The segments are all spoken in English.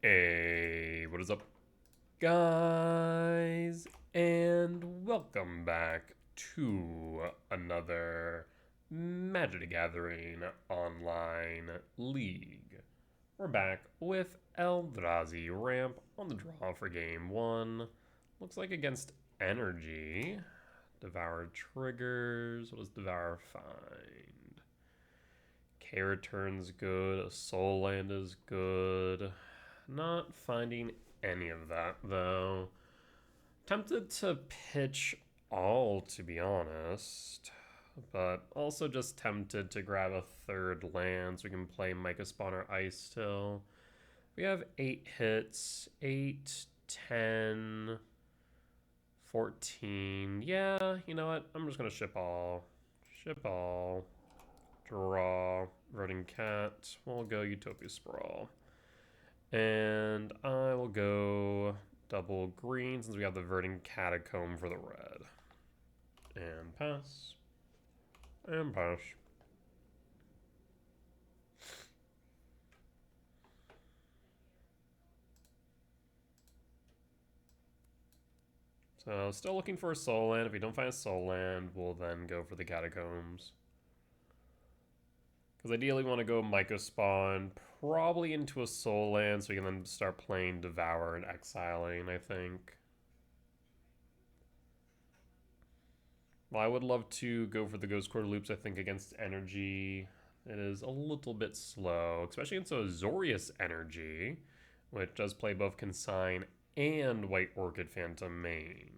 Hey, what is up, guys? And welcome back to another Magic the Gathering online league. We're back with Eldrazi Ramp on the draw for game one. Looks like against Energy. Devour triggers. What does Devour find? K-Return's good. A Soul Land is good. Not finding any of that, though. Tempted to pitch all, to be honest. But also just tempted to grab a third land so we can play Micah Spawner Ice Till. We have 8 hits. 8, 10, 14. Yeah, you know what? I'm just going to ship all. Ship all. Draw. Voting Cat. We'll go Utopia Sprawl. And I will go double green since we have the Verdant Catacomb for the red. And pass. And pass. So still looking for a soul land. If we don't find a soul land, we'll then go for the catacombs. Because ideally we want to go Myco Spawn, probably into a soul land so we can then start playing Devour and Exiling, I think. Well, I would love to go for the Ghost Quarter Loops, I think, against Energy. It is a little bit slow, especially against a Azorius Energy, which does play both Consign and White Orchid Phantom main.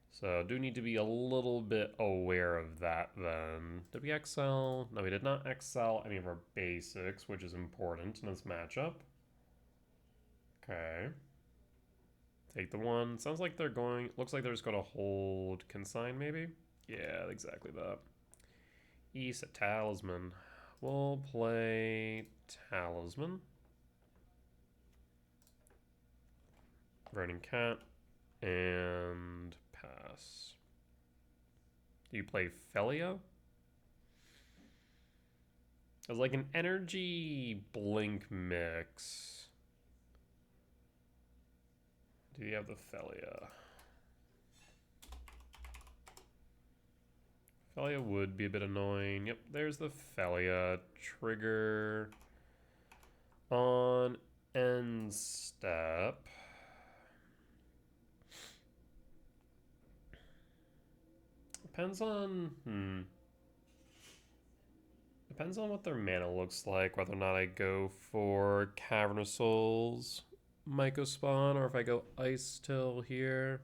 So do need to be a little bit aware of that then. Did we exile? No, we did not exile any of our basics, which is important in this matchup. Okay. Take the one. Sounds like they're going... Looks like they're just going to hold Consign, maybe? Yeah, exactly that. East at Talisman. We'll play Talisman. Burning Cat. And pass. Do you play Felia? It's like an energy blink mix. Do you have the Felia? Felia would be a bit annoying. Yep, there's the Felia. Trigger on end step. Depends on... Depends on what their mana looks like, whether or not I go for Cavernous Souls, Myco Spawn, or if I go Ice Till here.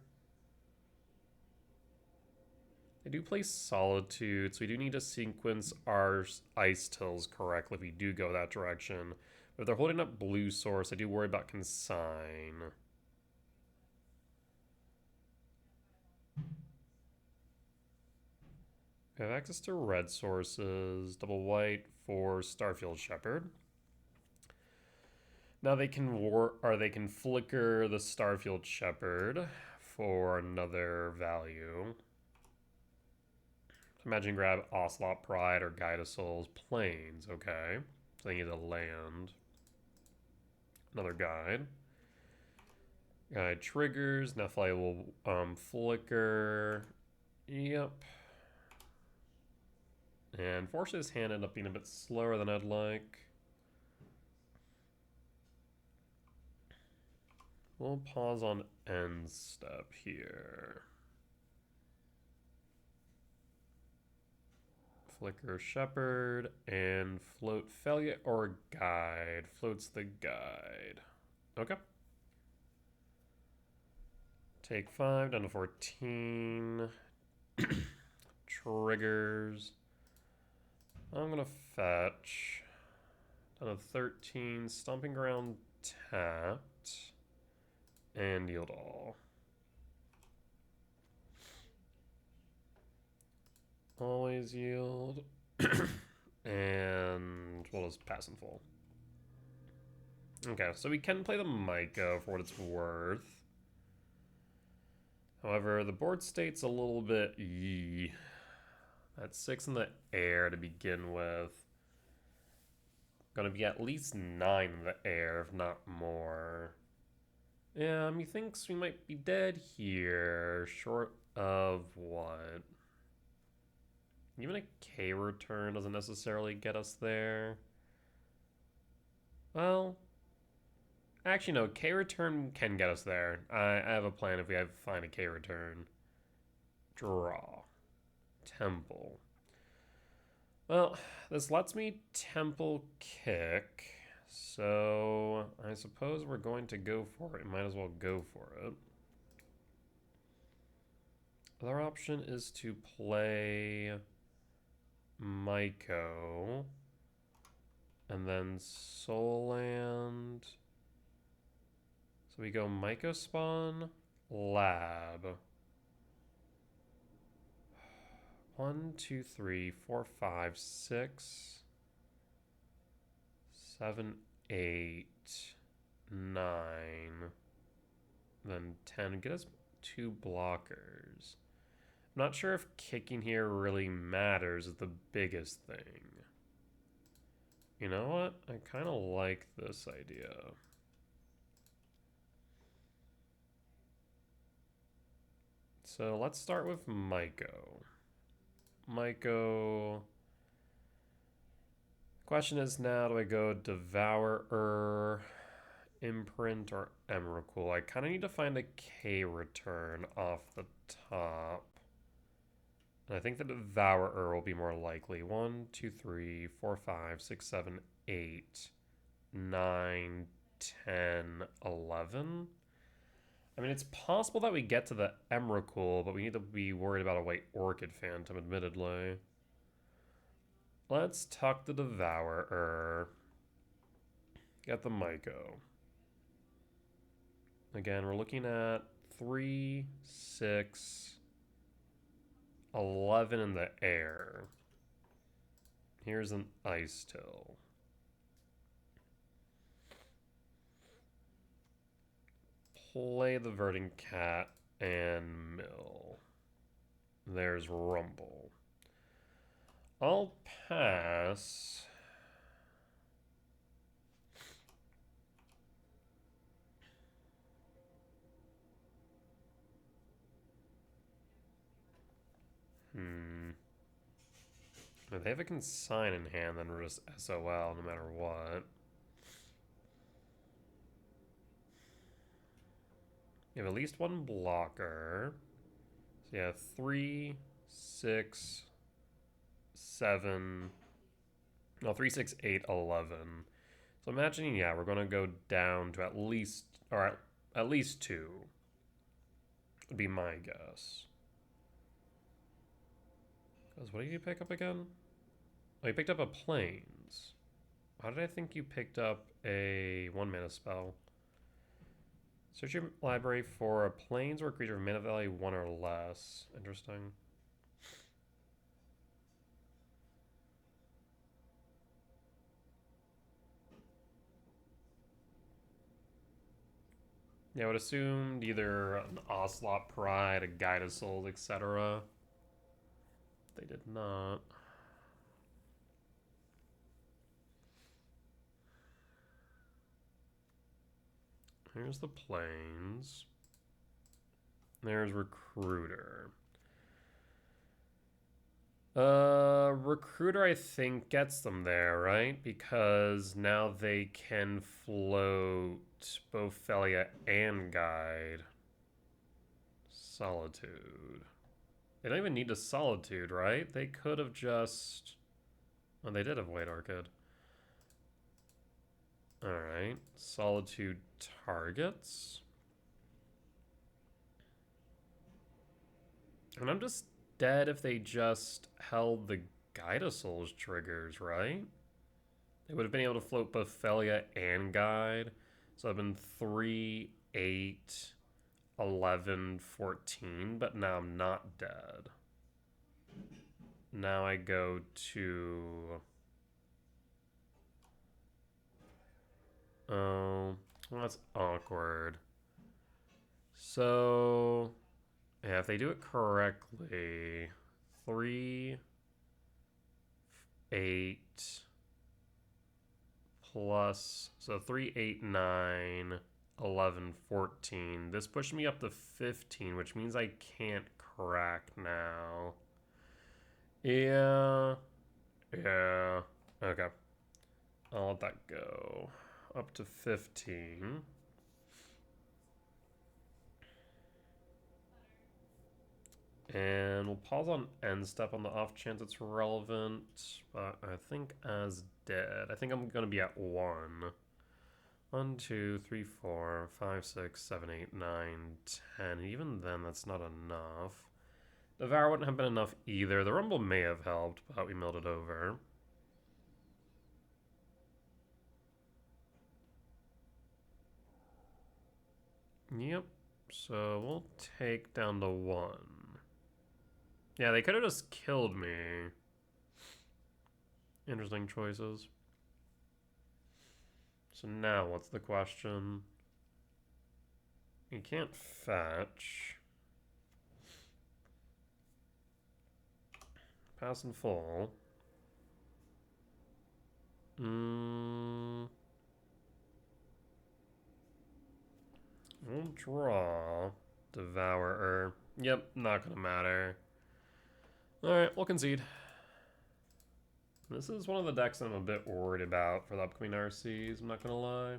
I do play Solitude, so we do need to sequence our Ice Tills correctly if we do go that direction. But if they're holding up Blue Source, I do worry about Consign. We have access to red sources, double white for Starfield Shepherd. Now they can they can flicker the Starfield Shepherd for another value. Imagine grab Ocelot Pride or Guide of Souls Plains, okay. So they need a land. Another guide. Guide triggers. Nephi will flicker. Yep. And fortunately this hand ended up being a bit slower than I'd like. We'll pause on end step here. Flicker Shepherd and float Felia or Guide. Floats the Guide. Okay. Take 5 down to 14. Triggers. I'm gonna fetch. Down to 13. Stomping Ground tapped. And yield all. Always yield. And we'll just pass and full. Okay, so we can play the Myco for what it's worth. However, the board state's a little bit yee. That's 6 in the air to begin with. Gonna be at least 9 in the air, if not more. Yeah, methinks we might be dead here. Short of what? Even a K return doesn't necessarily get us there. Well, actually no, K return can get us there. I have a plan if we find a K return. Draw. Temple. Well, this lets me Temple kick. So I suppose we're going to go for it. Might as well go for it. Other option is to play Myco and then Soul Land. So we go Myco Spawn, Lab. 1, 2, 3, 4, 5, 6, 7, 8, 9, then 10. Get us 2 blockers. I'm not sure if kicking here really matters is the biggest thing. You know what? I kind of like this idea. So let's start with Myco. Myco. Question is now, do I go Devourer, Imprint, or Emrakul? I kind of need to find a K return off the top. And I think the Devourer will be more likely. 1, 2, 3, 4, 5, 6, 7, 8, 9, 10, 11. I mean, it's possible that we get to the Emrakul, but we need to be worried about a White Orchid Phantom, admittedly. Let's tuck the Devourer. Get the Myco. Again, we're looking at 3, 6, 11 in the air. Here's an Ice Till. Play the Verdant Cat and mill. There's Rumble. I'll pass. If they have a Consign in hand, then we're just SOL no matter what. You have at least 1 blocker. So yeah, 3, 6, 7. No, 3, 6, 8, 11. So imagining, yeah, we're gonna go down to at least, or at least 2. Would be my guess. Because what did you pick up again? Oh, you picked up a Plains. Why did I think you picked up a 1-mana spell? Search your library for a Plains or a creature of mana value 1 or less. Interesting. Yeah, I would assume either an Ocelot Pride, a Guide of Souls, etc. They did not. Here's the Plains. There's Recruiter. Recruiter, I think, gets them there, right? Because now they can float both Felia and Guide. Solitude. They don't even need a Solitude, right? They could have just... Well, they did have White Orchid. Alright. Solitude targets. And I'm just dead if they just held the Guide of Souls triggers, right? They would have been able to float both Felia and Guide. So I've been 3, 8, 11, 14, but now I'm not dead. Now I go to... Oh, well, that's awkward. So, yeah, if they do it correctly, 3, 8, plus, so 3, 8, 9, 11, 14. This pushed me up to 15, which means I can't crack now. Yeah. Yeah. Okay. I'll let that go. Up to 15. And we'll pause on end step on the off chance it's relevant. But I think as dead. I think I'm going to be at 1. 1, 2, 3, 4, 5, 6, 7, 8, 9, 10. Even then, that's not enough. Devour wouldn't have been enough either. The Rumble may have helped, but we milled it over. Yep. So we'll take down to 1. Yeah, they could have just killed me. Interesting choices. So now what's the question? You can't fetch. Pass and full. We'll draw. Devourer. Yep, not gonna matter. Alright, we'll concede. This is one of the decks I'm a bit worried about for the upcoming RCs, I'm not gonna lie.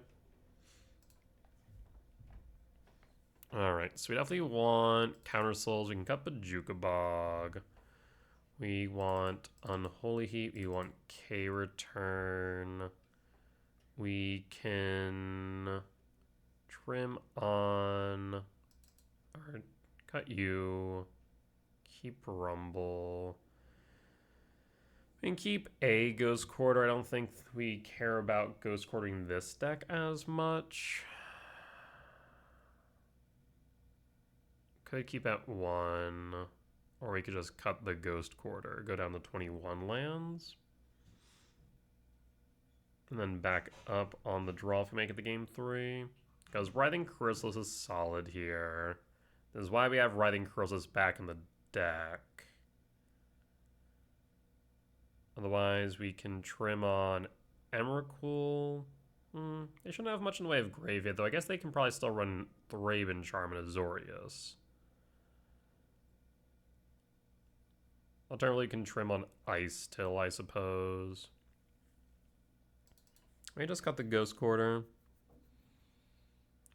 Alright, so we definitely want Counter Souls. We can cut Bajuka Bog. We want Unholy Heat. We want K Return. We can trim on, or cut you. Keep Rumble. We can keep a Ghost Quarter. I don't think we care about Ghost Quartering this deck as much. Could keep at 1. Or we could just cut the Ghost Quarter. Go down to 21 lands. And then back up on the draw if we make it to game 3. Because Writhing Chrysalis is solid here. This is why we have Writhing Chrysalis back in the deck. Otherwise, we can trim on Emrakul. They shouldn't have much in the way of graveyard, though. I guess they can probably still run Thraben Charm and Azorius. Alternatively, can trim on Ice Till, I suppose. We just cut the Ghost Quarter.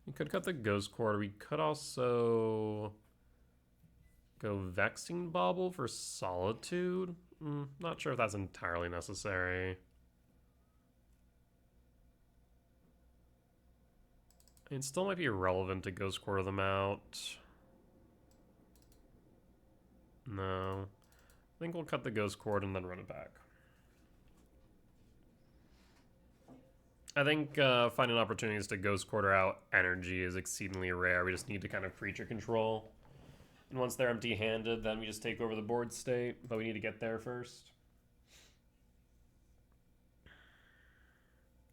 We could cut the Ghost Quarter. We could also go Vexing Bauble for Solitude. Not sure if that's entirely necessary. It still might be irrelevant to Ghost Quarter them out. No. I think we'll cut the Ghost Quarter and then run it back. I think finding opportunities to Ghost Quarter out energy is exceedingly rare. We just need to kind of creature control. And once they're empty-handed, then we just take over the board state. But we need to get there first.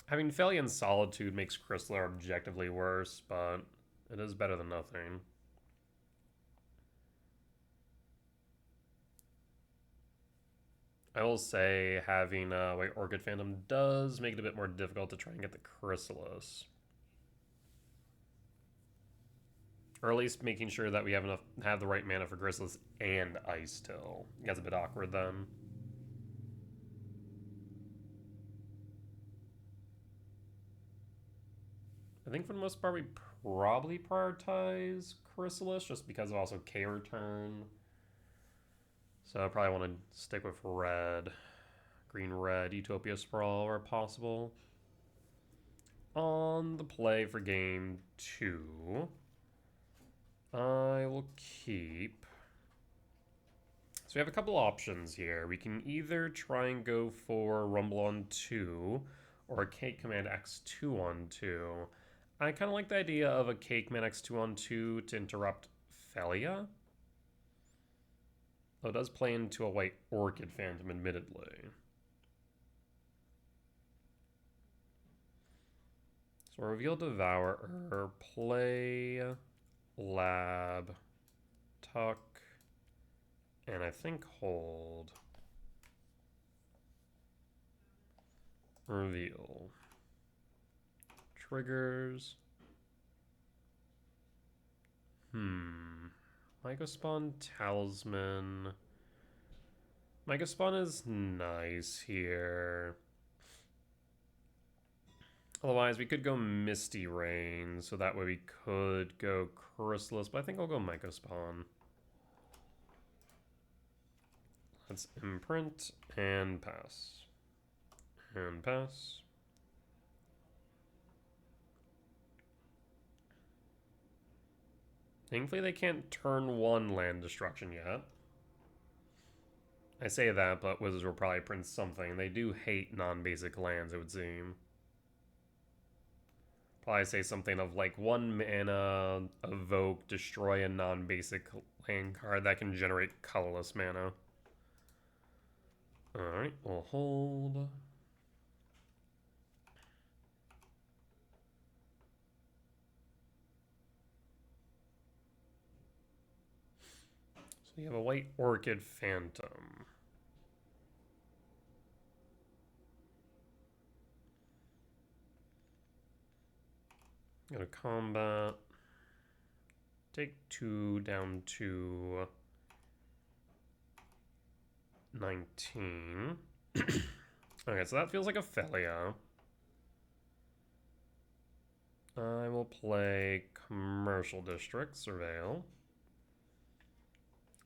Having Felian Solitude makes Crystallar objectively worse, but it is better than nothing. I will say having White Orchid Phantom does make it a bit more difficult to try and get the Chrysalis. Or at least making sure that we have the right mana for Chrysalis and Ice Till. That's a bit awkward then. I think for the most part we probably prioritize Chrysalis just because of also K Return. So I probably want to stick with red. Green-red Utopia Sprawl where possible. On the play for game 2, I will keep. So we have a couple options here. We can either try and go for Rumble on 2 or a K Command X2 on 2. I kind of like the idea of a K Command X2 on 2 to interrupt Felia. Though it does play into a White Orchid Phantom, admittedly. So reveal Devourer, play Lab, Tuck, and I think hold. Reveal. triggers. Mycospawn Talisman. Mycospawn is nice here. Otherwise, we could go Misty Rain, so that way we could go Chrysalis, but I think I'll go Mycospawn. Let's imprint and pass. And pass. Thankfully, they can't turn 1 land destruction yet. I say that, but Wizards will probably print something. They do hate non-basic lands, it would seem. Probably say something of like 1 mana, evoke, destroy a non-basic land card that can generate colorless mana. Alright, we'll hold. So you have a White Orchid Phantom. Go to combat. Take 2 down to 19. Okay, so that feels like a Felia. I will play Commercial District, Surveil.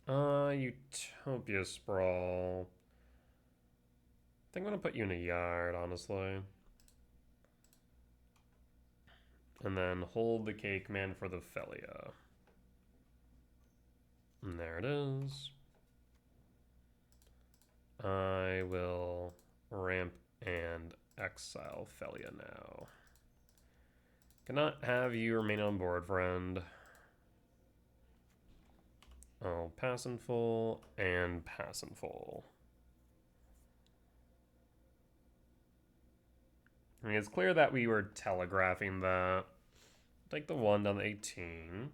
Utopia Sprawl. I think I'm gonna put you in a yard, honestly. And then hold the Cake Man for the Felia. And there it is. I will ramp and exile Felia now. Cannot have you remain on board, friend. I'll pass in full and pass in full. I mean, it's clear that we were telegraphing that. Take the 1 down to 18.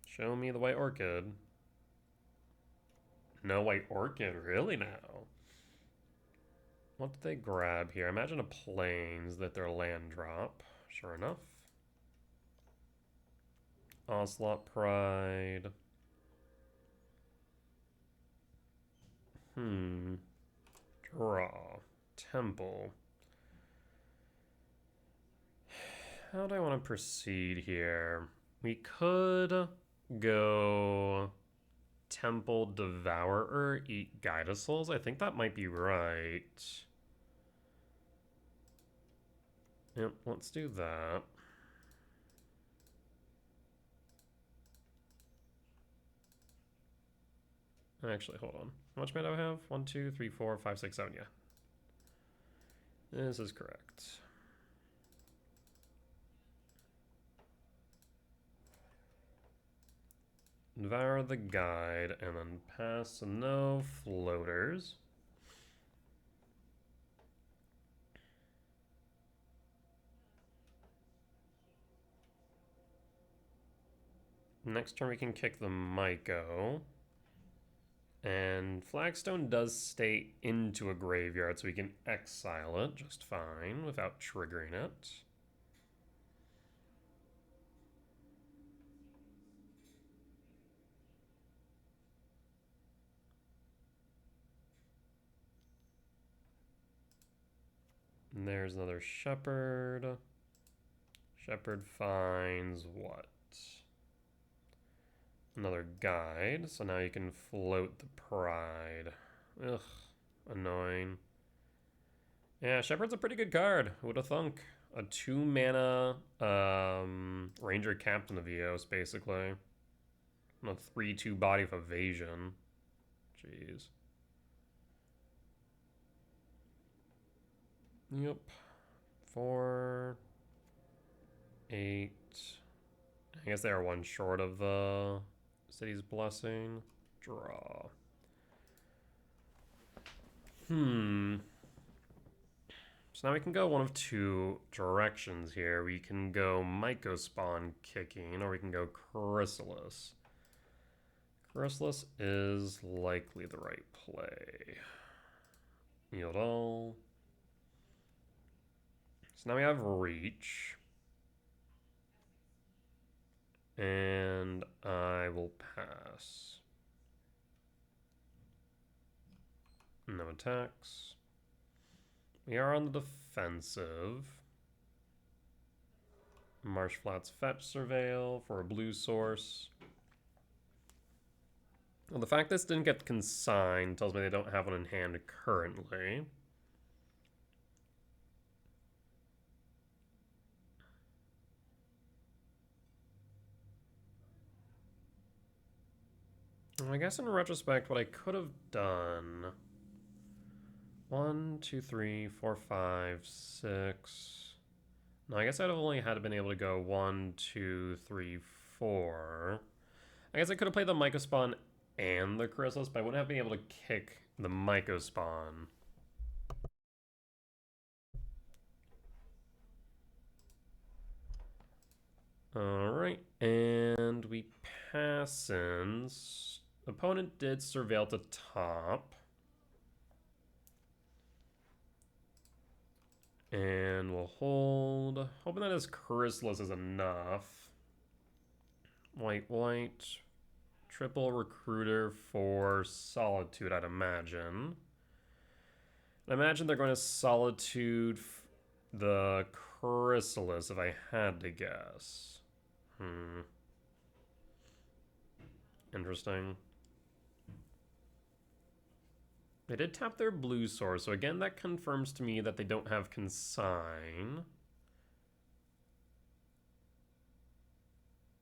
Show me the White Orchid. No White Orchid, really now? What did they grab here? Imagine a Plains that their land drop. Sure enough. Onslaught Pride. Draw. Temple. How do I want to proceed here? We could go Temple Devourer, eat Guida Souls. I think that might be right. Yep, let's do that. Actually, hold on. How much mana do I have? 1, 2, 3, 4, 5, 6, 7. Yeah. This is correct. Devour the Guide, and then pass no floaters. Next turn we can kick the Myco. And Flagstone does stay into a graveyard, so we can exile it just fine without triggering it. And there's another Shepherd. Shepherd finds what? Another Guide. So now you can float the Pride. Ugh, annoying. Yeah, Shepherd's a pretty good card. Who would have thunk? A 2 mana Ranger Captain of Eos, basically. And a 3/2 body of evasion. Jeez. Yep. 4, 8. I guess they are 1 short of the City's Blessing. Draw. So now we can go one of 2 directions here. We can go Mycospawn kicking, or we can go Chrysalis. Chrysalis is likely the right play. Yield all. So now we have reach. And I will pass. No attacks. We are on the defensive. Marsh Flats Fetch Surveil for a blue source. Well, the fact this didn't get consigned tells me they don't have one in hand currently. I guess in retrospect, what I could have done... 1, 2, 3, 4, 5, 6... No, I guess I'd have only had been able to go 1, 2, 3, 4. I guess I could have played the Myco Spawn and the Chrysalis, but I wouldn't have been able to kick the Myco Spawn. Alright, and we pass in. Opponent did Surveil to top. And we'll hold. Hoping that his Chrysalis is enough. White, white. Triple Recruiter for Solitude, I'd imagine. I imagine they're going to Solitude the Chrysalis if I had to guess. Interesting. They did tap their blue source, so again that confirms to me that they don't have consign.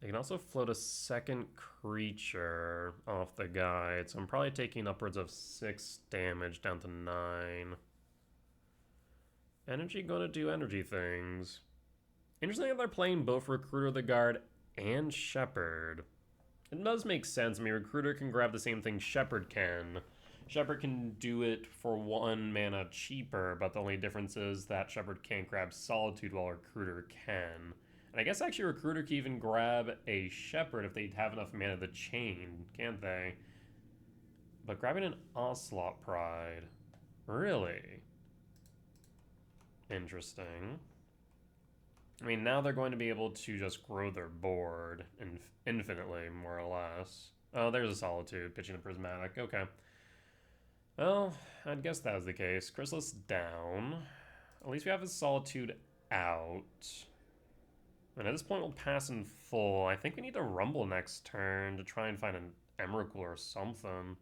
They can also float a second creature off the guide, so I'm probably taking upwards of 6 damage down to 9. Energy gonna do energy things. Interesting that they're playing both Recruiter the Guard and Shepherd. It does make sense. I mean, Recruiter can grab the same thing Shepherd can. Shepherd can do it for 1 mana cheaper, but the only difference is that Shepherd can't grab Solitude while Recruiter can. And I guess actually Recruiter can even grab a Shepherd if they have enough mana to chain, can't they? But grabbing an Ocelot Pride, really? Interesting. I mean, now they're going to be able to just grow their board infinitely, more or less. Oh, there's a Solitude, pitching a Prismatic. Okay. Well, I'd guess that was the case. Chrysalis down. At least we have his Solitude out. And at this point, we'll pass in full. I think we need to Rumble next turn to try and find an Emrakul or something.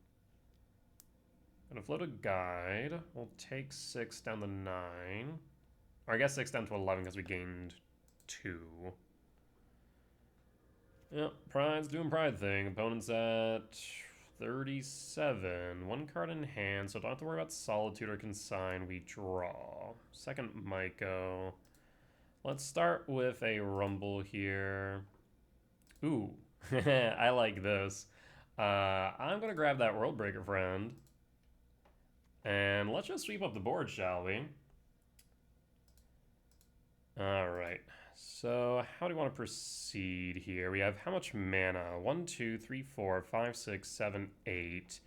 Gonna float a guide. We'll take 6 down to 9. Or I guess 6 down to 11 because we gained 2. Yep, Pride's doing Pride thing. Opponent's at 37. 1 card in hand, so don't have to worry about Solitude or Consign. We draw. Second Myco. Let's start with a Rumble here. Ooh, I like this. I'm going to grab that Worldbreaker friend. And let's just sweep up the board, shall we? Alright, so how do we want to proceed here? We have how much mana? 1, 2, 3, 4, 5, 6, 7, 8.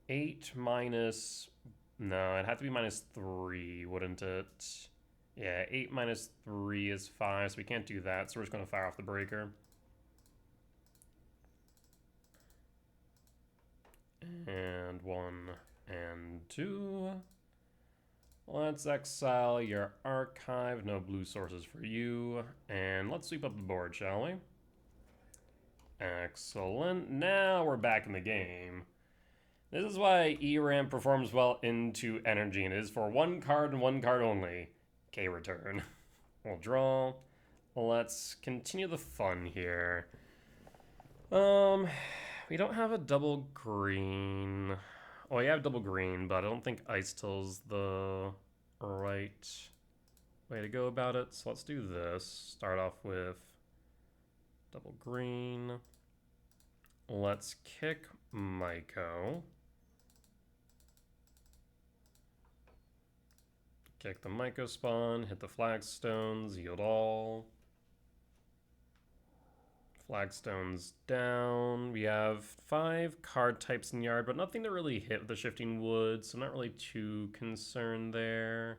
8 minus... No, it'd have to be minus 3, wouldn't it? Yeah, 8 minus 3 is 5, so we can't do that, so we're just going to fire off the breaker. And 1 and 2. Let's exile your archive. No blue sources for you. And let's sweep up the board, shall we? Excellent. Now we're back in the game. This is why ERAM performs well into energy, and it is for 1 card and 1 card only. K-return. We'll draw. Let's continue the fun here. We don't have a double green. Oh, yeah, I have double green, but I don't think Ice Till's the right way to go about it. So let's do this. Start off with double green. Let's kick Myco. Kick the Myco Spawn, hit the flagstones, yield all. Flagstone's down. We have 5 card types in yard, but nothing to really hit with the Shifting Woods, so not really too concerned there.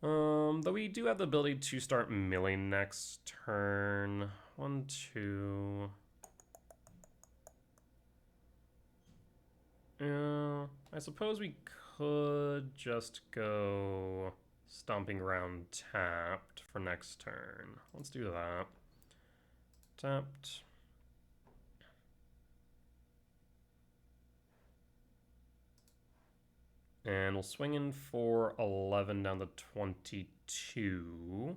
Though we do have the ability to start milling next turn. 1, 2. Yeah, I suppose we could just go Stomping Ground tapped for next turn. Let's do that. Tapped. And we'll swing in for 11 down to 22.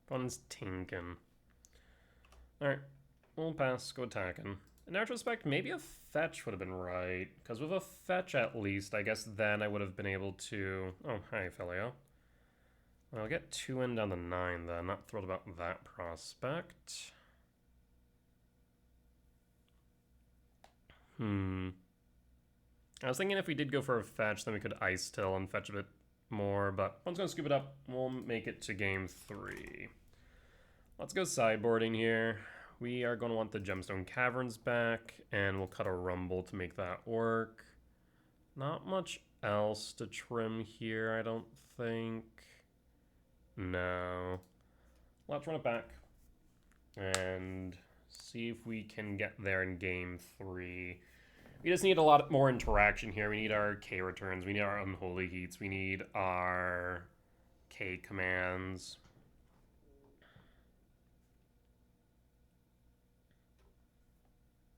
Fun's tinkin'. Alright, we'll pass, go attacking. In retrospect, maybe a fetch would have been right, because with a fetch at least, I guess then I would have been able to... Oh, hi, Filio. I'll get 2 in down to 9 then, not thrilled about that prospect. I was thinking if we did go for a fetch, then we could Ice Till and fetch a bit more, but one's gonna scoop it up. We'll make it to game 3. Let's go sideboarding here. We are going to want the Gemstone Caverns back, and we'll cut a Rumble to make that work. Not much else to trim here, I don't think. No. Let's run it back and see if we can get there in game 3. We just need a lot more interaction here. We need our K returns, we need our Unholy Heats, we need our K commands.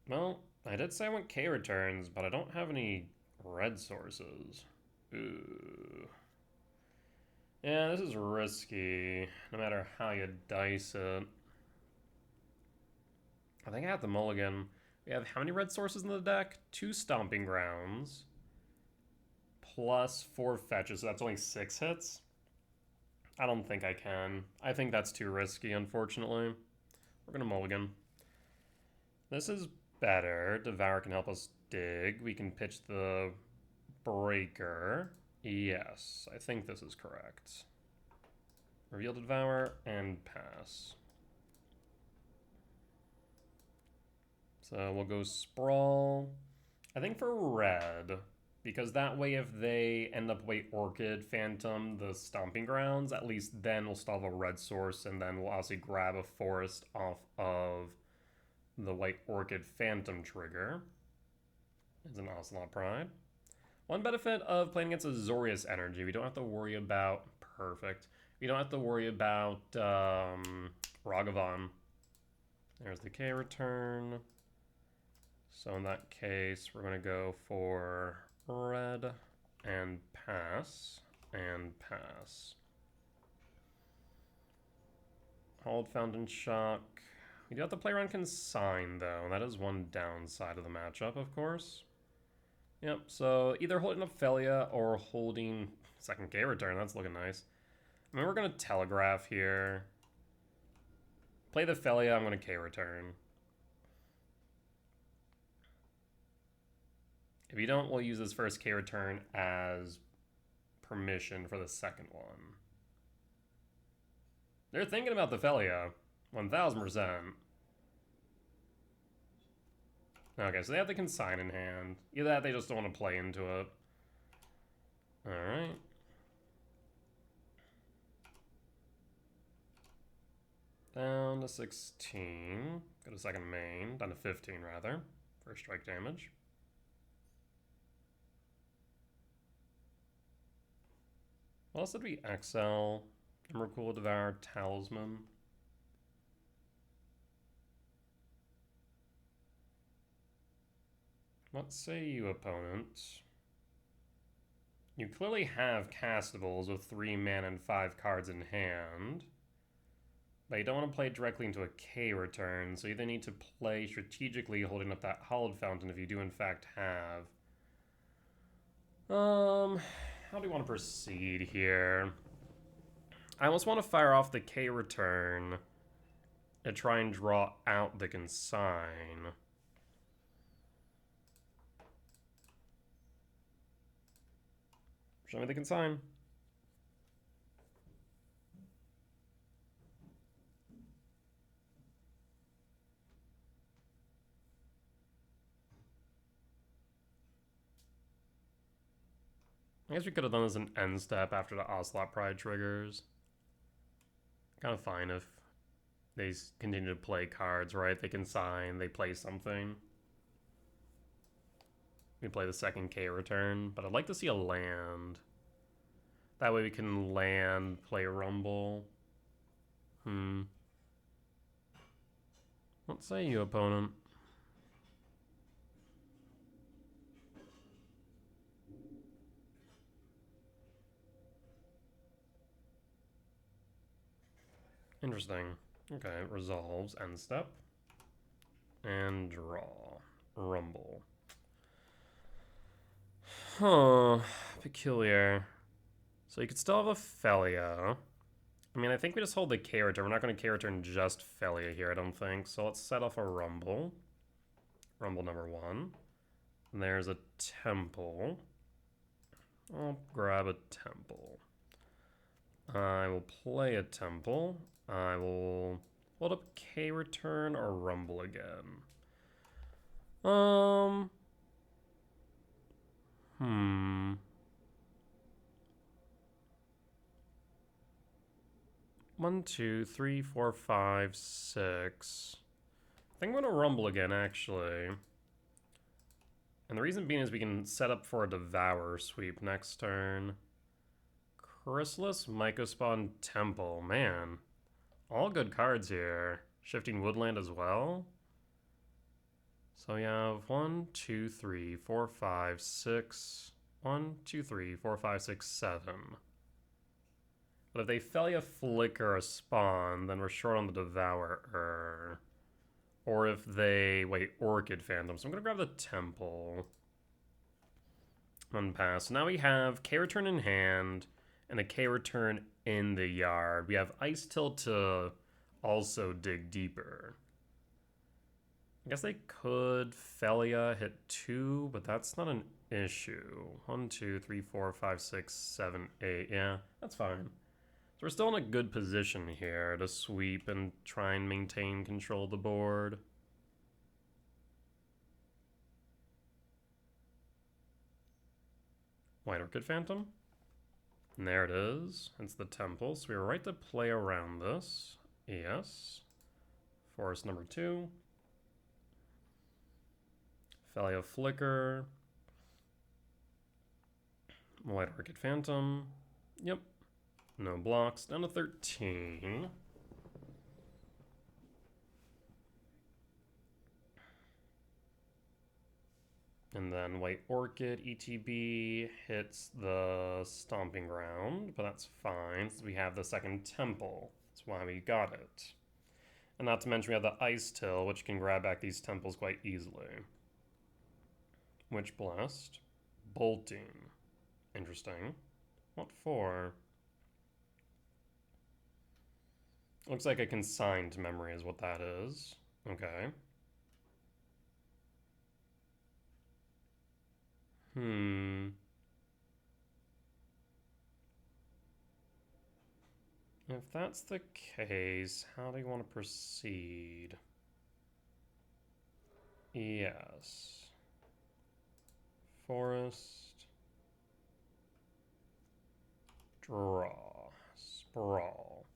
Well, I did say I want K returns, but I don't have any red sources. Ooh. Yeah, this is risky, no matter how you dice it. I think I have the mulligan. We have how many red sources in the deck? 2 Stomping Grounds. Plus 4 fetches, so that's only 6 hits? I don't think I can. I think that's too risky, unfortunately. We're gonna mulligan. This is better. Devour can help us dig. We can pitch the Breaker. Yes, I think this is correct. Reveal to Devour and pass. So we'll go Sprawl. I think for red, because that way if they end up White Orchid Phantom the Stomping Grounds, at least then we'll still have a red source, and then we'll obviously grab a forest off of the White Orchid Phantom trigger. It's an Ocelot Pride. One benefit of playing against a Azorius Energy, we don't have to worry about... Perfect. We don't have to worry about Ragavan. There's the K return. So in that case, we're going to go for red and pass and pass. Hold Fountain Shock. We do have to play around Consign, though. That is one downside of the matchup, of course. Yep, so either holding Ophelia or holding second K return. That's looking nice. I mean, we're going to Telegraph here. Play the Ophelia, I'm going to K return. If you don't, we'll use this first K return as permission for the second one. They're thinking about the Ophelia, 1000%. Okay, so they have the Consign in hand. Either that, they just don't want to play into it. Alright. Down to 16. Go to second main. Down to 15, rather. First strike damage. What else did we XL? Emrakul, Devour, Talisman. What say you, opponent? You clearly have castables with 3 mana and 5 cards in hand. But you don't want to play directly into a K return, so you either need to play strategically holding up that Hallowed Fountain if you do in fact have. How do you want to proceed here? I almost want to fire off the K return and try and draw out the Consign. Show me the consign. I guess we could have done this an end step after the Ocelot Pride triggers. Kind of fine if they continue to play cards, right? They can sign, they play something. We play the second K return, but I'd like to see a land. That way we can land, play Rumble. What say you, opponent? Interesting. Okay, resolves, end step. And draw. Rumble. Huh. Peculiar. So you could still have a Felia. I mean, I think we just hold the K return. We're not going to K return just Felia here, I don't think. So let's set off a Rumble. Rumble number 1. And there's a Temple. I'll grab a Temple. I will play a Temple. I will hold up K return or Rumble again. One, two, three, four, five, six. I think I'm gonna Rumble again, actually. And the reason being is we can set up for a Devour sweep next turn. Chrysalis, Mycospawn, Temple. Man, all good cards here. Shifting Woodland as well. So we have 1, 2, 3, 4, 5, 6. 1, 2, 3, 4, 5, 6, 7. But if they Felia Flicker a spawn, then we're short on the Devourer. Or if they, wait, Orchid Phantom. So I'm going to grab the Temple. Unpass. Now we have K return in hand and a K return in the yard. We have Ice Tilt to also dig deeper. I guess they could Felia hit 2, but that's not an issue. 1, 2, 3, 4, 5, 6, 7, 8. Yeah, that's fine. So we're still in a good position here to sweep and try and maintain control of the board. White Orchid Phantom. And there it is. It's the Temple. So we were right to play around this. Yes. Forest number 2. Felia Flicker. White Orchid Phantom. Yep. No blocks. Down to 13. And then White Orchid ETB hits the Stomping Ground, but that's fine since we have the second Temple. That's why we got it. And not to mention we have the Ice Till, which can grab back these temples quite easily. Witch Blast. Bolting. Interesting. What for? Looks like a consigned memory is what that is. Okay. If that's the case, how do you want to proceed? Yes. Forest. Draw. Sprawl.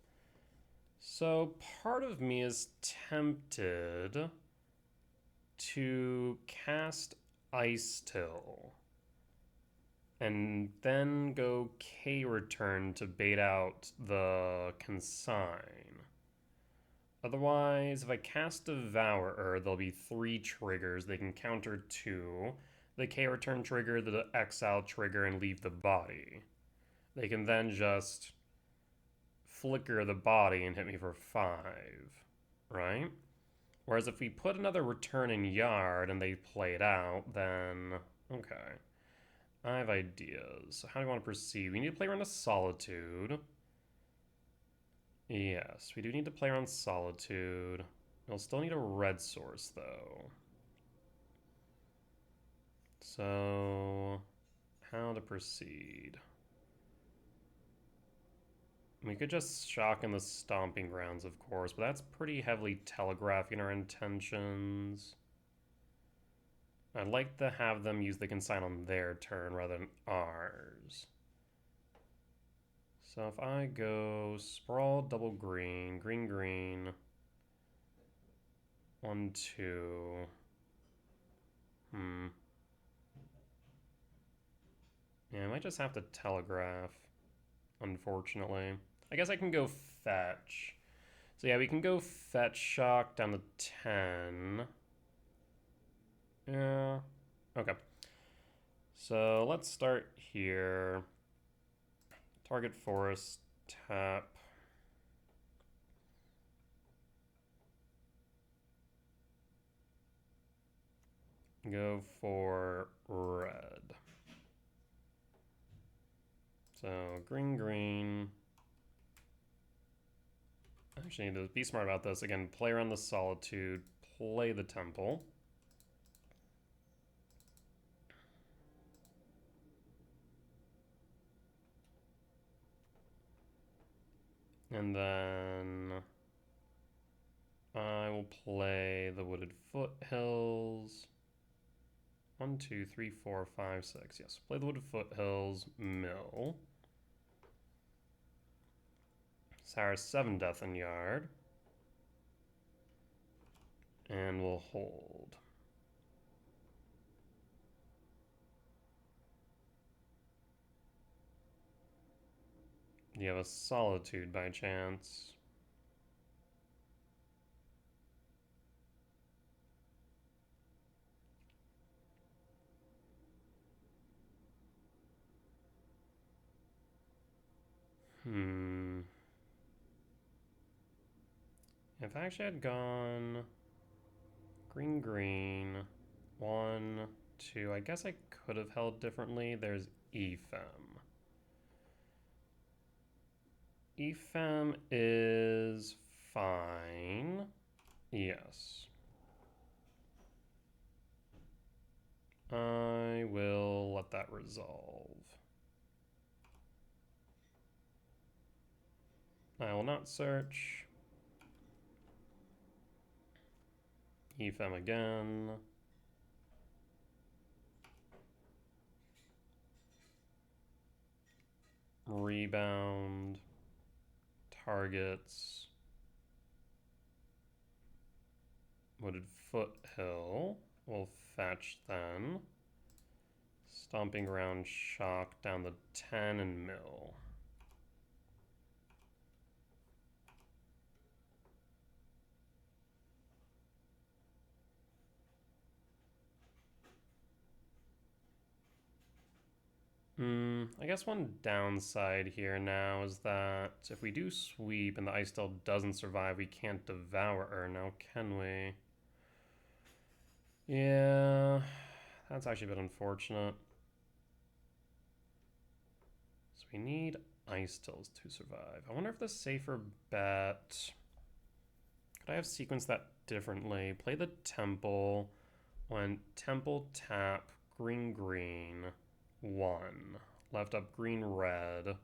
So part of me is tempted to cast Ice Till and then go K return to bait out the consign. Otherwise, if I cast Devourer, there'll be 3 triggers. They can counter 2. The K return trigger, the exile trigger, and leave the body. They can then just flicker the body and hit me for 5, right? Whereas if we put another return in yard and they play it out, then okay. I have ideas. So how do you want to proceed? We need to play around a Solitude. Yes, we do need to play around Solitude. We'll still need a red source, though. So, how to proceed? We could just shock in the Stomping Grounds, of course, but that's pretty heavily telegraphing our intentions. I'd like to have them use the consign on their turn rather than ours. So if I go Sprawl, double green, green, green, 1, 2. Yeah, I might just have to telegraph, unfortunately. I guess I can go fetch. So yeah, we can go fetch shock down to 10. Yeah. Okay. So let's start here. Target forest, tap. Go for red. So green, green. Actually, need to be smart about this. Again, play around the Solitude, play the Temple. And then I will play the Wooded Foothills. 1, 2, 3, 4, 5, 6. Yes, play the Wooded Foothills, mill. Sarah's 7 Death and Yard. And we'll hold. Do you have a Solitude by chance? If I actually had gone green, green, 1, 2, I guess I could have held differently. There's Ephem. Ephem is fine. Yes. I will let that resolve. I will not search. Ephem again. Rebound. Targets. Wooded Foothill. We'll fetch then. Stomping Ground, shock down the 10 and mill. I guess one downside here now is that if we do sweep and the ice still doesn't survive, we can't devour her now, can we? Yeah, that's actually a bit unfortunate. So we need ice stills to survive. I wonder if the safer bet... Could I have sequenced that differently? Play the temple. When temple tap, green, green, 1. Left up green, red.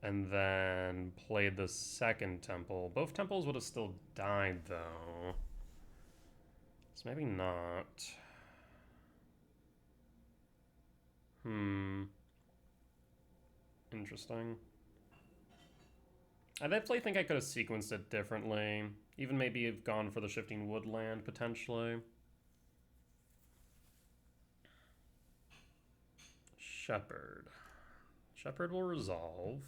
And then played the second temple. Both temples would have still died, though. So maybe not. Interesting. I definitely think I could have sequenced it differently. Even maybe have gone for the shifting woodland, potentially. Shepherd. Shepherd will resolve.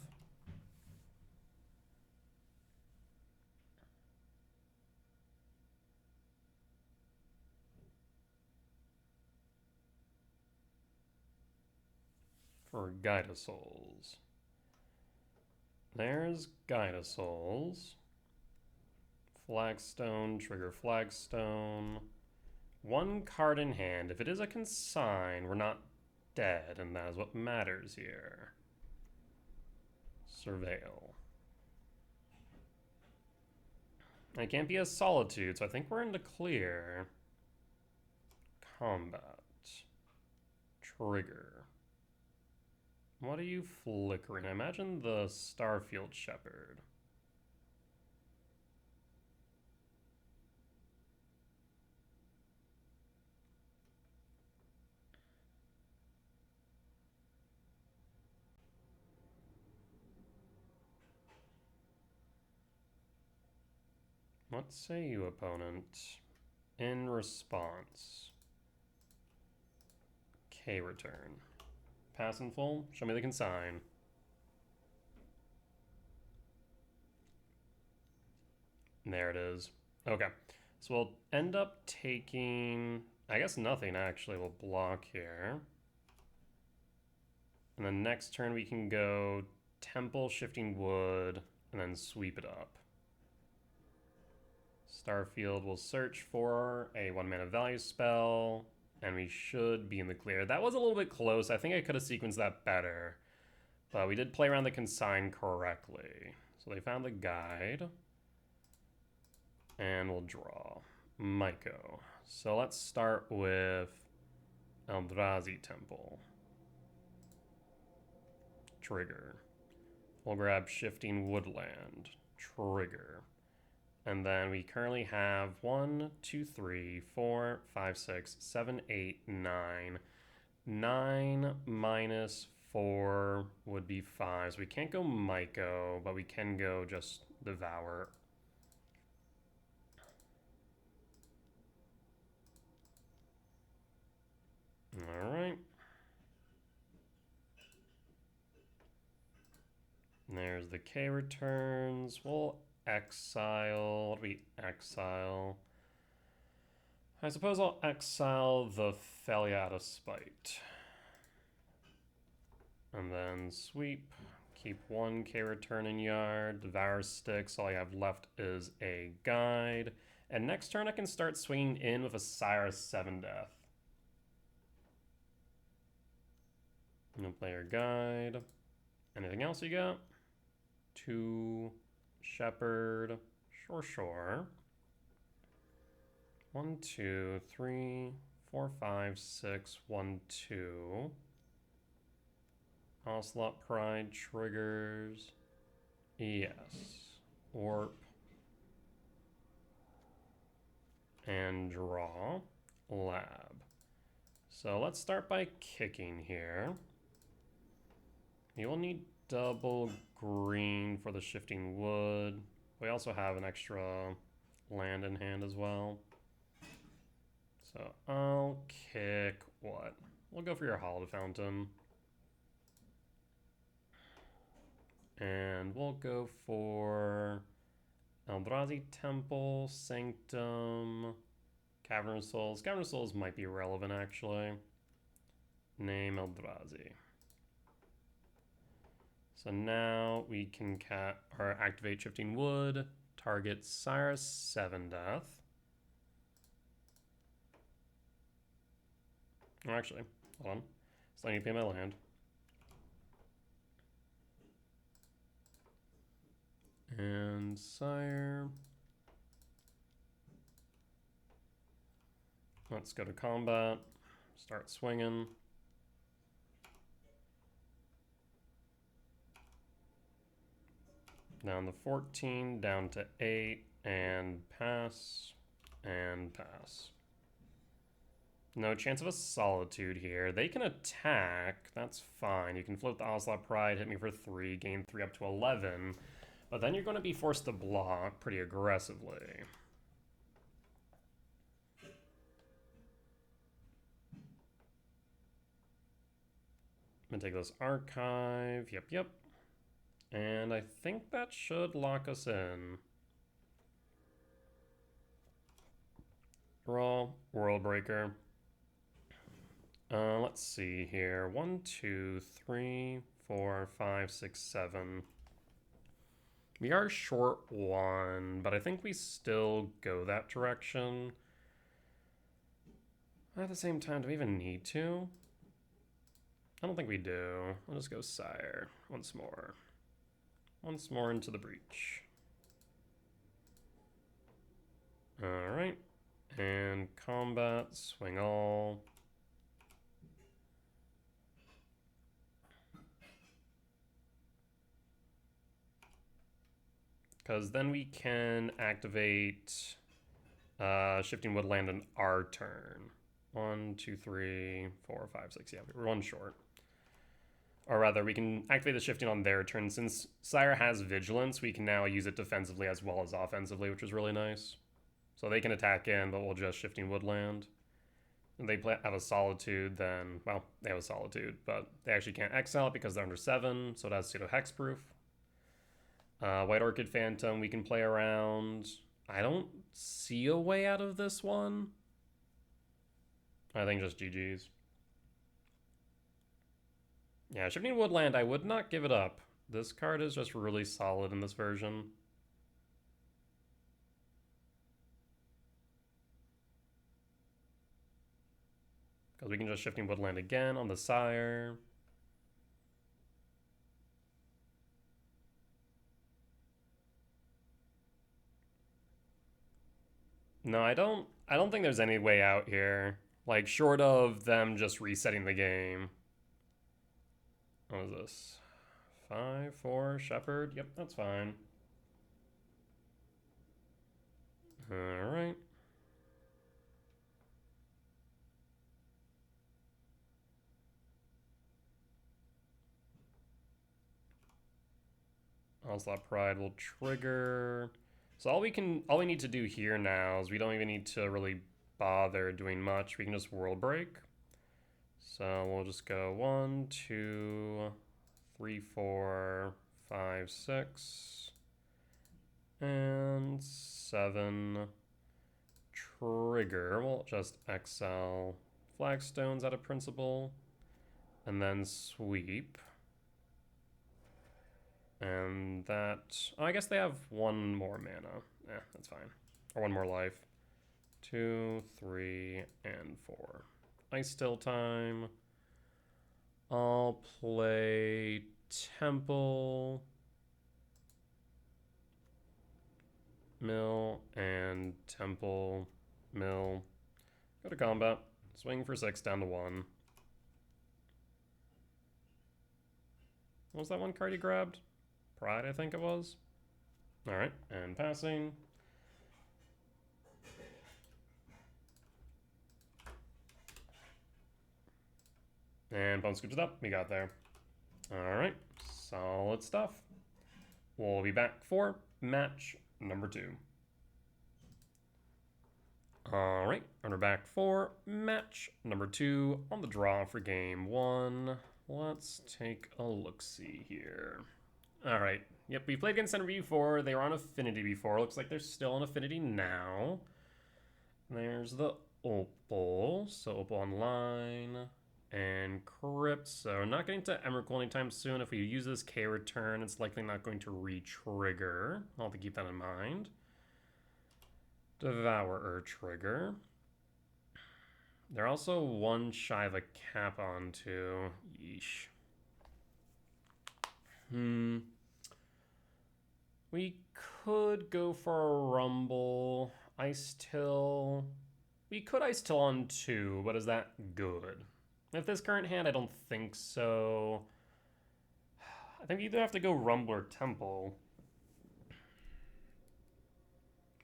For Guide of Souls. There's Guide of Souls. Flagstone, trigger Flagstone. 1 card in hand. If it is a consign, we're not dead, and that is what matters here. Surveil. It can't be a Solitude, so I think we're in the clear. Combat. Trigger. What are you flickering? I imagine the Starfield Shepherd. What say you, opponent? In response. K return. Pass in full. Show me the consign. There it is. Okay. So we'll end up taking... I guess nothing, actually. We'll block here. And then next turn we can go Temple, Shifting Wood, and then sweep it up. Starfield will search for a 1-mana value spell, and we should be in the clear. That was a little bit close. I think I could have sequenced that better. But we did play around the consign correctly. So they found the guide. And we'll draw. MTGO. So let's start with Eldrazi Temple. Trigger. We'll grab Shifting Woodland. Trigger. And then we currently have 1, 2, 3, 4, 5, 6, 7, 8, 9. 9 minus 4 would be 5. So we can't go MTGO, but we can go just Devour. Alright. There's the K returns. We'll exile. What do we exile? I suppose I'll exile the Felia out of spite. And then sweep. Keep 1 K return in yard. Devour sticks. All I have left is a guide. And next turn I can start swinging in with a Sire 7 Death. No player guide. Anything else you got? 2 Shepherd. Sure. 1, 2, 3, 4, 5, 6, 1, 2. Onslaught Pride triggers. Yes. Warp. And draw. Lab. So let's start by kicking here. You will need double green for the Shifting Wood. We also have an extra land in hand as well. So I'll kick what? We'll go for your Holiday Fountain. And we'll go for Eldrazi Temple, Sanctum, Cavernous Souls. Cavernous Souls might be relevant, actually. Name Eldrazi. So now we can activate Shifting Wood, target Sire 7 Death. Oh, actually, hold on. So I need to pay my land. And Sire. Let's go to combat. Start swinging. Down to 14, down to 8, and pass, and pass. No chance of a Solitude here. They can attack, that's fine. You can float the Onslaught Pride, hit me for 3, gain 3 up to 11. But then you're going to be forced to block pretty aggressively. I'm going to take this Archive, yep. And I think that should lock us in. Draw, World Breaker. Let's see here. 1, 2, 3, 4, 5, 6, 7. We are short 1, but I think we still go that direction. At the same time, do we even need to? I don't think we do. I'll just go Sire once more. Once more into the breach. Alright. And combat, swing all. Because then we can activate Shifting Woodland in our turn. 1, 2, 3, 4, 5, 6. Yeah, we're one short. Or rather, we can activate the Shifting on their turn. Since Sire has Vigilance, we can now use it defensively as well as offensively, which is really nice. So they can attack in, but we'll just Shifting Woodland. And they have a Solitude, then, well, they have a Solitude, but they actually can't exile it because they're under 7, so it has pseudo hexproof. White Orchid Phantom, we can play around. I don't see a way out of this one. I think just GG's. Yeah, Shifting Woodland, I would not give it up. This card is just really solid in this version. Because we can just Shifting Woodland again on the Sire. No, I don't think there's any way out here. Like, short of them just resetting the game. What is this? 5-4 Shepherd? Yep, that's fine. Alright. Onslaught Pride will trigger. So all we need to do here now is we don't even need to really bother doing much. We can just World Break. So we'll just go 1, 2, 3, 4, 5, 6, and 7. Trigger. We'll just exile Flagstones out of Principle, and then sweep. And that, oh, I guess they have one more mana. Yeah, that's fine. Or one more life. 2, 3, and 4. Ice Still time. I'll play Temple, Mill, and Temple, Mill. Go to combat. Swing for 6 down to 1. What was that one card he grabbed? Pride, I think it was. Alright, and passing. And Bone scoops it up. We got there. Alright, solid stuff. We'll be back for match number 2. Alright, and we're back for match number 2 on the draw for game 1. Let's take a look-see here. Alright, yep, we played against Energy before. They were on Affinity before. Looks like they're still on Affinity now. There's the Opal. So Opal online. And Crypt. So not getting to Emrakul anytime soon. If we use this K return, it's likely not going to re-trigger. I'll have to keep that in mind. Devourer trigger. They're also one shy of a cap on too. Yeesh. We could go for a Rumble. Ice Till. We could Ice Till on 2, but is that good? If this current hand, I don't think so. I think we either have to go Rumble or Temple.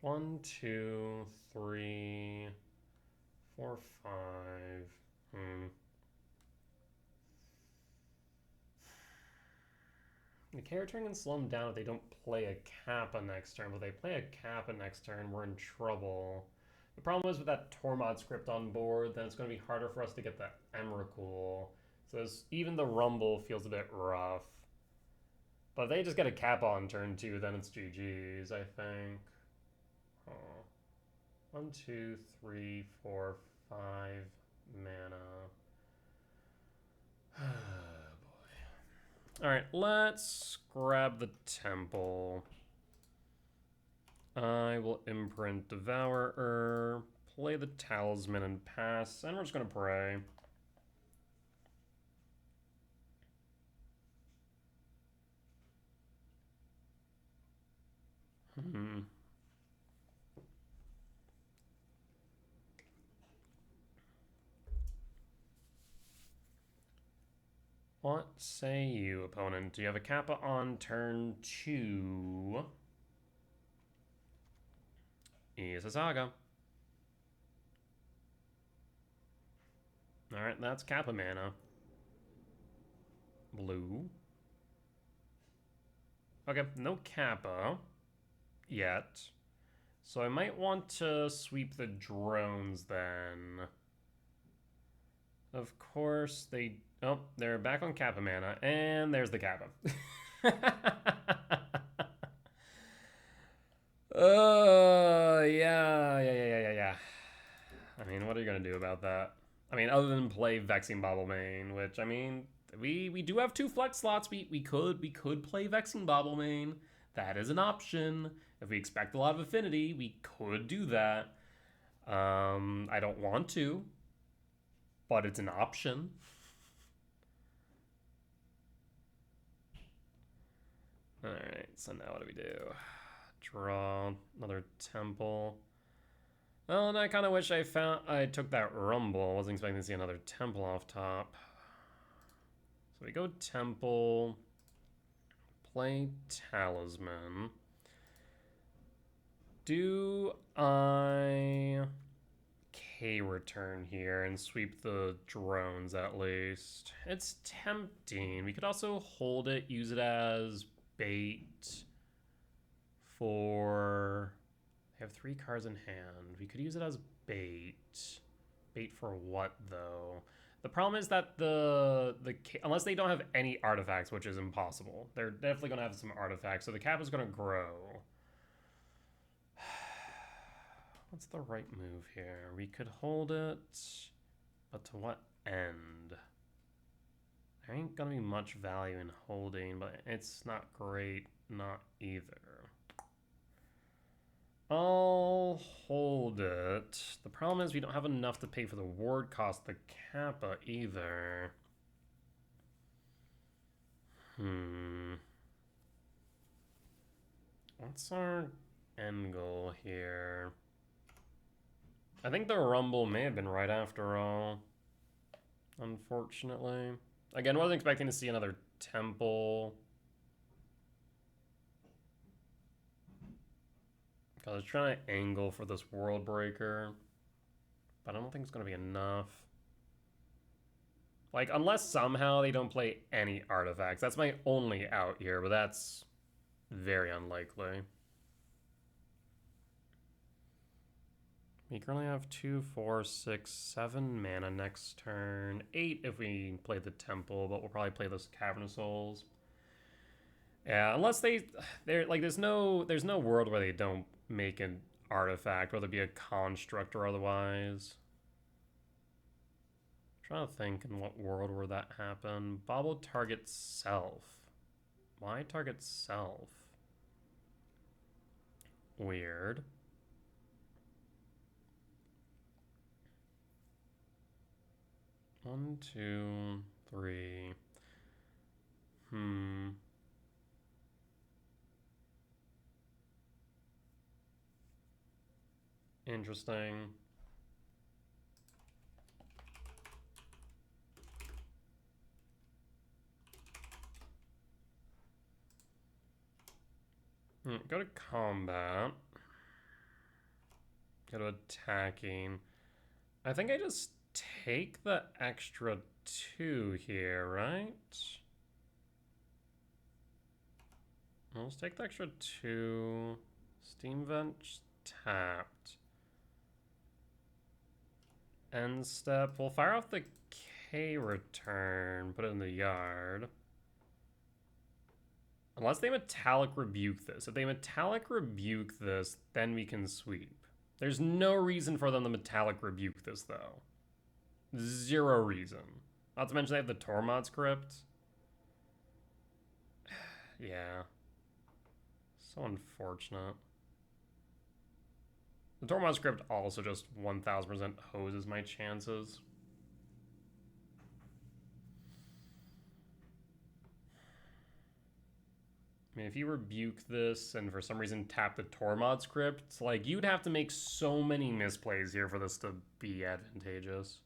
1, 2, 3, 4, 5. The character can slow them down if they don't play a Kappa next turn, but if they play a Kappa next turn, we're in trouble. The problem is with that Tormod script on board, then it's going to be harder for us to get that Emrakul. So even the Rumble feels a bit rough. But if they just get a Kappa on turn 2, then it's GG's, I think. 1, 2, 3, 4, 5 mana. Alright, let's grab the Temple. I will imprint Devourer, play the Talisman and pass, and we're just going to pray. What say you, opponent? Do you have a Kappa on turn 2? Isasaga. Alright, that's Kappa mana. Blue. Okay, no Kappa yet. So I might want to sweep the drones then. Of course, they... Oh, they're back on Kappa mana, and there's the Kappa. Yeah. I mean, what are you gonna do about that? I mean, other than play Vexing Bobblemane, which, I mean, we do have 2 flex slots. We could play Vexing Bobblemane. That is an option. If we expect a lot of Affinity, we could do that. I don't want to, but it's an option. Alright, so now what do we do? Draw another temple. Well, and I kind of wish I took that rumble. I wasn't expecting to see another temple off top. So we go temple, play talisman. Do I K return here and sweep the drones at least? It's tempting. We could also hold it, use it as bait for... I have 3 cards in hand. We could use it as bait. Bait for what, though? The problem is that unless they don't have any artifacts, which is impossible, they're definitely going to have some artifacts, so the cap is going to grow. What's the right move here? We could hold it, but to what end? There ain't going to be much value in holding, but it's not great, not either. I'll hold it. The problem is we don't have enough to pay for the ward cost, the Kappa, either. What's our end goal here? I think the Rumble may have been right after all. Unfortunately. Again, wasn't expecting to see another temple. I was trying to angle for this World Breaker, but I don't think it's going to be enough. Like, unless somehow they don't play any artifacts. That's my only out here, but that's very unlikely. We currently have 2, 4, 6, 7 mana next turn. 8 if we play the Temple, but we'll probably play those Cavern of Souls. Yeah, unless they're like, there's no world where they don't make an artifact, whether it be a construct or otherwise. I'm trying to think in what world would that happen. Bobble target self. Why target self? Weird. One, two, three. Interesting. Go to combat. Go to attacking. I think I just take the extra 2 here, right? Let's take the extra 2. Steam Vent tapped. End step. We'll fire off the K return. Put it in the yard. Unless they Metallic Rebuke this. If they Metallic Rebuke this, then we can sweep. There's no reason for them to Metallic Rebuke this, though. 0 reason. Not to mention they have the Tormod's Crypt. Yeah. So unfortunate. The Tormod's Crypt also just 1000% hoses my chances. I mean, if you rebuke this and for some reason tap the Tormod's Crypt, like, you'd have to make so many misplays here for this to be advantageous.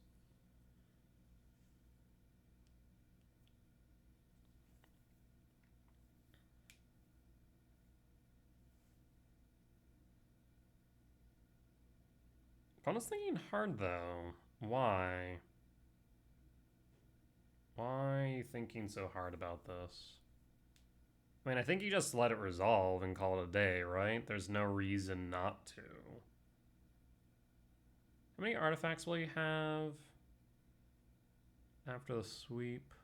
Opponent's thinking hard, though. Why? Why are you thinking so hard about this? I mean, I think you just let it resolve and call it a day, right? There's no reason not to. How many artifacts will you have after the sweep?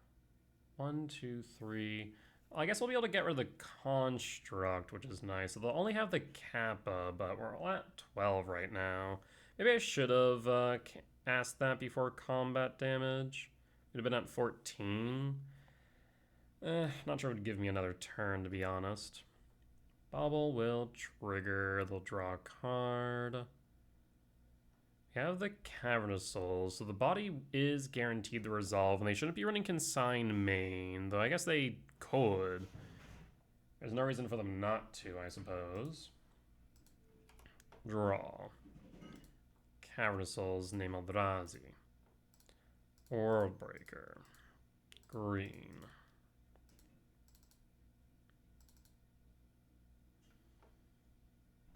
1, 2, 3. Well, I guess we'll be able to get rid of the construct, which is nice. So they'll only have the kappa, but we're all at 12 right now. Maybe I should have asked that before combat damage. Would have been at 14. Not sure it would give me another turn, to be honest. Bobble will trigger. They'll draw a card. We have the Cavernous Souls, so the body is guaranteed the resolve, and they shouldn't be running Consign main, though I guess they could. There's no reason for them not to, I suppose. Draw. Cavernous Souls, name Eldrazi. Worldbreaker. Green.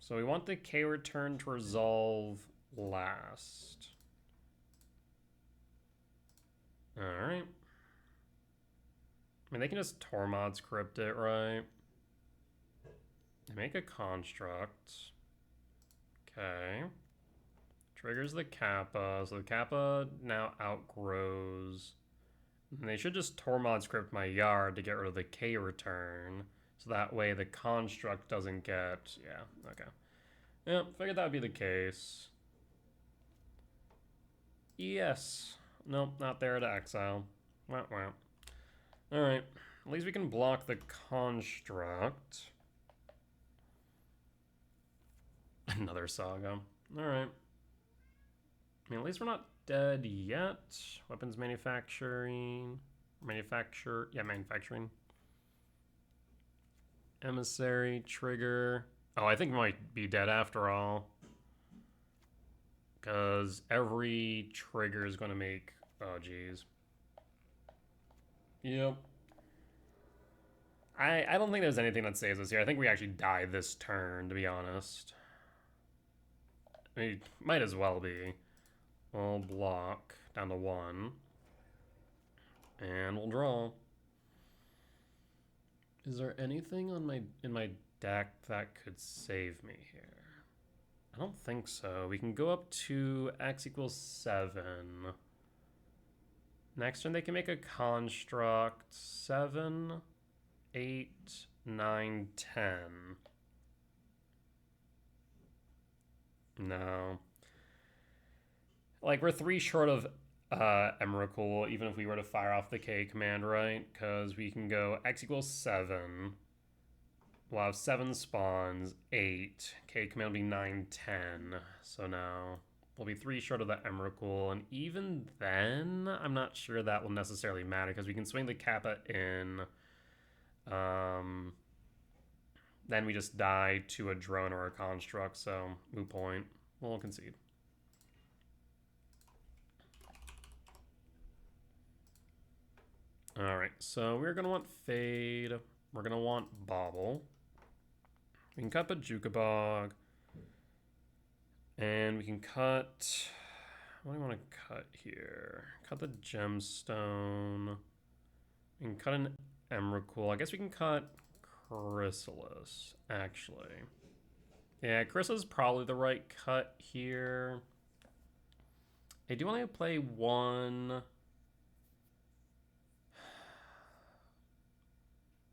So we want the K return to resolve last. Alright. I mean, they can just Tormod's Crypt it, right? They make a construct. Okay. Triggers the Kappa. So the Kappa now outgrows. And they should just Tormod's Crypt my yard to get rid of the K return. So that way the construct doesn't get... Yeah, okay. Yeah, figured that would be the case. Yes. Nope, not there to exile. Wah, wah. Alright. At least we can block the construct. Another saga. Alright. I mean, at least we're not dead yet. Weapons manufacturing. Manufacturing. Emissary, trigger. Oh, I think we might be dead after all. Because every trigger is going to make... Oh, geez. Yep. I don't think there's anything that saves us here. I think we actually die this turn, to be honest. I mean, might as well be. We'll block down to 1. And we'll draw. Is there anything on in my deck that could save me here? I don't think so. We can go up to X equals 7. Next turn they can make a construct. 7, 8, 9, 10. No. Like, we're 3 short of Emrakul, even if we were to fire off the K command, right? Because we can go X equals 7. We'll have 7 spawns, 8. K command will be 9, 10. So now we'll be 3 short of the Emrakul. And even then, I'm not sure that will necessarily matter because we can swing the Kappa in. Then we just die to a drone or a construct, so moot point. We'll concede. Alright, so we're going to want Fade. We're going to want Bobble. We can cut Bajukabog. And we can cut... What do I want to cut here? Cut the Gemstone. We can cut an Emrakul. I guess we can cut Chrysalis, actually. Yeah, Chrysalis is probably the right cut here. I do want to play one...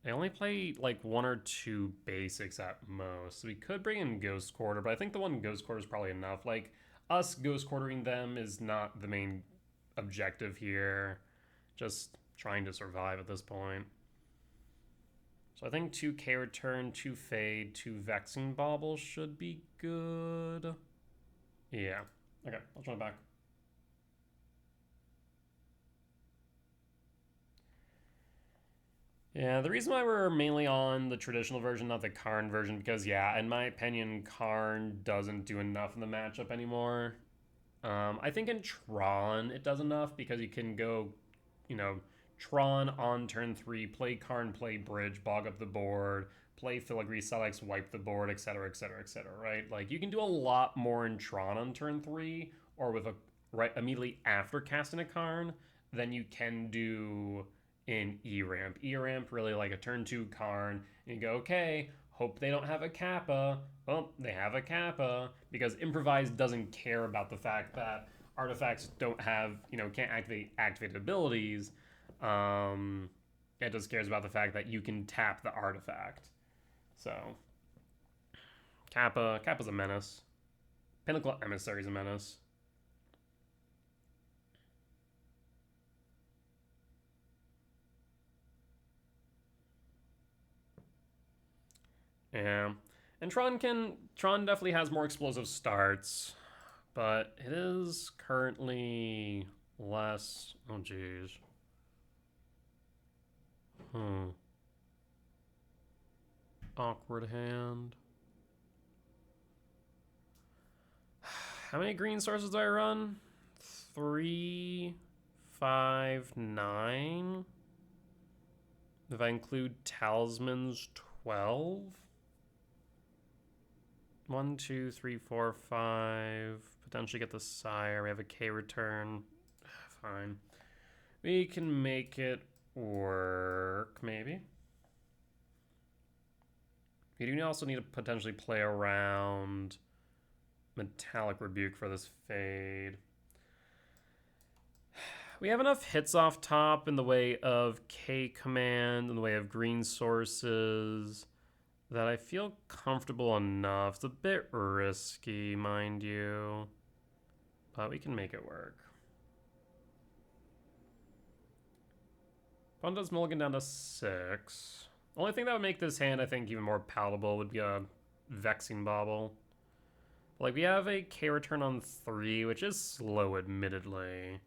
I only play like 1 or 2 basics at most. So we could bring in Ghost Quarter, but I think the one Ghost Quarter is probably enough. Like, us Ghost Quartering them is not the main objective here. Just trying to survive at this point. So I think 2 K return, 2 Fade, 2 Vexing Bauble should be good. Yeah. Okay, I'll try it back. Yeah, the reason why we're mainly on the traditional version, not the Karn version, because yeah, in my opinion, Karn doesn't do enough in the matchup anymore. I think in Tron it does enough because you can go, you know, Tron on turn 3, play Karn, play Bridge, bog up the board, play Filigree Select, wipe the board, etc., etc., etc., right? Like, you can do a lot more in Tron on turn 3, or with a right immediately after casting a Karn, than you can do in E-Ramp. E-Ramp, really like a turn 2 Karn, and you go, okay, hope they don't have a Kappa. Well, they have a Kappa, because Improvise doesn't care about the fact that artifacts don't have, can't activate abilities. It just cares about the fact that you can tap the artifact. So, Kappa's a menace. Pinnacle Emissary's a menace. Yeah. And Tron definitely has more explosive starts, but it is currently less. Oh, jeez. Awkward hand. How many green sources do I run? 3, 5, 9. If I include talismans, 12. 1, 2, 3, 4, 5. Potentially get the Sire. We have a K return. Fine. We can make it work, maybe. We do also need to potentially play around Metallic Rebuke for this fade. We have enough hits off top in the way of K command, in the way of green sources, that I feel comfortable enough. It's a bit risky, mind you, but we can make it work. Opponent does mulligan down to 6. Only thing that would make this hand, I think, even more palatable would be a Vexing Bauble. Like, we have a K return on 3, which is slow, admittedly.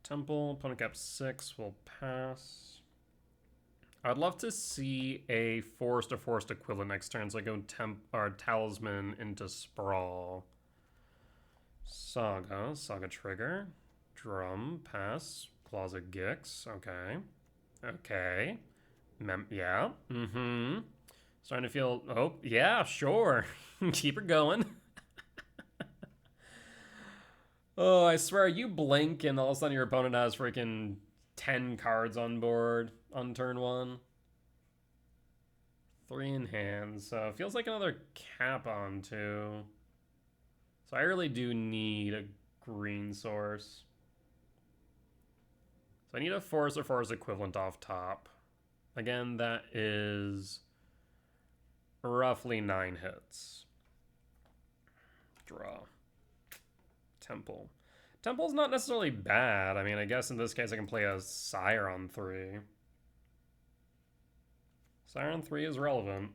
Temple, opponent cap 6, will pass. I'd love to see a forced equivalent next turn, so I go Talisman into Sprawl. Saga trigger. Drum, pass. Closet Gix, okay. Yeah, Starting to feel, oh, yeah, sure. Keep her going. Oh, I swear, you blink and all of a sudden your opponent has freaking 10 cards on board on turn 1. 3 in hand, so it feels like another cap on 2. So I really do need a green source. So I need a force equivalent off top. Again, that is roughly 9 hits. Draw. Temple. Temple's not necessarily bad. I mean, I guess in this case I can play a Sire on 3. Sire on 3 is relevant.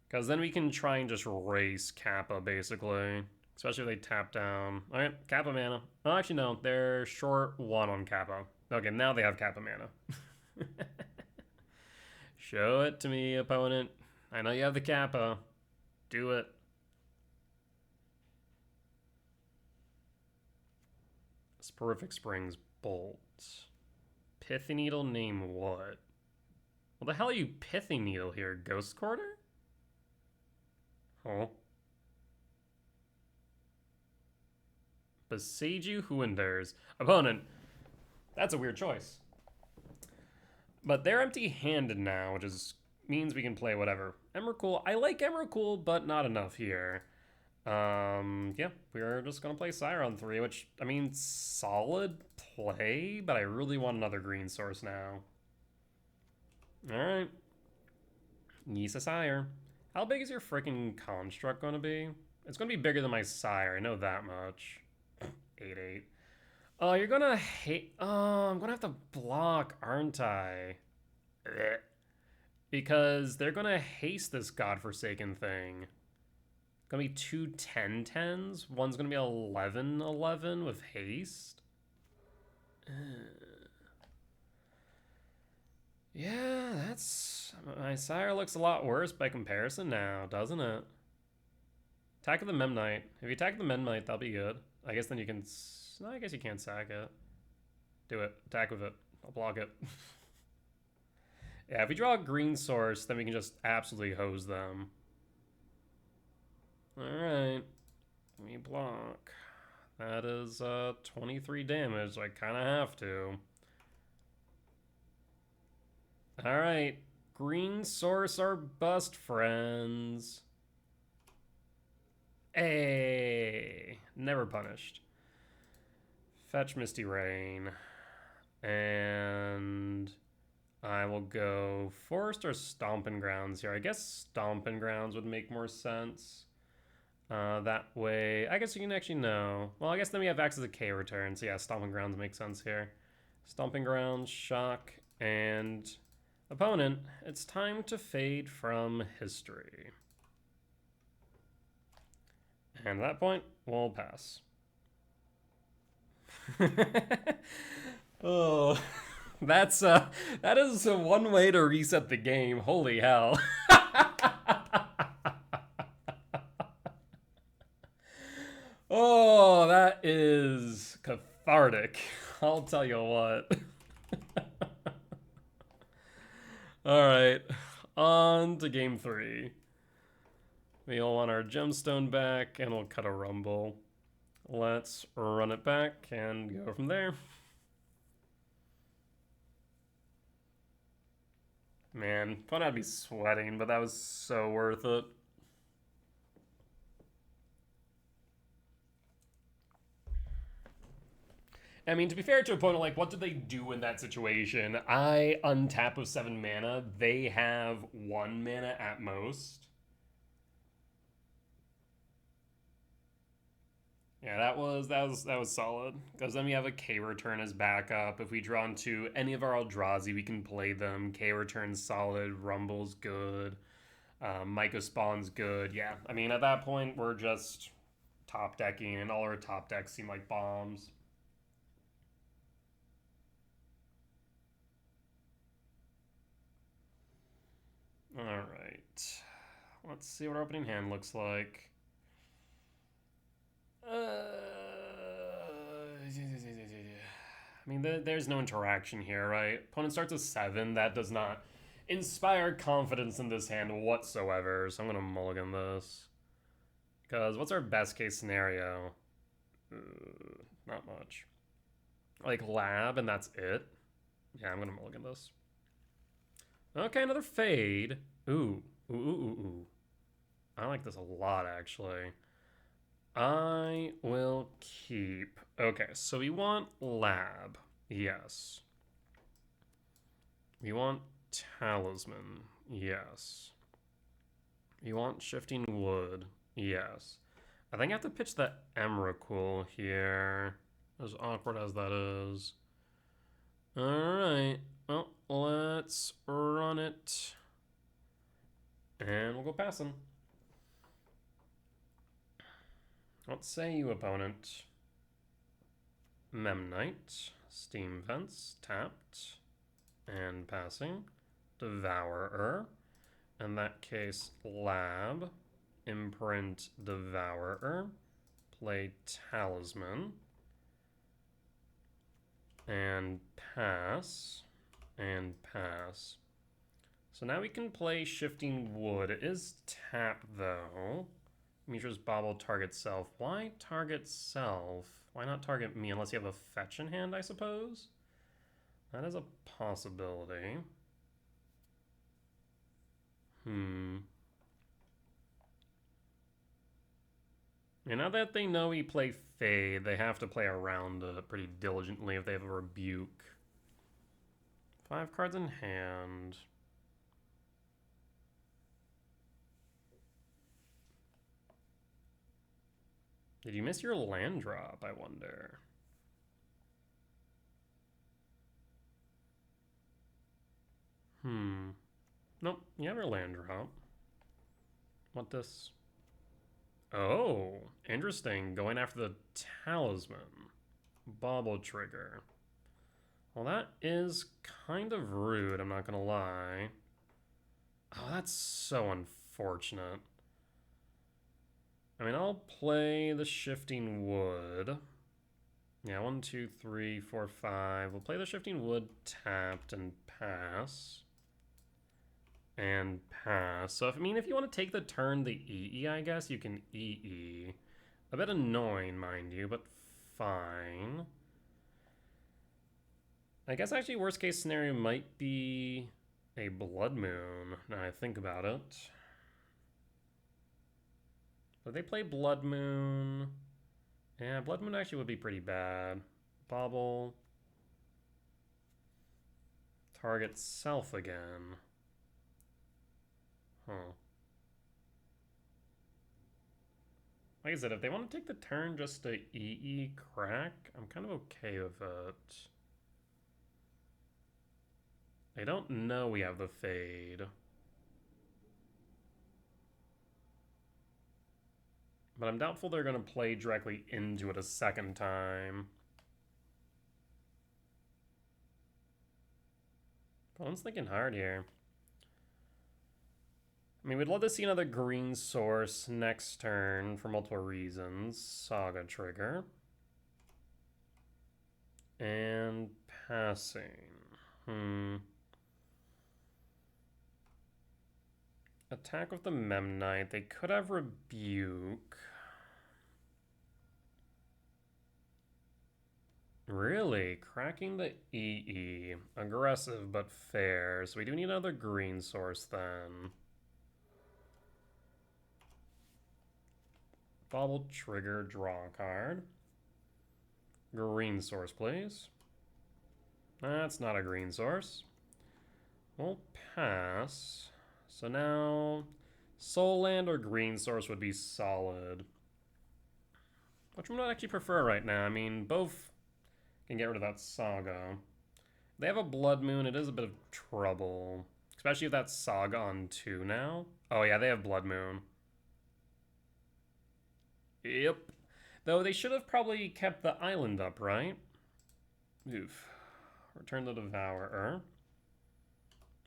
Because then we can try and just race Kappa, basically. Especially if they tap down. Alright, Kappa mana. Oh, actually, no. They're short 1 on Kappa. Okay, now they have Kappa mana. Show it to me, opponent. I know you have the Kappa. Do it. Sporific Springs Bolt. Pithy Needle, name what? What the hell are you Pithy Needle here? Ghost Quarter? Oh. Beseiju Huinders. Opponent. That's a weird choice. But they're empty-handed now, which means we can play whatever. Emrakul. I like Emrakul, but not enough here. Yeah, we're just gonna play Sire on 3, which, I mean, solid play, but I really want another green source now. Alright. Nisa Sire. How big is your freaking construct gonna be? It's gonna be bigger than my Sire, I know that much. 8/8. Oh, you're gonna hate. Oh, I'm gonna have to block, aren't I? Because they're gonna haste this godforsaken thing. Gonna be 2 10/10s. One's gonna be 11/11 with haste. Yeah, that's... My Sire looks a lot worse by comparison now, doesn't it? Attack of the Memnite. If you attack the Memnite, that'll be good. I guess then you can... No, I guess you can't sack it. Do it. Attack with it. I'll block it. Yeah, if we draw a green source, then we can just absolutely hose them. Alright. Let me block. That is 23 damage, so I kind of have to. Alright. Green source are bust friends. Hey. Never punished. Fetch Misty Rain. And I will go Forest or Stomping Grounds here. I guess Stomping Grounds would make more sense. That way, I guess you can actually know. Well, I guess then we have access to K return. So yeah, Stomping Grounds makes sense here. Stomping Grounds, Shock, and opponent. It's time to fade from history. And at that point, we'll pass. Oh, that is one way to reset the game. Holy hell. Oh, that is cathartic. I'll tell you what. All right, on to game 3. We'll want our gemstone back, and we'll cut a rumble. Let's run it back and go from there. Man, thought I'd be sweating, but that was so worth it. I mean, to be fair to opponent, like, what do they do in that situation? I untap with 7 mana. They have 1 mana at most. Yeah, that was solid. Because then we have a K return as backup. If we draw into any of our Eldrazi, we can play them. K return's solid. Rumble's good. Myco Spawn's good. Yeah, I mean, at that point, we're just top decking, and all our top decks seem like bombs. Alright. Let's see what our opening hand looks like. I mean, there's no interaction here, right? Opponent starts with 7. That does not inspire confidence in this hand whatsoever, so I'm going to mulligan this. Because what's our best case scenario? Not much. Like lab, and that's it? Yeah, I'm going to mulligan this. Okay, another fade. Ooh. Ooh, ooh, ooh, ooh. I like this a lot, actually. I will keep. Okay, so we want lab. Yes. We want talisman. Yes. We want shifting wood. Yes. I think I have to pitch the Emrakul here. As awkward as that is. Alright. Well, let's run it. And we'll go passing. What say you, opponent? Memnite, Steam Vents, tapped, and passing. Devourer. In that case, Lab, Imprint, Devourer, play Talisman, and pass, So now we can play Shifting Wood. It is tap, though. Mishra's Bauble target self. Why target self? Why not target me unless you have a fetch in hand, I suppose? That is a possibility. And now that they know we play Fade, they have to play around it pretty diligently if they have a Rebuke. 5 cards in hand. Did you miss your land drop, I wonder? Nope, you have your land drop. What this? Oh, interesting. Going after the talisman. Bauble trigger. Well, that is kind of rude, I'm not gonna lie. Oh, that's so unfortunate. I mean, I'll play the Shifting Wood. Yeah, 1, 2, 3, 4, 5. We'll play the Shifting Wood tapped and pass. And pass. So, if you want to take the turn the EE, I guess you can EE. A bit annoying, mind you, but fine. I guess actually worst case scenario might be a Blood Moon, now I think about it. But they play Blood Moon. Yeah, Blood Moon actually would be pretty bad. Bobble. Target self again. Huh. Like I said, if they want to take the turn just to EE crack, I'm kind of okay with it. I don't know we have the fade. But I'm doubtful they're going to play directly into it a second time. Opponent's thinking hard here. I mean, we'd love to see another green source next turn for multiple reasons. Saga trigger. And passing. Attack with the Memnite. They could have Rebuke. Really? Cracking the EE. Aggressive, but fair. So we do need another green source then. Bobble trigger, draw a card. Green source, please. That's not a green source. We'll pass. So now, Soul Land or green source would be solid. Which one would I actually prefer right now? I mean, both can get rid of that Saga. They have a Blood Moon, it is a bit of trouble. Especially if that's Saga on 2 now. Oh yeah, they have Blood Moon. Yep. Though they should have probably kept the island up, right? Oof. Return the Devourer.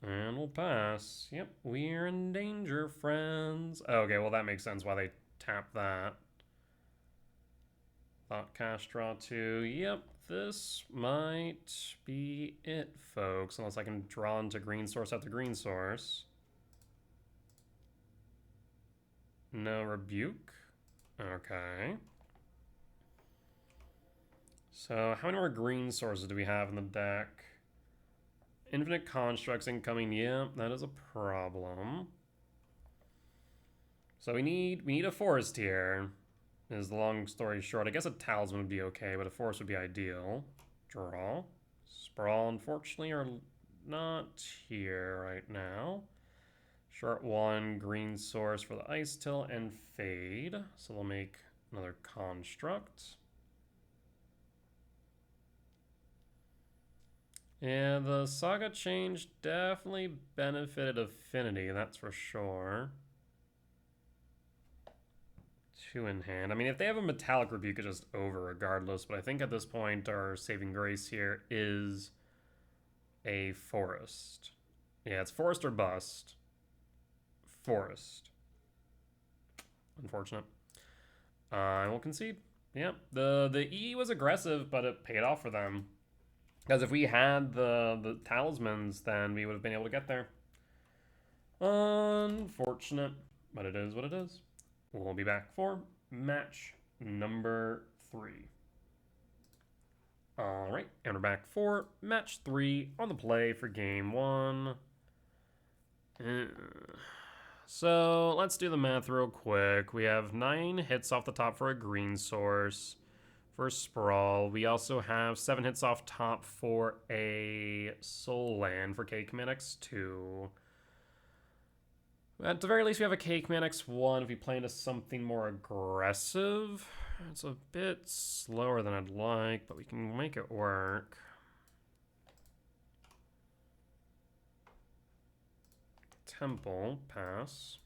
And we'll pass. Yep, we're in danger, friends. Okay, well that makes sense why they tap that. Thought cast draw 2. Yep, this might be it, folks. Unless I can draw into green source after green source. No Rebuke. Okay. So how many more green sources do we have in the deck? Infinite Constructs incoming. Yeah, that is a problem. So we need a forest here. Is the long story short. I guess a Talisman would be okay, but a forest would be ideal. Draw. Sprawl, unfortunately, are not here right now. Short 1, green source for the Ice Till, and fade. So they'll make another construct. And the Saga change definitely benefited Affinity, that's for sure. 2 in hand. I mean, if they have a Metallic Rebuke, it's just over regardless, but I think at this point our saving grace here is a forest. Yeah, it's forest or bust. Forest. Unfortunate. And we'll concede. Yeah, the E was aggressive, but it paid off for them. Because if we had the talismans, then we would have been able to get there. Unfortunate, but it is what it is. We'll be back for match number 3. All right, and we're back for match 3 on the play for game 1. So let's do the math real quick. We have 9 hits off the top for a green source. For Sprawl, we also have 7 hits off top for a Soul Land for K Command X2. At the very least, we have a K Command X1 if we play into something more aggressive. It's a bit slower than I'd like, but we can make it work. Temple, pass.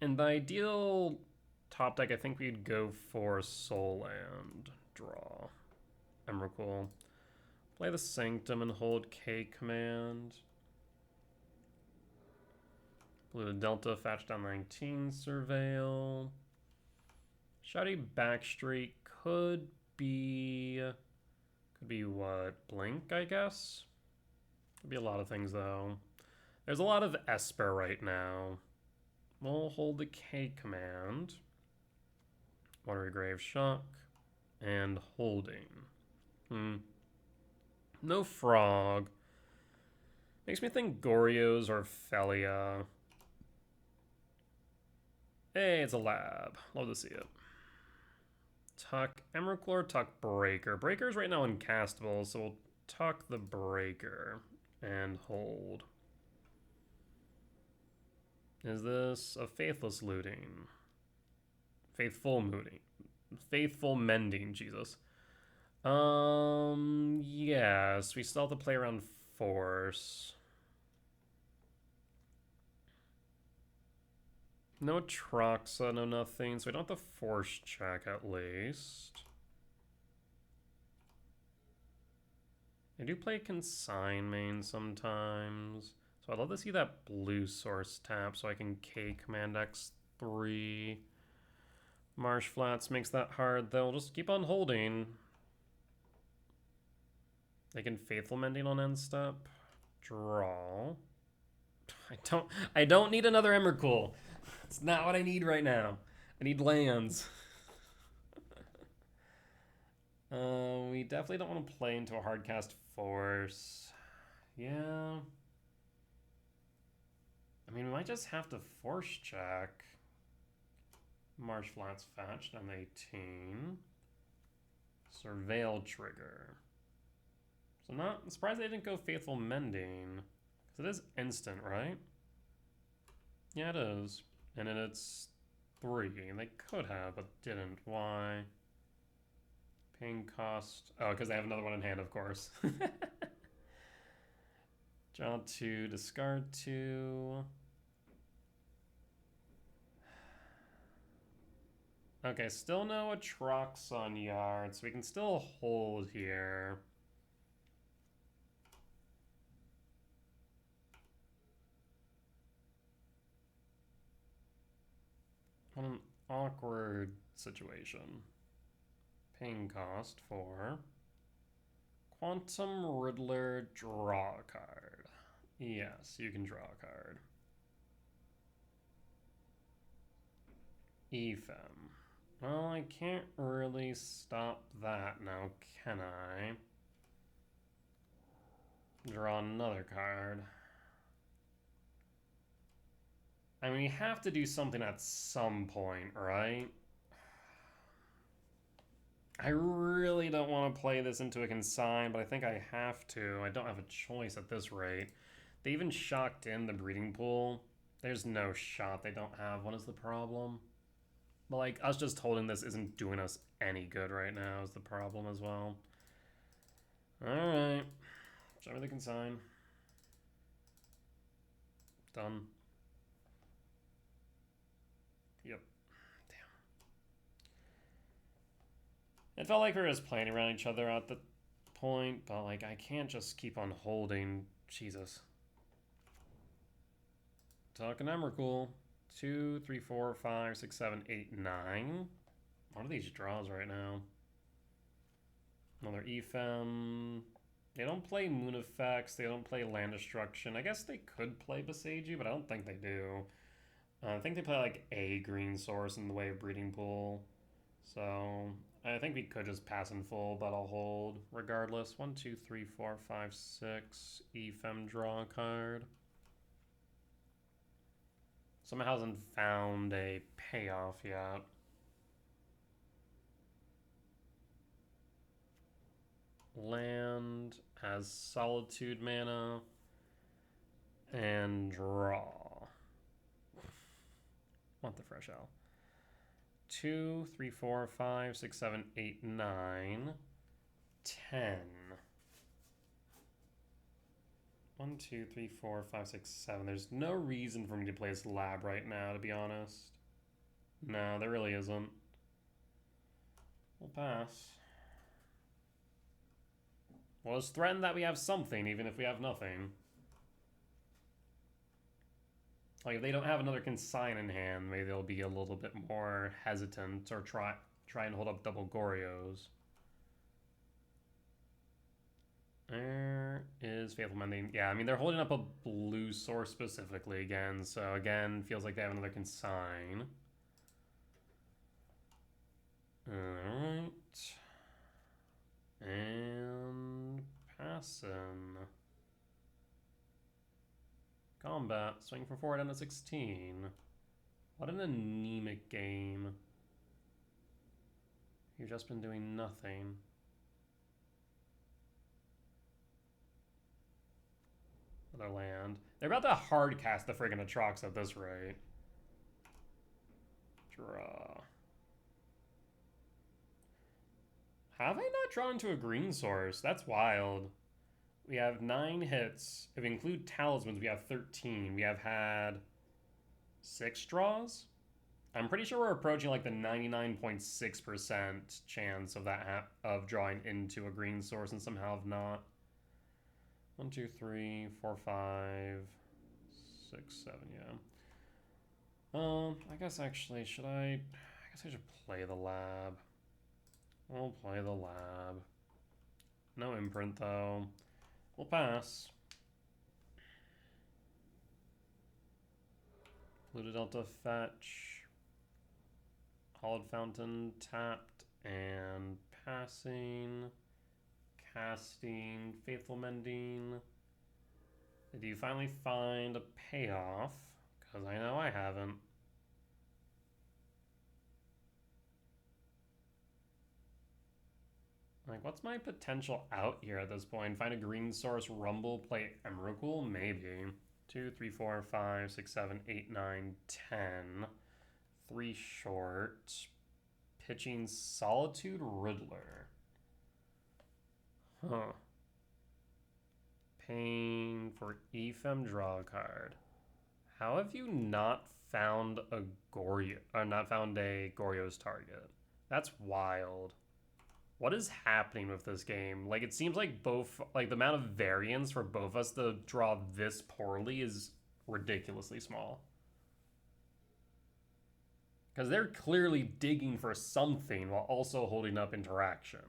In the ideal top deck, I think we'd go for Soul Land, draw. Emrakul. Play the Sanctum and hold K Command. Blue Delta, fetch down 19, Surveil. Shouty Backstreet could be what? Blink, I guess? Could be a lot of things, though. There's a lot of Esper right now. We'll hold the K command. Watery Grave Shock. And holding. No Frog. Makes me think Goryos or Felia. Hey, it's a lab. Love to see it. Tuck Emrakul, Tuck Breaker. Breaker's right now uncastable, so we'll tuck the Breaker and hold. Is this a Faithless Looting? Faithful Mooting. Faithful Mending, Jesus. Yes, we still have to play around Force. No Troxa, no nothing, so we don't have to Force check at least. I do play Consign main sometimes, so I'd love to see that blue source tap so I can K command X3. Marsh Flats makes that hard, though. Just keep on holding. They can Faithful Mending on end step. Draw. I don't need another Emrakul. It's not what I need right now. I need lands. We definitely don't want to play into a hardcast Force. Yeah. I mean, we might just have to Force check. Marsh Flats fetched on 18. Surveil trigger. So I'm surprised they didn't go Faithful Mending. Because it is instant, right? Yeah, it is. And then it's 3. They could have, but didn't. Why? Paying cost. Oh, because they have another one in hand, of course. Draw 2, discard 2. Okay, still no Atrox on Yard, so we can still hold here. What an awkward situation. Paying cost for Quantum Riddler, draw a card. Yes, you can draw a card. Ephem. Well, I can't really stop that now, can I? Draw another card. I mean, we have to do something at some point, right? I really don't want to play this into a consign, but I think I have to. I don't have a choice at this rate. They even shocked in the breeding pool. There's no shot they don't have. What is the problem? But like, us just holding this isn't doing us any good right now is the problem as well. Alright. Show me the consign. Done. Yep. Damn. It felt like we were just playing around each other at the point, but like, I can't just keep on holding. Jesus. Talking Emrakul. 2, 3, 4, 5, 6, 7, 8, 9. What are these draws right now? Another Ephem. They don't play Moon Effects. They don't play Land Destruction. I guess they could play Beseiju, but I don't think they do. I think they play like a green source in the way of Breeding Pool. So I think we could just pass in full, but I'll hold regardless. 1, 2, 3, 4, 5, 6. Ephem, draw a card. Somehow hasn't found a payoff yet. Land has Solitude mana. And draw. Want the fresh L. 2, 3, 4, 5, 6, 7, 8, 9. 10. 1, 2, 3, 4, 5, 6, 7. There's no reason for me to play this lab right now, to be honest. No, there really isn't. We'll pass. Well, it's threatened that we have something, even if we have nothing. Like, if they don't have another consign in hand, maybe they'll be a little bit more hesitant or try and hold up double Goryos. There is Faithful Mending. Yeah, I mean, they're holding up a blue source specifically again, so again, feels like they have another consign. Alright. And passing. Combat, swing for 4 down to 16. What an anemic game. You've just been doing nothing. Another land. They're about to hard cast the friggin' Atrox at this rate. Draw. Have I not drawn into a green source? That's wild. We have 9 hits. If we include talismans, we have 13. We have had 6 draws. I'm pretty sure we're approaching like the 99.6% chance of that of drawing into a green source, and somehow have not. 1, 2, 3, 4, 5, 6, 7. Yeah. I guess actually, should I? I guess I should play the lab. We'll play the lab. No imprint though. We'll pass. Polluted Delta fetch. Hollowed Fountain tapped and passing. Casting. Faithful Mending. Did you finally find a payoff? Because I know I haven't. Like, what's my potential out here at this point? Find a green source, rumble, play Emrakul? Maybe. 2, 3, 4, 5, 6, 7, 8, 9, 10. 3 short. Pitching Solitude Riddler. Huh. Paying for Ephem, draw a card. How have you not found a Goryo, or not found a Goryo's target? That's wild. What is happening with this game? Like, it seems like both, like, the amount of variance for both of us to draw this poorly is ridiculously small. Because they're clearly digging for something while also holding up interaction.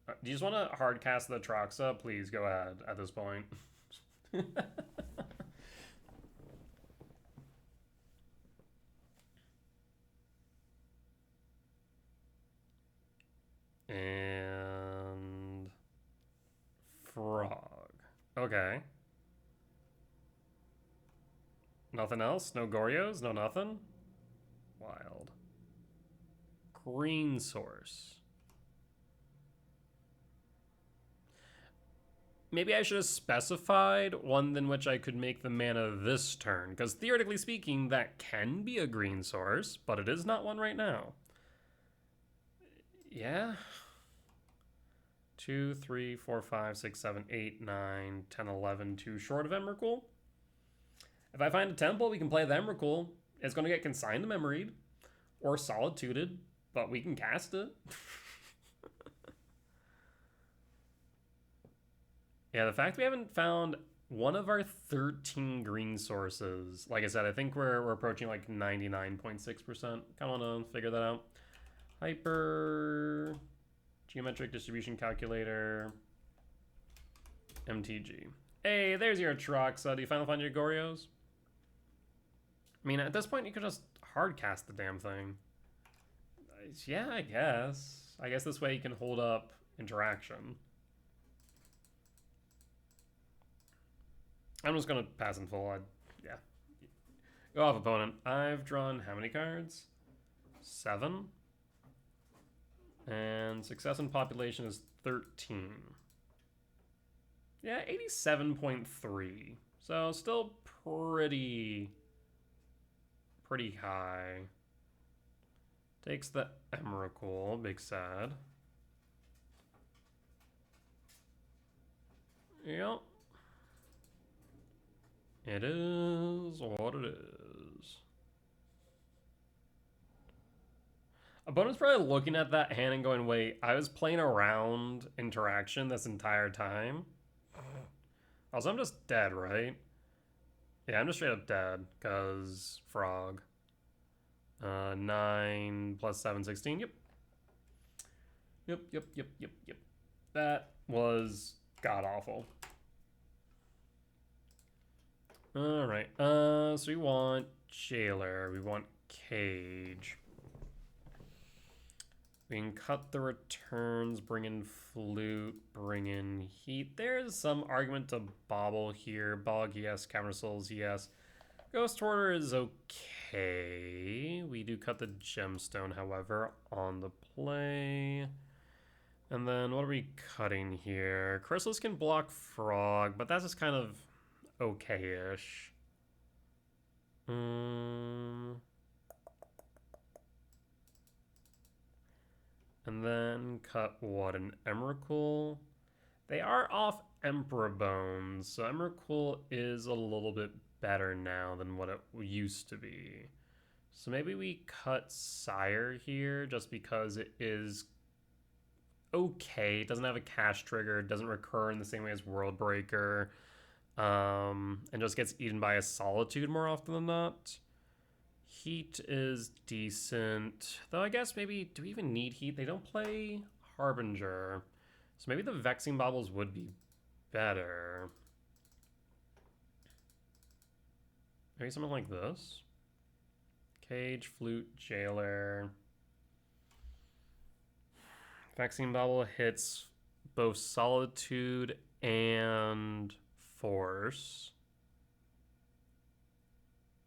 Do you just want to hard cast the Troxa? Please go ahead at this point. And frog. Okay. Nothing else? No Goryos? No nothing? Wild. Green source. Maybe I should have specified one in which I could make the mana this turn, because theoretically speaking, that can be a green source, but it is not one right now. Yeah. 2, 3, 4, 5, 6, 7, 8, 9, 10, 11, 2 short of Emrakul. If I find a temple, we can play the Emrakul. It's going to get consigned to Memoried or Solituded, but we can cast it. Yeah, the fact we haven't found one of our 13 green sources, like I said, I think we're approaching like 99.6%. Kind of want to figure that out. Hyper Geometric Distribution Calculator, MTG. Hey, there's your Atrox. Do you finally find your Goryos? I mean, at this point, you could just hard cast the damn thing. Yeah, I guess. I guess this way you can hold up interaction. I'm just going to pass in full. Yeah. Go off, opponent. I've drawn how many cards? 7. And success in population is 13. Yeah, 87.3. So still pretty high. Takes the Emrakul, big sad. Yep. It is what it is. Opponent's probably looking at that hand and going, wait, I was playing around interaction this entire time? Also, I'm just dead, right? Yeah, I'm just straight up dead, because frog. 9 plus 7, 16. Yep. Yep. That was god awful. Alright, so we want jailer, we want cage. We can cut the returns, bring in flute, bring in heat. There's some argument to bobble here. Bog, yes. Cavern Souls, yes. Ghost Order is okay. We do cut the gemstone, however, on the play. And then what are we cutting here? Chrysalis can block frog, but that's just kind of okay-ish. And then cut what? An Emrakul? They are off Emperor Bones, so Emrakul is a little bit better now than what it used to be. So maybe we cut Sire here just because it is okay. It doesn't have a cash trigger, it doesn't recur in the same way as Worldbreaker, and just gets eaten by a Solitude more often than not. Heat is decent, though I guess maybe, do we even need heat? They don't play Harbinger, so maybe the Vexing Baubles would be better. Maybe something like this. Cage, Flute, Jailer. Vexing Bauble hits both Solitude and Force.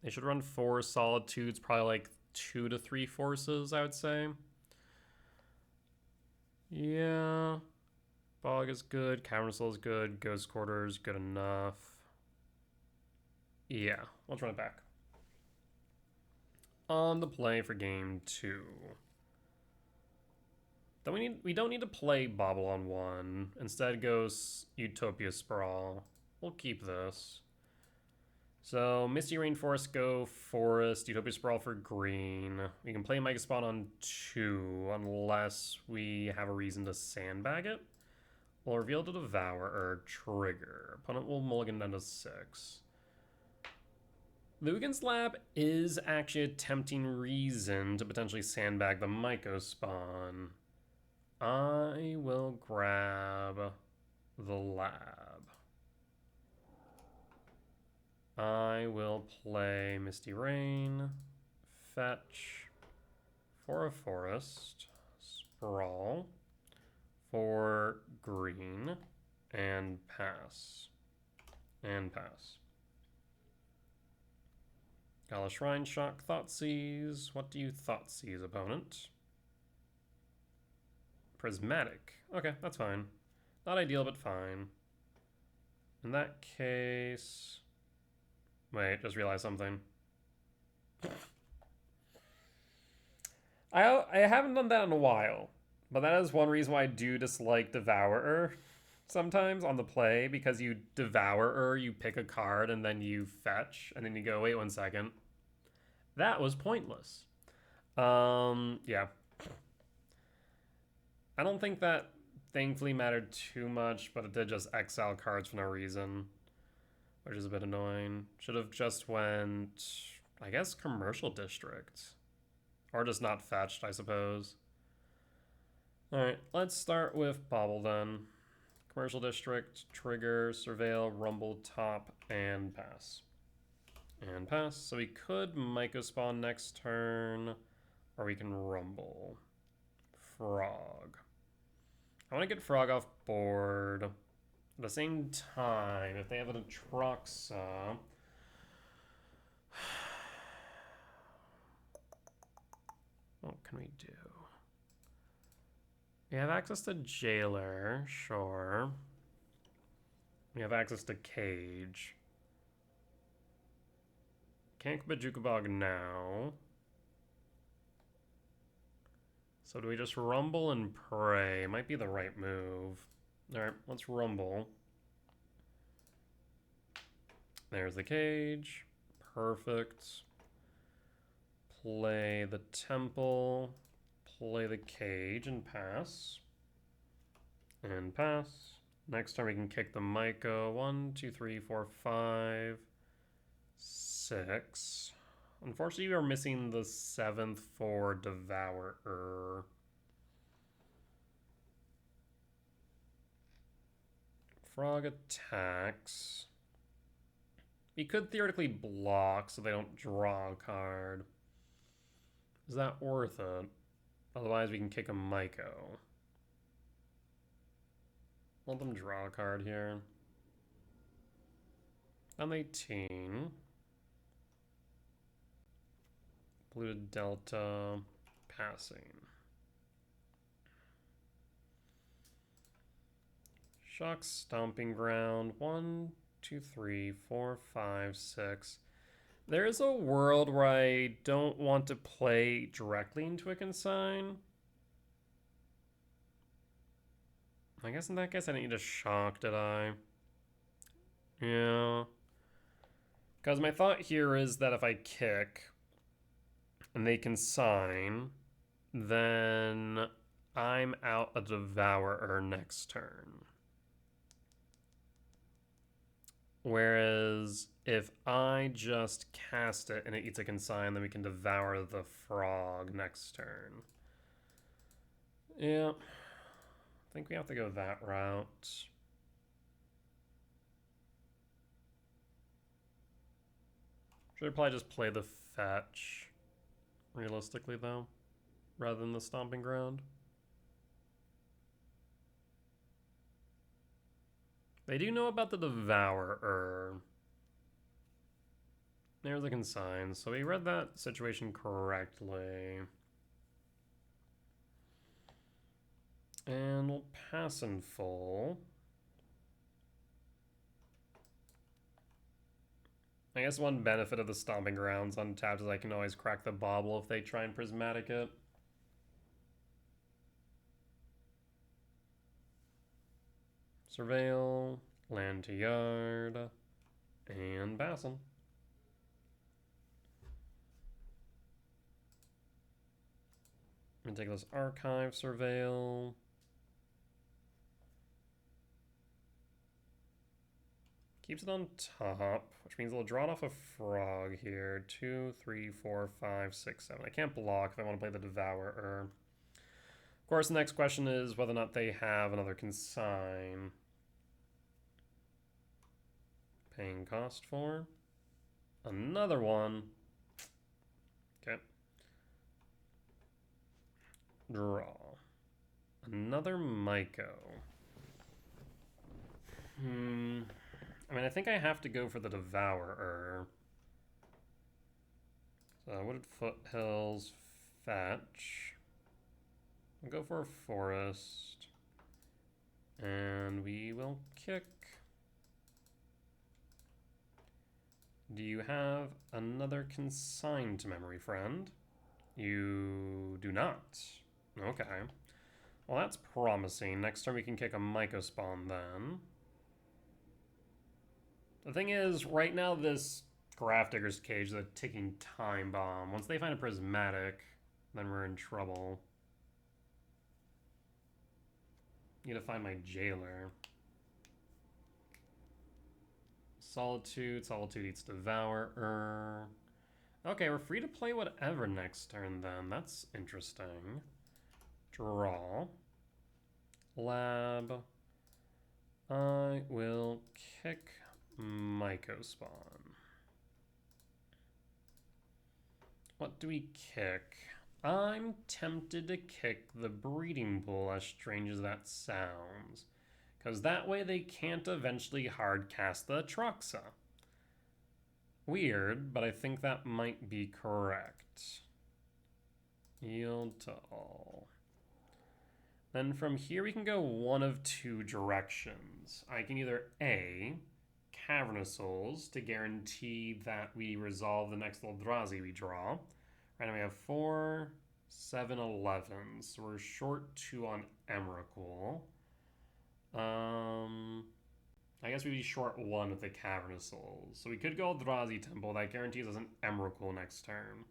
They should run 4 Solitudes, probably like 2 to 3 Forces, I would say. Yeah. Bog is good, Cavern Soul is good, Ghost Quarter is good enough. Yeah, let's run it back. On the play for game 2. Then we don't need to play Bobble on 1. Instead goes Utopia Sprawl. We'll keep this. So Misty Rainforest, go Forest, Utopia Sprawl for green. We can play Mega Spawn on 2 unless we have a reason to sandbag it. We'll reveal to Devourer, trigger. Opponent will mulligan down to 6. Lugan's Lab is actually a tempting reason to potentially sandbag the Myco Spawn. I will grab the lab. I will play Misty Rain, fetch for a forest, sprawl for green, and pass. And pass. Gala Shrine Shock, Thoughtseize. What do you Thoughtseize, opponent? Prismatic. Okay, that's fine. Not ideal, but fine. In that case... Wait, just realized something. I haven't done that in a while, but that is one reason why I do dislike Devourer sometimes on the play, because you Devourer, you pick a card, and then you fetch, and then you go, wait 1 second. That was pointless. Yeah. I don't think that thankfully mattered too much, but it did just exile cards for no reason, which is a bit annoying. Should have just went, I guess, Commercial District. Or just not fetched, I suppose. Alright, let's start with Bobble then. Commercial District, trigger, surveil, rumble, top, and pass. And pass. So we could Myco Spawn next turn, or we can rumble. Frog. I want to get Frog off board. At the same time, if they have an Atroxa... What can we do? We have access to Jailer, sure. We have access to Cage. Can't go Jukabog now. So do we just rumble and pray? Might be the right move. Alright, let's rumble. There's the Cage. Perfect. Play the Temple. Play the Cage and pass. And pass. Next turn we can kick the Myco. 1, 2, 3, 4, 5, 6. Unfortunately, we are missing the 7th for Devourer. Frog attacks. We could theoretically block so they don't draw a card. Is that worth it? Otherwise, we can kick a Myco. Let them draw a card here. On 18. Blue to Delta. Passing. Shock Stomping Ground. 1, 2, 3, 4, 5, 6. There is a world where I don't want to play directly into a consign. I guess in that case I didn't need a shock, did I? Yeah. Because my thought here is that if I kick and they consign, then I'm out a Devourer next turn. Whereas if I just cast it and it eats a consign, then we can devour the frog next turn. Yeah. I think we have to go that route. Should probably just play the fetch, realistically, though, rather than the Stomping Ground. They do know about the Devourer. There's the consign, so we read that situation correctly. And we'll pass in full. I guess one benefit of the Stomping Grounds untapped is I can always crack the Bauble if they try and Prismatic it. Surveil, land to yard, and Bassin. I'm gonna take this Archive, Surveil. Keeps it on top, which means it'll draw it off a frog here. 2, 3, 4, 5, 6, 7. I can't block if I want to play the Devourer. Of course, the next question is whether or not they have another consign. Paying cost for another one. Okay. Draw. Another Myco. I mean, I think I have to go for the Devourer. So Wooded Foothills, fetch. I'll go for a forest. And we will kick. Do you have another consign to memory, friend? You do not. Okay. Well, that's promising. Next turn we can kick a Myco Spawn then. The thing is, right now this Grafdigger's Cage is a ticking time bomb. Once they find a Prismatic, then we're in trouble. Need to find my Jailer. Solitude. Solitude eats Devourer. Okay, we're free to play whatever next turn then. That's interesting. Draw. Lab. I will kick Myco Spawn. What do we kick? I'm tempted to kick the Breeding Pool, as strange as that sounds. Because that way they can't eventually hardcast the Atraxa. Weird, but I think that might be correct. Yield to all. Then from here we can go one of two directions. I can either A, Cavernous Souls to guarantee that we resolve the next Eldrazi we draw. Right now we have 4, 7, 11. So we're short 2 on Emrakul. I guess we'd be short 1 with the Cavernous Souls. So we could go Eldrazi Temple. That guarantees us an Emrakul next turn.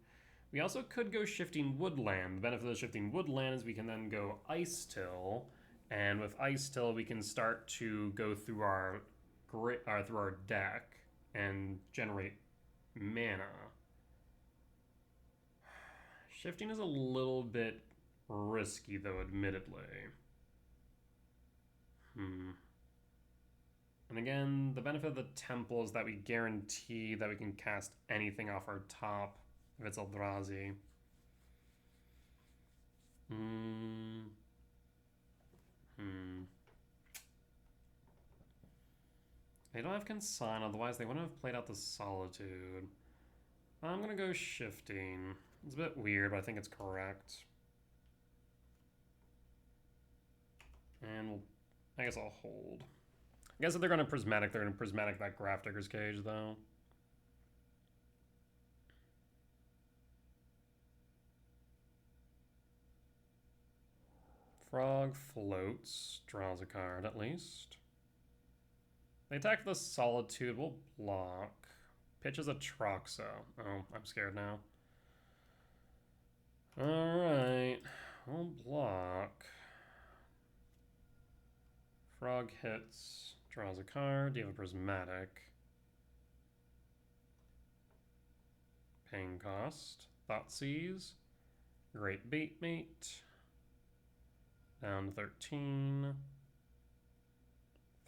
We also could go Shifting Woodland. The benefit of the Shifting Woodland is we can then go Ice Till And with Ice Till, we can start to go through our deck and generate mana. Shifting is a little bit risky, though, admittedly. And again, the benefit of the Temple is that we guarantee that we can cast anything off our top if it's Eldrazi. They don't have Consign, otherwise they wouldn't have played out the Solitude. I'm gonna go Shifting. It's a bit weird, but I think it's correct. And I guess I'll hold. I guess if they're gonna Prismatic, they're gonna Prismatic that Grafdigger's Cage, though. Frog floats, draws a card at least. They attack the Solitude, we'll block. Pitches a Troxo. Oh, I'm scared now. Alright, we'll block. Frog hits, draws a card. Do you have a Prismatic? Paying cost. Thoughtseize. Great Baitmate. Down to 13.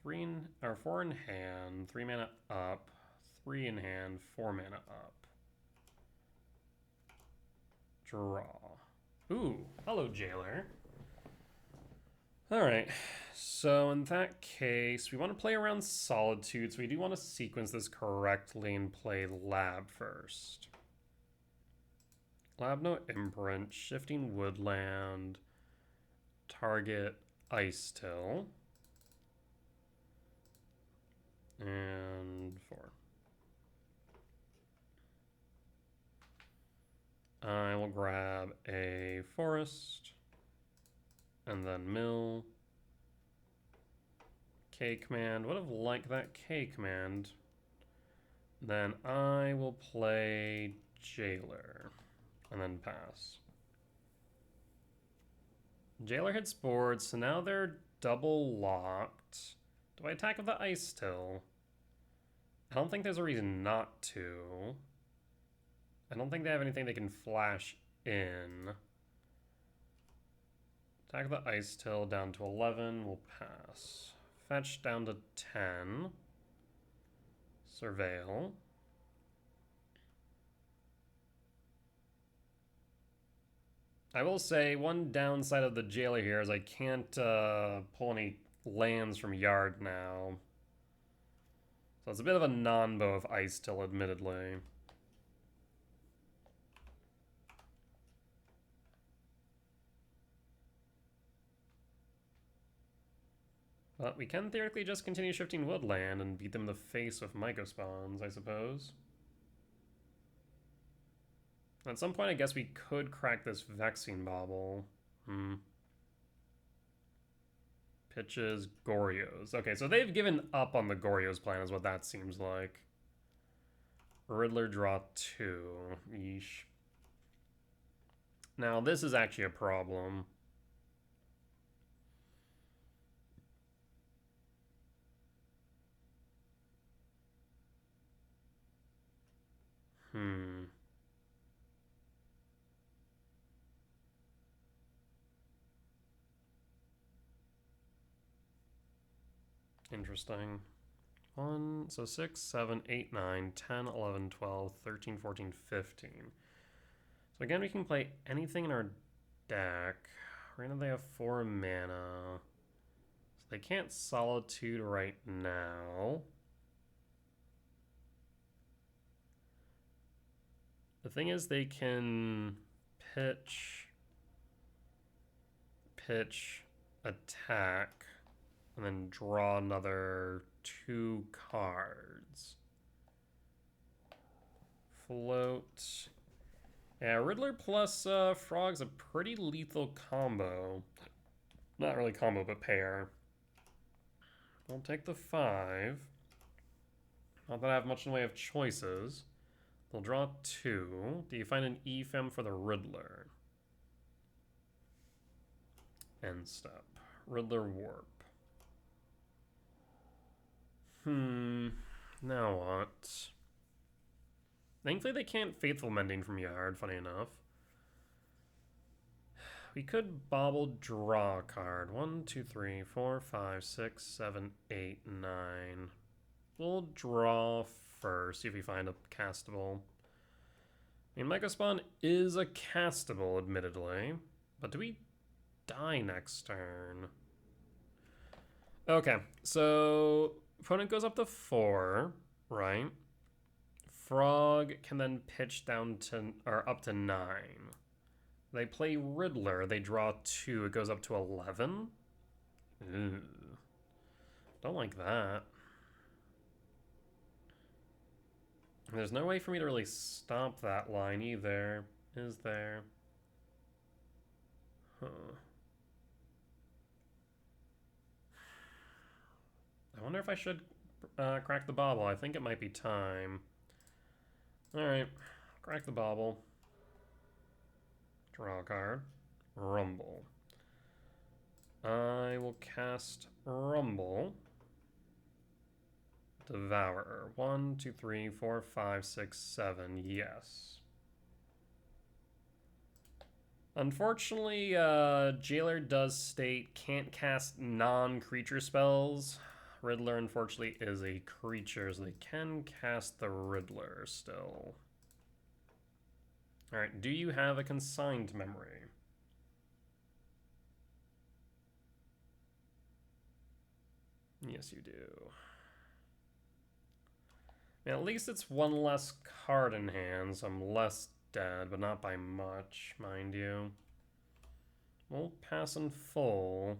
4 in hand. 3 mana up. 3 in hand. 4 mana up. Draw. Ooh, hello, Jailer. Alright, so in that case, we want to play around Solitude, so we do want to sequence this correctly and play Lab first. Lab, no Imprint, Shifting Woodland, target Ice Till, and 4. I will grab a Forest, and then Mill. K command. Would have liked that K command. Then I will play Jailer, and then pass. Jailer hits board, so now they're double locked. Do I attack with the Ice Till? I don't think there's a reason not to. I don't think they have anything they can flash in. Attack the Ice Till down to 11, we'll pass. Fetch down to 10. Surveil. I will say one downside of the Jailer here is I can't pull any lands from Yard now. So it's a bit of a non-bow of Ice Till, admittedly. But we can theoretically just continue shifting Woodland and beat them in the face with Mycospawns, I suppose. At some point, I guess we could crack this Vexing Bauble. Pitches Goryos. Okay, so they've given up on the Goryos plan is what that seems like. Riddler draw 2. Yeesh. Now, this is actually a problem. Interesting. 6, 7, 8, 9, 10, 11, 12, 13, 14, 15. So again, we can play anything in our deck. Right now they have 4 mana. So they can't Solitude right now. The thing is they can pitch, attack, and then draw another 2 cards. Float. Yeah, Riddler plus Frog's a pretty lethal combo. Not really combo, but pair. I'll take the 5. Not that I have much in the way of choices. They'll draw 2. Do you find an EFM for the Riddler? End step. Riddler Warp. Now what? Thankfully they can't Faithful Mending from Yard, funny enough. We could bobble draw a card. 1, 2, 3, 4, 5, 6, 7, 8, 9. We'll draw first, see if we find a castable. I mean, Mega Spawn is a castable, admittedly. But do we die next turn? Okay, so opponent goes up to 4, right? Frog can then pitch down to, or up to 9. They play Riddler, they draw 2, it goes up to 11. Ooh. Don't like that. There's no way for me to really stop that line either, is there? Huh. I wonder if I should crack the bauble. I think it might be time. Alright, crack the bauble. Draw a card. Rumble. I will cast Rumble. Devourer. 1, 2, 3, 4, 5, 6, 7. Yes. Unfortunately, Jailer does state can't cast non-creature spells. Riddler, unfortunately, is a creature, so they can cast the Riddler still. Alright, do you have a consigned memory? Yes, you do. At least it's one less card in hand, so I'm less dead, but not by much, mind you. We'll pass in full.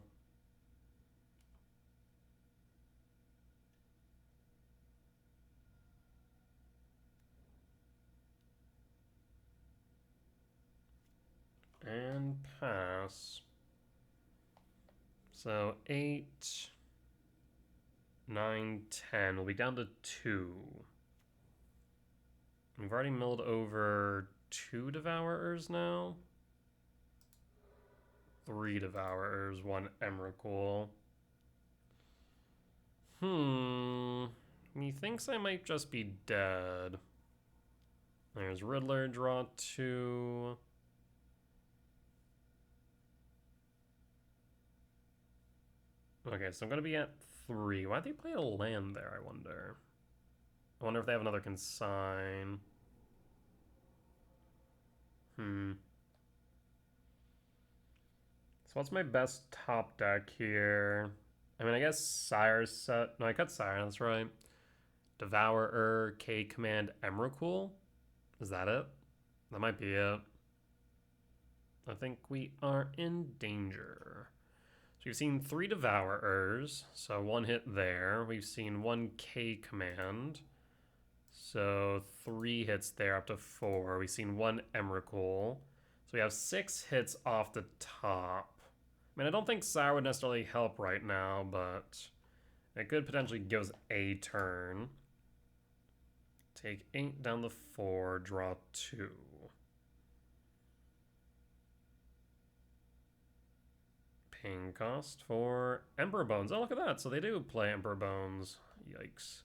And pass. So 8, 9, 10. We'll be down to 2. We've already milled over 2 Devourers now. 3 Devourers, 1 Emrakul. He thinks I might just be dead. There's Riddler, draw 2. Okay, so I'm going to be at 3. Why'd they play a land there, I wonder? I wonder if they have another consign. So what's my best top deck here? I mean, I guess Sire's set. No, I cut Sire, that's right. Devourer, K Command, Emrakul? Is that it? That might be it. I think we are in danger. So we've seen 3 Devourers, so 1 hit there. We've seen 1 K Command, so 3 hits there up to 4. We've seen 1 Emrakul, so we have 6 hits off the top. I mean, I don't think Sire would necessarily help right now, but it could potentially give us a turn. Take 8 down the 4, draw 2. Paying cost for Emperor Bones. Oh, look at that. So they do play Emperor Bones. Yikes.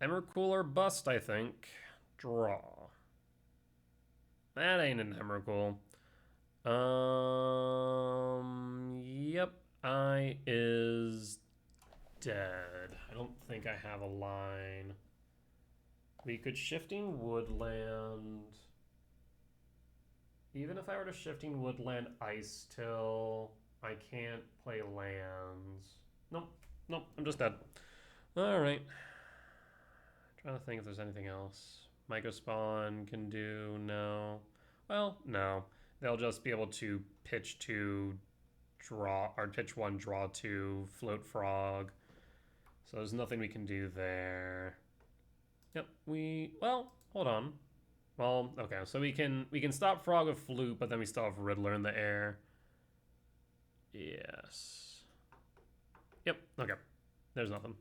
Emrakul or bust, I think. Draw. That ain't an Emrakul. Yep. I is dead. I don't think I have a line. We could Shifting Woodland. Even if I were to Shifting Woodland Ice Till, I can't play lands. Nope. Nope. I'm just dead. Alright. Trying to think if there's anything else. Micro Spawn can do, no. Well, no. They'll just be able to pitch 2, draw, or pitch 1, draw 2, float Frog. So there's nothing we can do there. Yep, well, hold on. Well, okay, so we can stop Frog with Flute, but then we still have Riddler in the air. Yes. Yep, okay. There's nothing.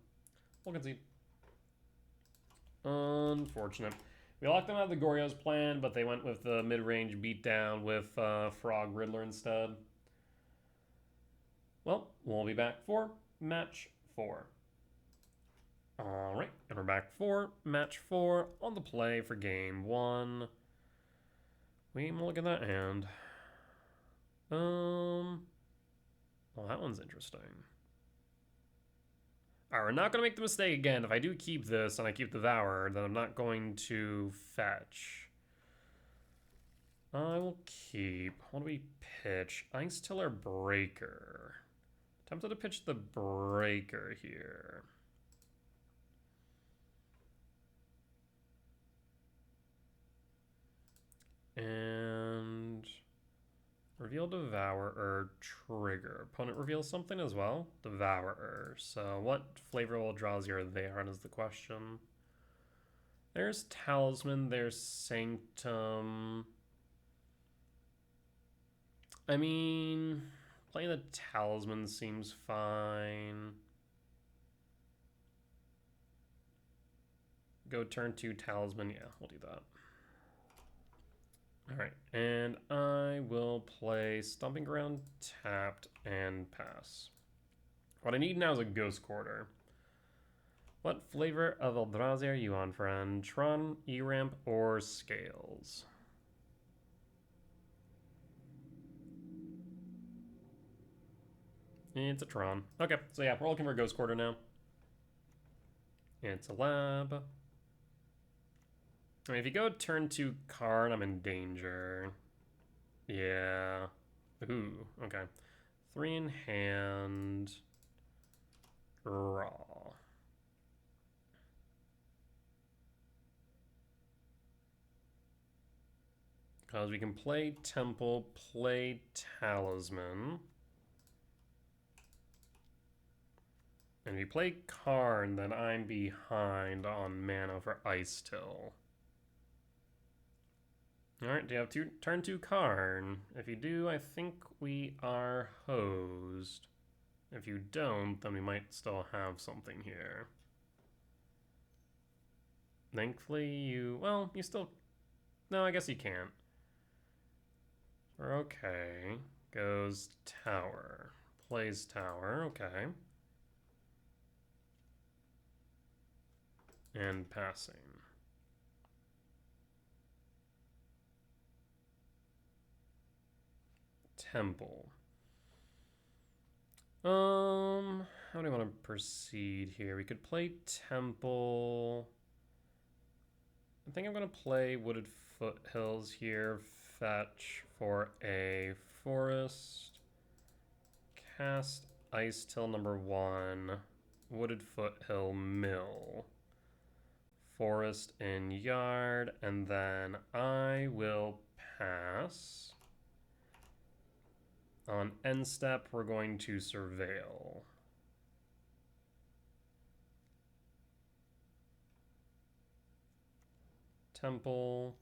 We'll concede. Unfortunate. We locked them out of the Goryo's plan, but they went with the mid-range beatdown with Frog Riddler instead. Well, we'll be back for match 4. Alright, and we're back for match 4 on the play for game 1. Look at that hand. Well, that one's interesting. Alright, we're not going to make the mistake again. If I do keep this and I keep the Devourer, then I'm not going to fetch. I will keep. What do we pitch? Ice Tiller Breaker. Tempted to pitch the Breaker here. And reveal Devourer trigger. Opponent reveals something as well. Devourer. So what flavor of Eldrazi are they on is the question. There's Talisman, there's Sanctum. I mean, playing the Talisman seems fine. Go turn 2 Talisman. Yeah, we'll do that. Alright, and I will play Stomping Ground tapped and pass. What I need now is a Ghost Quarter. What flavor of Eldrazi are you on, friend? Tron, E-Ramp, or Scales? It's a Tron. Okay, so yeah, we're looking for Ghost Quarter now. It's a lab. I mean, if you go turn 2 card, I'm in danger. Yeah. Ooh, okay. 3 in hand. Draw. Because we can play Temple, play Talisman. And if you play Karn, then I'm behind on mana for Ice Till. Alright, do you have turn 2 Karn? If you do, I think we are hosed. If you don't, then we might still have something here. Thankfully you... well, you still... no, I guess you can't. Okay. Goes Tower. Plays Tower, okay. And passing. Temple. How do you want to proceed here? We could play Temple. I think I'm going to play Wooded Foothills here. Fetch for a forest. Cast Ice Till number 1. Wooded Foothill Mill. Forest in yard. And then I will pass. On end step, we're going to Surveil. Temple.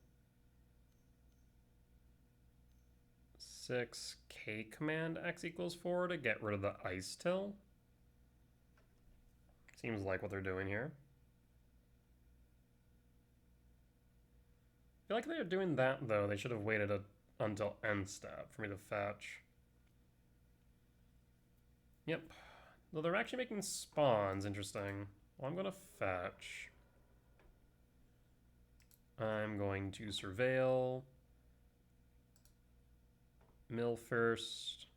6 K command X equals 4 to get rid of the Ice Till. Seems like what they're doing here. I feel like they're doing that, though. They should have waited until end step for me to fetch. Yep. Though they're actually making spawns. Interesting. Well, I'm going to fetch. I'm going to Surveil. Mill first.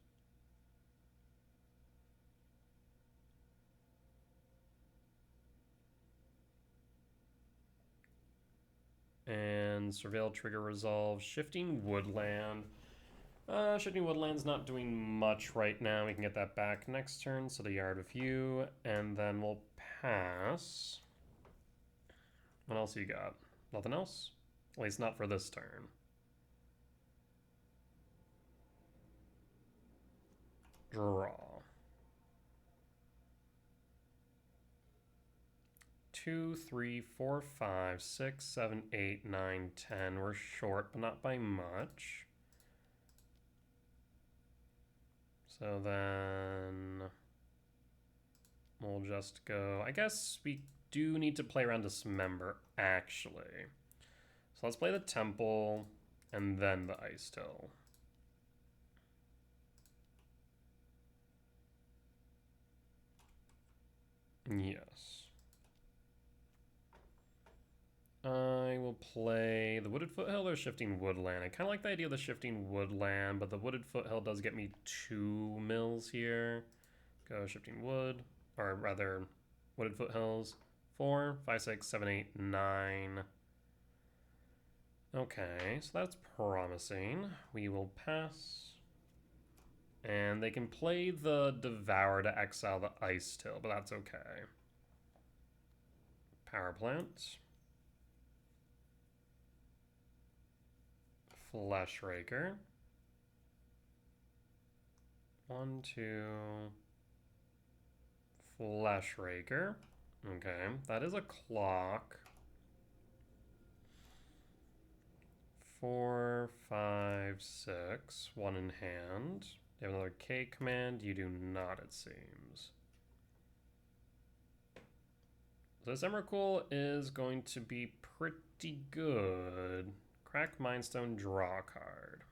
And Surveil trigger resolve. Shifting Woodland. Shifting Woodland's not doing much right now. We can get that back next turn, so the yard with you. And then we'll pass. What else you got? Nothing else? At least not for this turn. Draw. 2, 3, 4, 5, 6, 7, 8, 9, 10. We're short, but not by much. So then we'll just go... I guess we do need to play around Dismember, actually. So let's play the Temple and then the Ice Till. Yes. I will play the Wooded Foothill or Shifting Woodland. I kind of like the idea of the Shifting Woodland, but the Wooded Foothill does get me 2 mills here. Go Shifting Wood, or rather, Wooded Foothills. 4, 5, 6, 7, 8, 9. Okay, so that's promising. We will pass. And they can play the Devour to exile the Ice Till, but that's okay. Power Plant. Flesh Raker. 1, 2. Flesh Raker. Okay, that is a clock. 4, 5, 6. 1 in hand. You have another K command. You do not, it seems. So this Emrakul is going to be pretty good. Crack Mindstone, draw a card.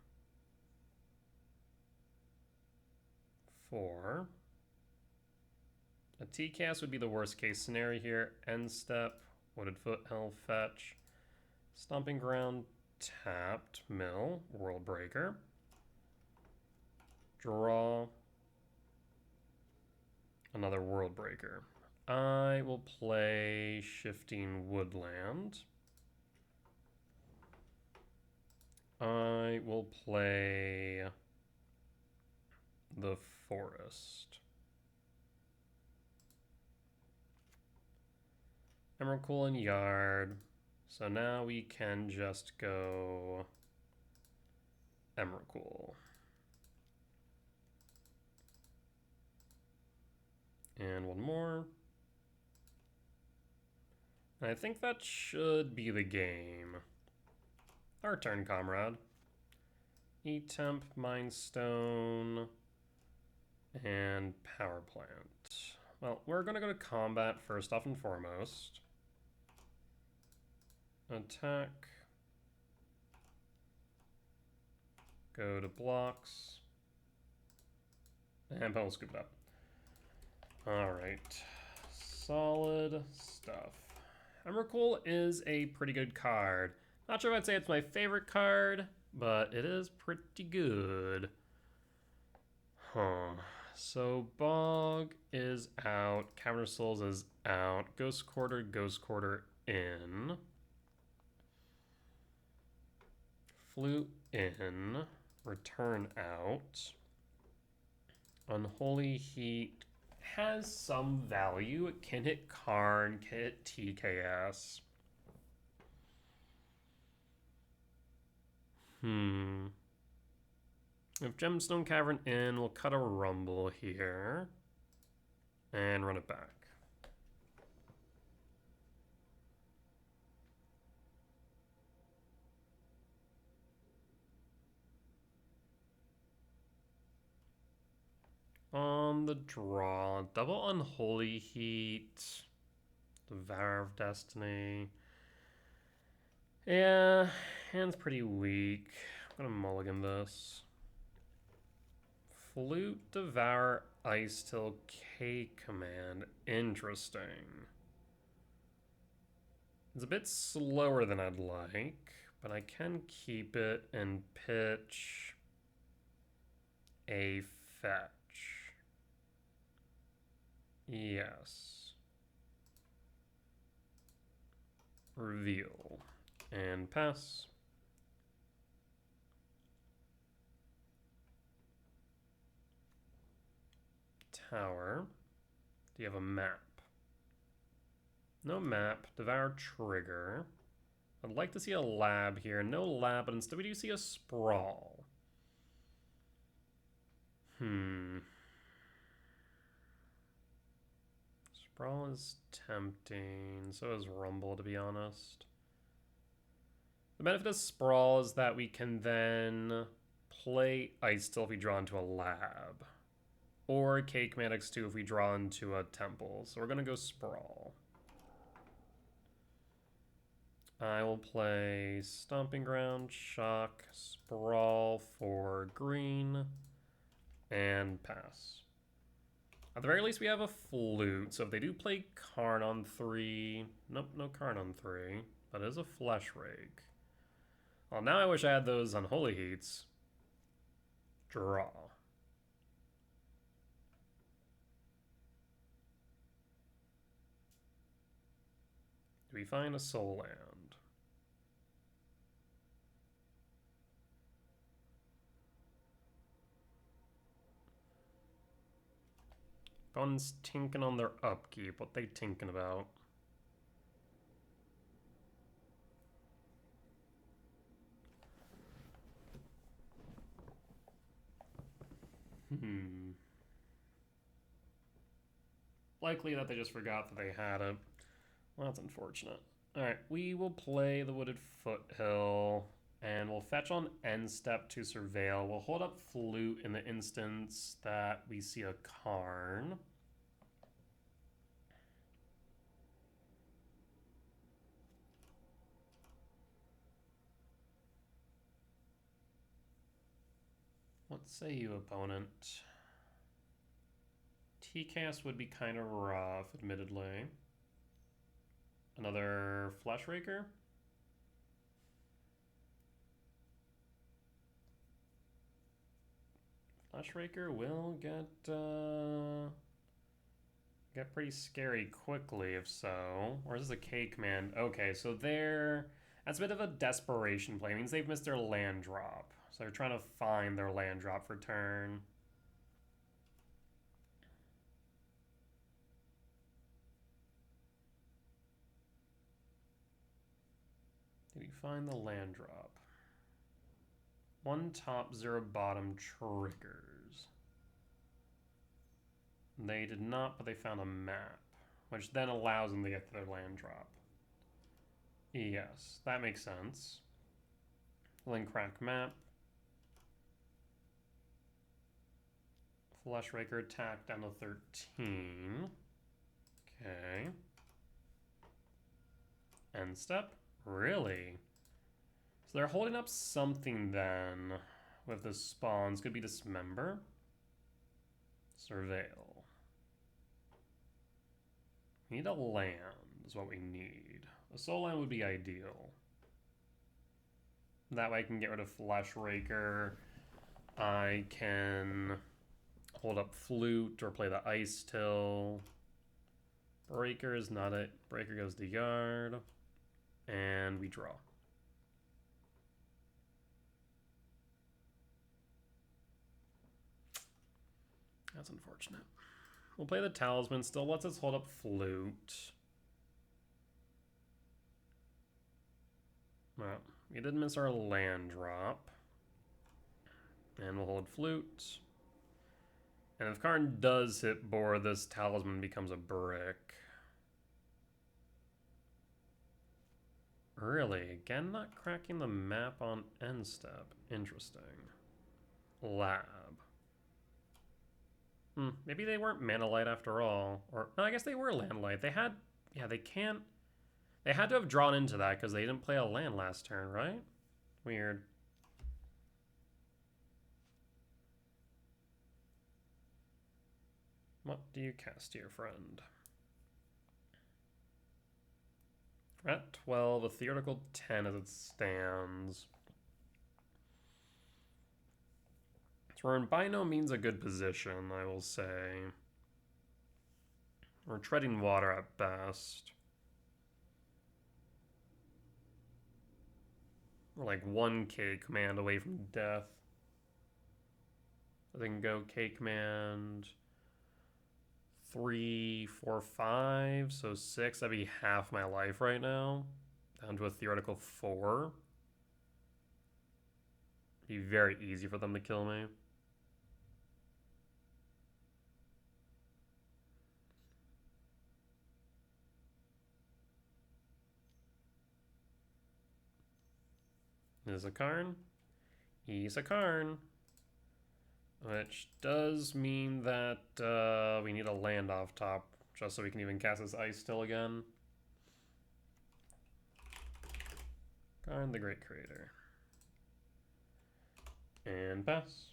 4. A T-Cast would be the worst case scenario here. End step, Wooded Foothill, fetch. Stomping Ground, tapped, mill, World Breaker. Draw. Another World Breaker. I will play Shifting Woodland. I will play the Forest. Emrakul and Yard. So now we can just go Emrakul. And one more. And I think that should be the game. Our turn, comrade. E-Temp, Mind Stone, and Power Plant. Well, we're going to go to combat first off and foremost. Attack. Go to blocks. And I'll scoop it up. Alright. Solid stuff. Emrakul is a pretty good card. Not sure if I'd say it's my favorite card, but it is pretty good. So Bog is out. Cavern of Souls is out. Ghost Quarter in. Flute in. Return out. Unholy Heat has some value. It can hit Karn, can hit TKS. If Gemstone Cavern in, we'll cut a Rumble here. And run it back. On the draw, double Unholy Heat, Devour of Destiny. Yeah, hand's pretty weak. I'm gonna mulligan this. Flute, Devour, Ice Till, K command. Interesting. It's a bit slower than I'd like, but I can keep it and pitch a fetch. Yes. Reveal. And pass. Tower. Do you have a map? No map. Devour trigger. I'd like to see a lab here. No lab, but instead we do see a sprawl. Sprawl is tempting. So is Rumble, to be honest. The benefit of Sprawl is that we can then play Ice Till if we draw into a lab. Or Cake Maddox 2 if we draw into a temple. So we're going to go Sprawl. I will play Stomping Ground, Shock, Sprawl for green, and pass. At the very least, we have a flute. So if they do play Karn on 3... Nope, no Karn on 3. But it is a Flesh Rake. Well, now I wish I had those Unholy Heats. Draw. Do we find a Soul Land? Opponent's tinking on their upkeep. What they tinking about? Likely that they just forgot that they had it. Well, that's unfortunate. Alright, we will play the Wooded Foothill, and we'll fetch on end step to Surveil. We'll hold up Flute in the instance that we see a Karn. What say you, opponent? TCAS would be kind of rough, admittedly. Another Flesh Raker? Flesh Raker will get pretty scary quickly if so. Or is this a K command? Okay, so that's a bit of a desperation play. It means they've missed their land drop. So they're trying to find their land drop for turn. Did we find the land drop? 1 top, 0 bottom triggers. They did not, but they found a map, which then allows them to get to their land drop. Yes, that makes sense. Link crack map. Flesh Raker attack down to 13. Okay. End step? Really? So they're holding up something then with the spawns. Could be Dismember. Surveil. We need a land is what we need. A soul land would be ideal. That way I can get rid of Flesh Raker. I can hold up Flute or play the Ice Till. Breaker is not it. Breaker goes to yard. And we draw. That's unfortunate. We'll play the Talisman. Still lets us hold up Flute. Well, we did miss our land drop. And we'll hold Flute. And if Karn does hit board, this Talisman becomes a brick. Really? Again, not cracking the map on end step. Interesting. Lab. Maybe they weren't Mana Light after all. Or, no, I guess they were Land Light. They had, yeah, they can't. They had to have drawn into that because they didn't play a land last turn, right? Weird. What do you cast, dear friend? We're at 12, a theoretical 10 as it stands. So we're in by no means a good position, I will say. We're treading water at best. We're like 1 K command away from death. I can go K command 3, 4, 5, so 6. That'd be half my life right now. Down to a theoretical 4. Be very easy for them to kill me. Is a Karn? He's a Karn. Which does mean that we need a land off top, just so we can even cast this Ice Still again. Karn the Great Creator. And pass.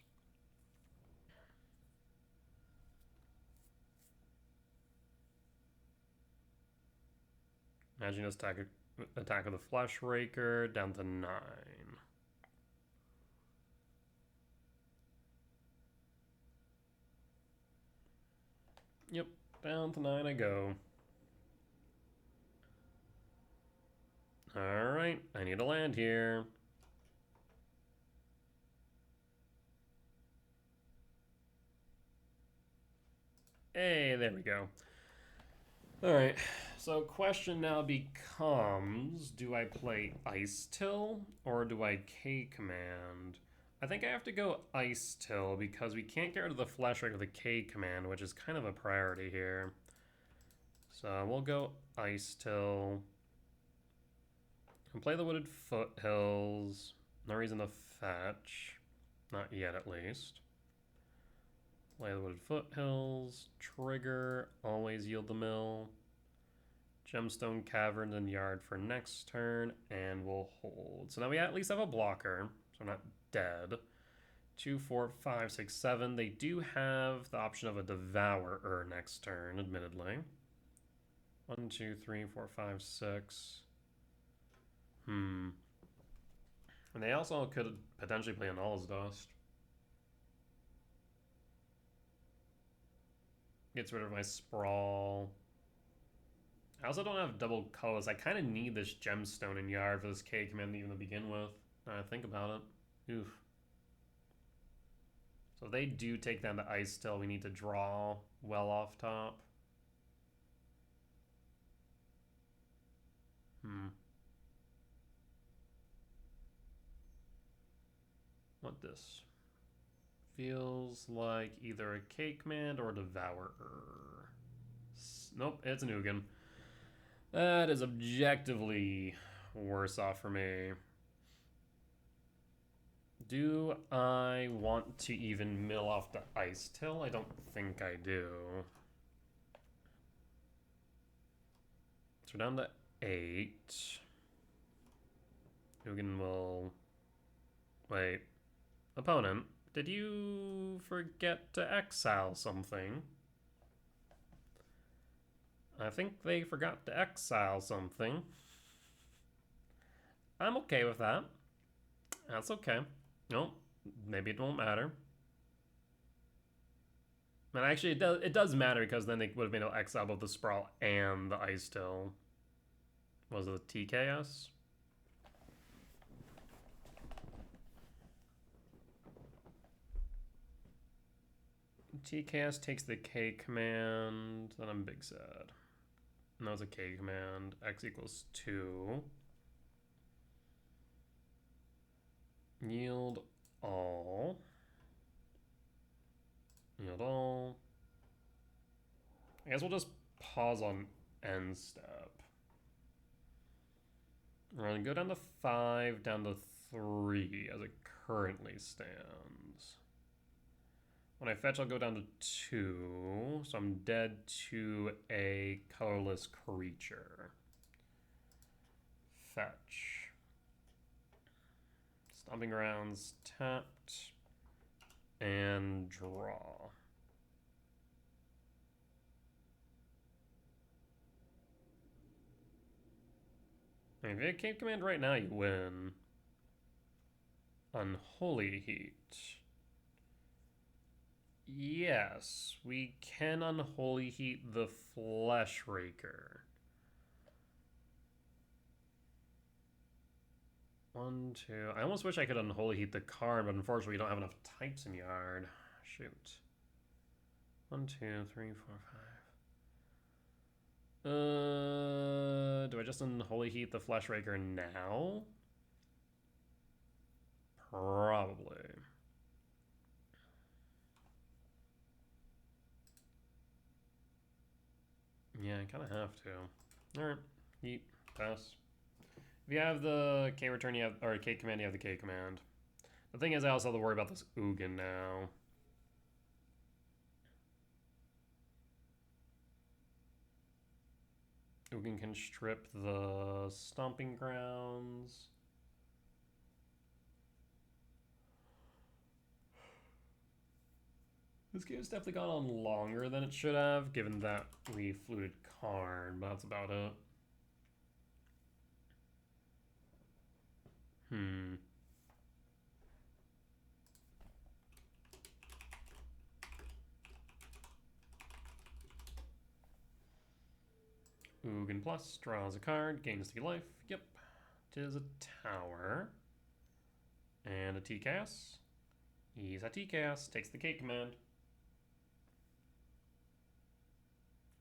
Imagine just attack with a Flesh Raker down to 9. Yep, down to 9 I go. Alright, I need to land here. Hey, there we go. Alright, so question now becomes, do I play Ice Till or do I K Command? I think I have to go Ice Till because we can't get rid of the Flesh Ring with the K Command, which is kind of a priority here. So we'll go Ice Till. Can play the Wooded Foothills. No reason to fetch. Not yet, at least. Play the Wooded Foothills. Trigger. Always yield the mill. Gemstone Caverns and Yard for next turn. And we'll hold. So now we at least have a blocker. So we're not dead. 2, 4, 5, 6, 7. They do have the option of a Devourer next turn, admittedly. 1, 2, 3, 4, 5, 6. And they also could potentially play an All's Dust. Gets rid of my Sprawl. I also don't have double colors. I kind of need this Gemstone in Yard for this K command even to begin with. Now I think about it. Oof. So if they do take down the Ice Till, we need to draw well off top. What this? Feels like either a K command or a Devourer. Nope, it's an Ugin. That is objectively worse off for me. Do I want to even mill off the Ice Till? I don't think I do. So we're down to 8. Ugin will... Wait. Opponent, did you forget to exile something? I think they forgot to exile something. I'm okay with that. That's okay. No, maybe it won't matter. And actually, it does matter because then they would have been able to exile both the Sprawl and the Ice Till. Was it the TKS? TKS takes the K command, then I'm big sad. And that was a K command. X equals 2. Yield all. Yield all. I guess we'll just pause on end step. We're going to go down to 5, down to 3 as it currently stands. When I fetch, I'll go down to 2, so I'm dead to a colorless creature. Fetch. Stomping Grounds tapped. And draw. If you have Cape Command right now, you win. Unholy Heat. Yes, we can Unholy Heat the Flesh Raker. 1, 2. I almost wish I could Unholy Heat the card, but unfortunately we don't have enough types in Yard. Shoot. 1, 2, 3, 4, 5. Do I just Unholy Heat the Flesh Raker now? Probably. Yeah, I kind of have to. Alright, yeet, pass. If you have the K return, you have, or K command, you have the K command. The thing is, I also have to worry about this Ugin now. Ugin can strip the Stomping Grounds. This game's definitely gone on longer than it should have, given that we fluted Karn, but that's about it. Hmm. Ugin Plus draws a card, gains 3 life. Yep. It is a tower. And a TCAS. He's a TCAS. Takes the K command.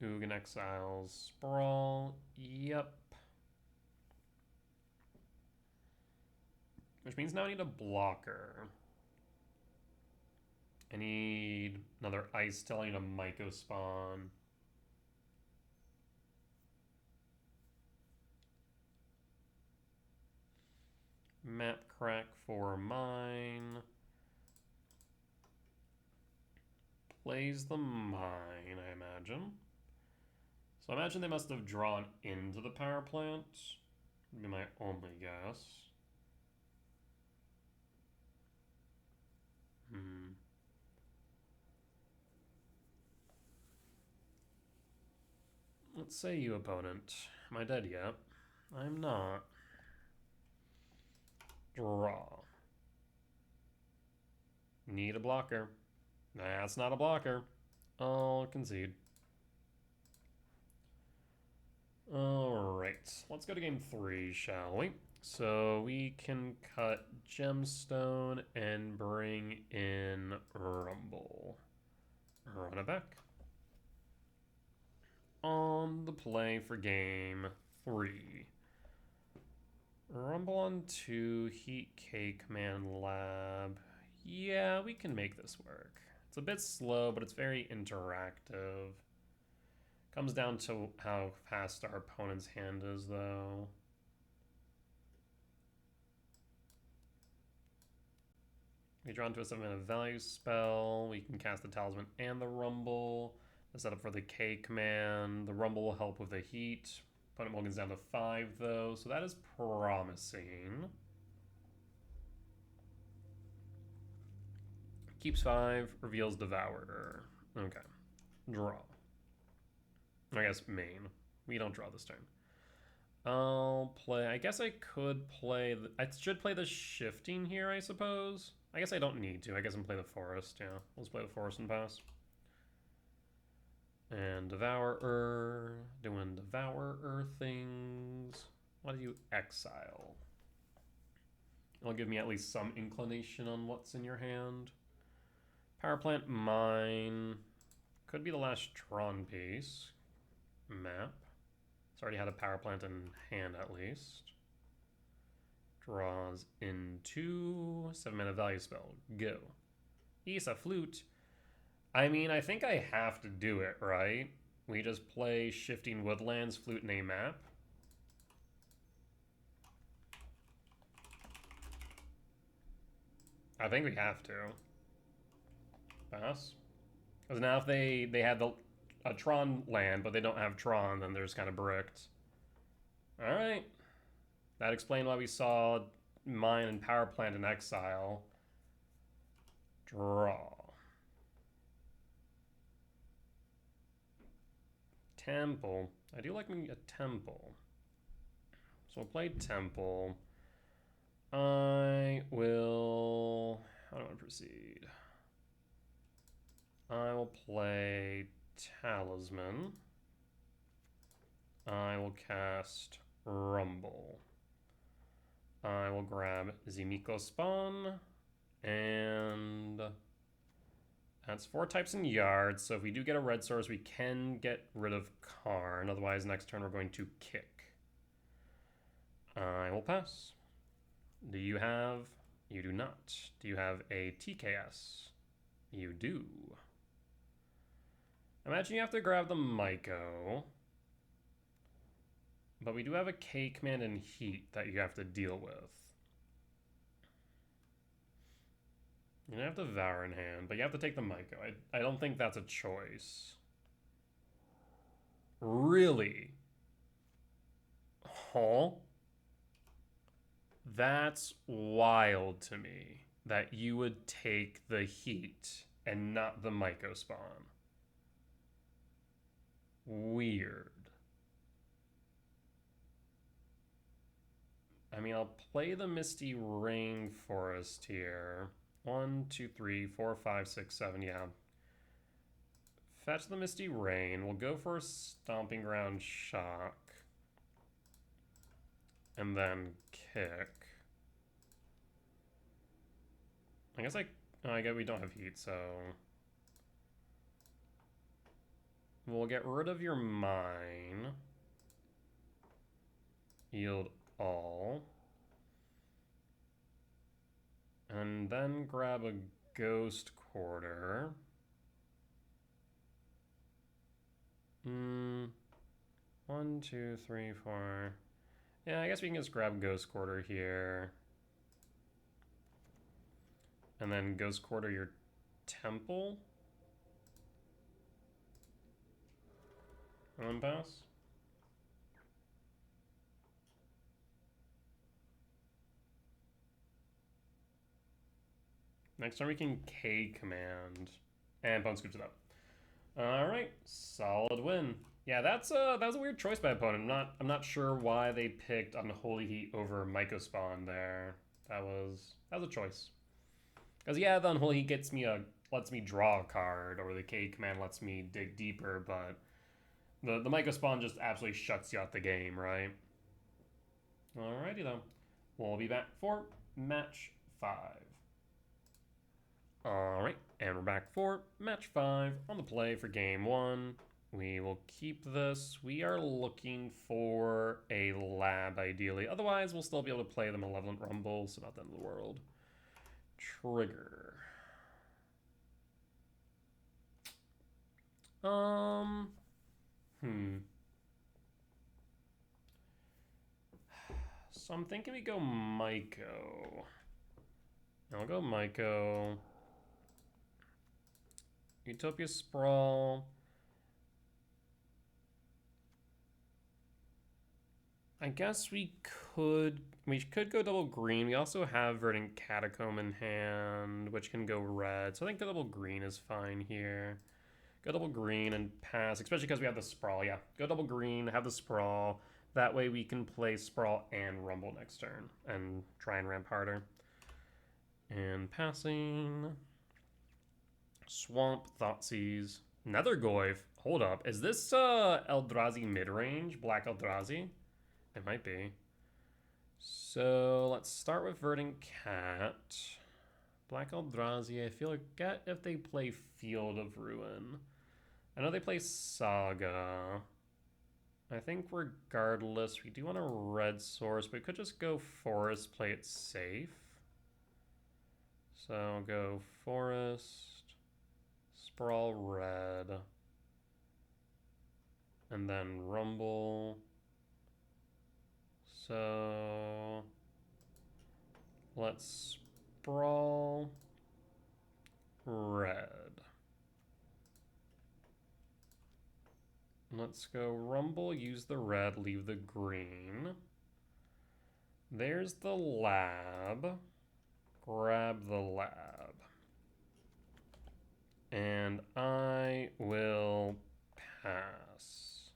Ugin exiles Sprawl. Yep. Which means now I need a blocker. I need another Ice Tail. I need a Myco Spawn. Map Crack for mine. Plays the mine, I imagine. So I imagine they must have drawn into the power plant. Would be my only guess. Let's say you, opponent. Am I dead yet? I'm not. Draw. Need a blocker. That's not a blocker. I'll concede. Alright, let's go to game 3, shall we? So we can cut Gemstone and bring in Rumble. Run it back. On the play for game 3. Rumble on 2, Heat K Command Lab. Yeah, we can make this work. It's a bit slow, but it's very interactive. Comes down to how fast our opponent's hand is, though. We draw into a 7-mana value spell. We can cast the Talisman and the Rumble. The setup for the K command. The Rumble will help with the Heat. Opponent mulligans down to 5, though, so that is promising. Keeps 5, reveals Devourer. Okay. Draw. I guess main. We don't draw this turn. I'll play... I guess I could play... I should play the Shifting here, I suppose. I guess I don't need to. I guess I'm play the Forest, yeah. Let's play the Forest and pass. And Devourer. Doing Devourer things. Why do you exile? It'll give me at least some inclination on what's in your hand. Power Plant mine. Could be the last Tron piece. Map. It's already had a Power Plant in hand at least. Draws into 7-mana value spell. Go. Isa Flute. I mean, I think I have to do it, right? We just play Shifting Woodlands, Flute, and a map. I think we have to. Pass. Because now if they had a Tron land, but they don't have Tron, then they're just kind of bricked. Alright. That explained why we saw mine and Power Plant in exile. Draw. Temple. I do like me a temple. So we'll play temple. I will... How do I want to proceed? I will play Talisman. I will cast Rumble. I will grab Zimiko Spawn. And that's 4 types in yards. So if we do get a red source, we can get rid of Karn. Otherwise, next turn we're going to kick. I will pass. Do you have... You do not. Do you have a TKS? You do. Imagine you have to grab the Myco. But we do have a K command and Heat that you have to deal with. You don't have the Devour in hand, but you have to take the Myco. I don't think that's a choice. Really? Huh? That's wild to me that you would take the Heat and not the Myco Spawn. Weird. I mean, I'll play the Misty Rainforest here. 1, 2, 3, 4, 5, 6, 7, yeah. Fetch the Misty Rain. We'll go for a Stomping Ground Shock. And then kick. I guess we don't have heat, so... We'll get rid of your mine. Yield all. And then grab a Ghost Quarter. 1, 2, 3, 4. Yeah, I guess we can just grab Ghost Quarter here. And then Ghost Quarter your temple. And then pass. Next turn we can K command. And opponent scoops it up. Alright, solid win. Yeah, that was a weird choice by opponent. I'm not sure why they picked Unholy Heat over Myco Spawn there. That was a choice. Because yeah, the Unholy Heat lets me draw a card, or the K command lets me dig deeper, but the Myco Spawn just absolutely shuts you out the game, right? Alrighty then. We'll be back for match 5. Alright, and we're back for match 5 on the play for game 1. We will keep this. We are looking for a lab, ideally. Otherwise, we'll still be able to play the Malevolent Rumble, so not the end of the world. Trigger. So I'm thinking we go Myco. I'll go Myco. Utopia Sprawl. I guess we could go double green. We also have Verdant Catacomb in hand, which can go red. So I think the double green is fine here. Go double green and pass, especially because we have the Sprawl. Yeah, go double green, have the Sprawl. That way we can play Sprawl and Rumble next turn and try and ramp harder. And passing. Swamp, Thoughtseize, Nethergoyf. Hold up, is this Eldrazi mid-range? Black Eldrazi? It might be. So let's start with Verdant Cat. Black Eldrazi, I feel like if they play Field of Ruin. I know they play Saga. I think regardless, we do want a red source, but we could just go Forest, play it safe. So I'll go Forest, Sprawl red, and then Rumble. So let's Sprawl red. Let's go Rumble, use the red, leave the green. There's the lab. Grab the lab. And I will pass.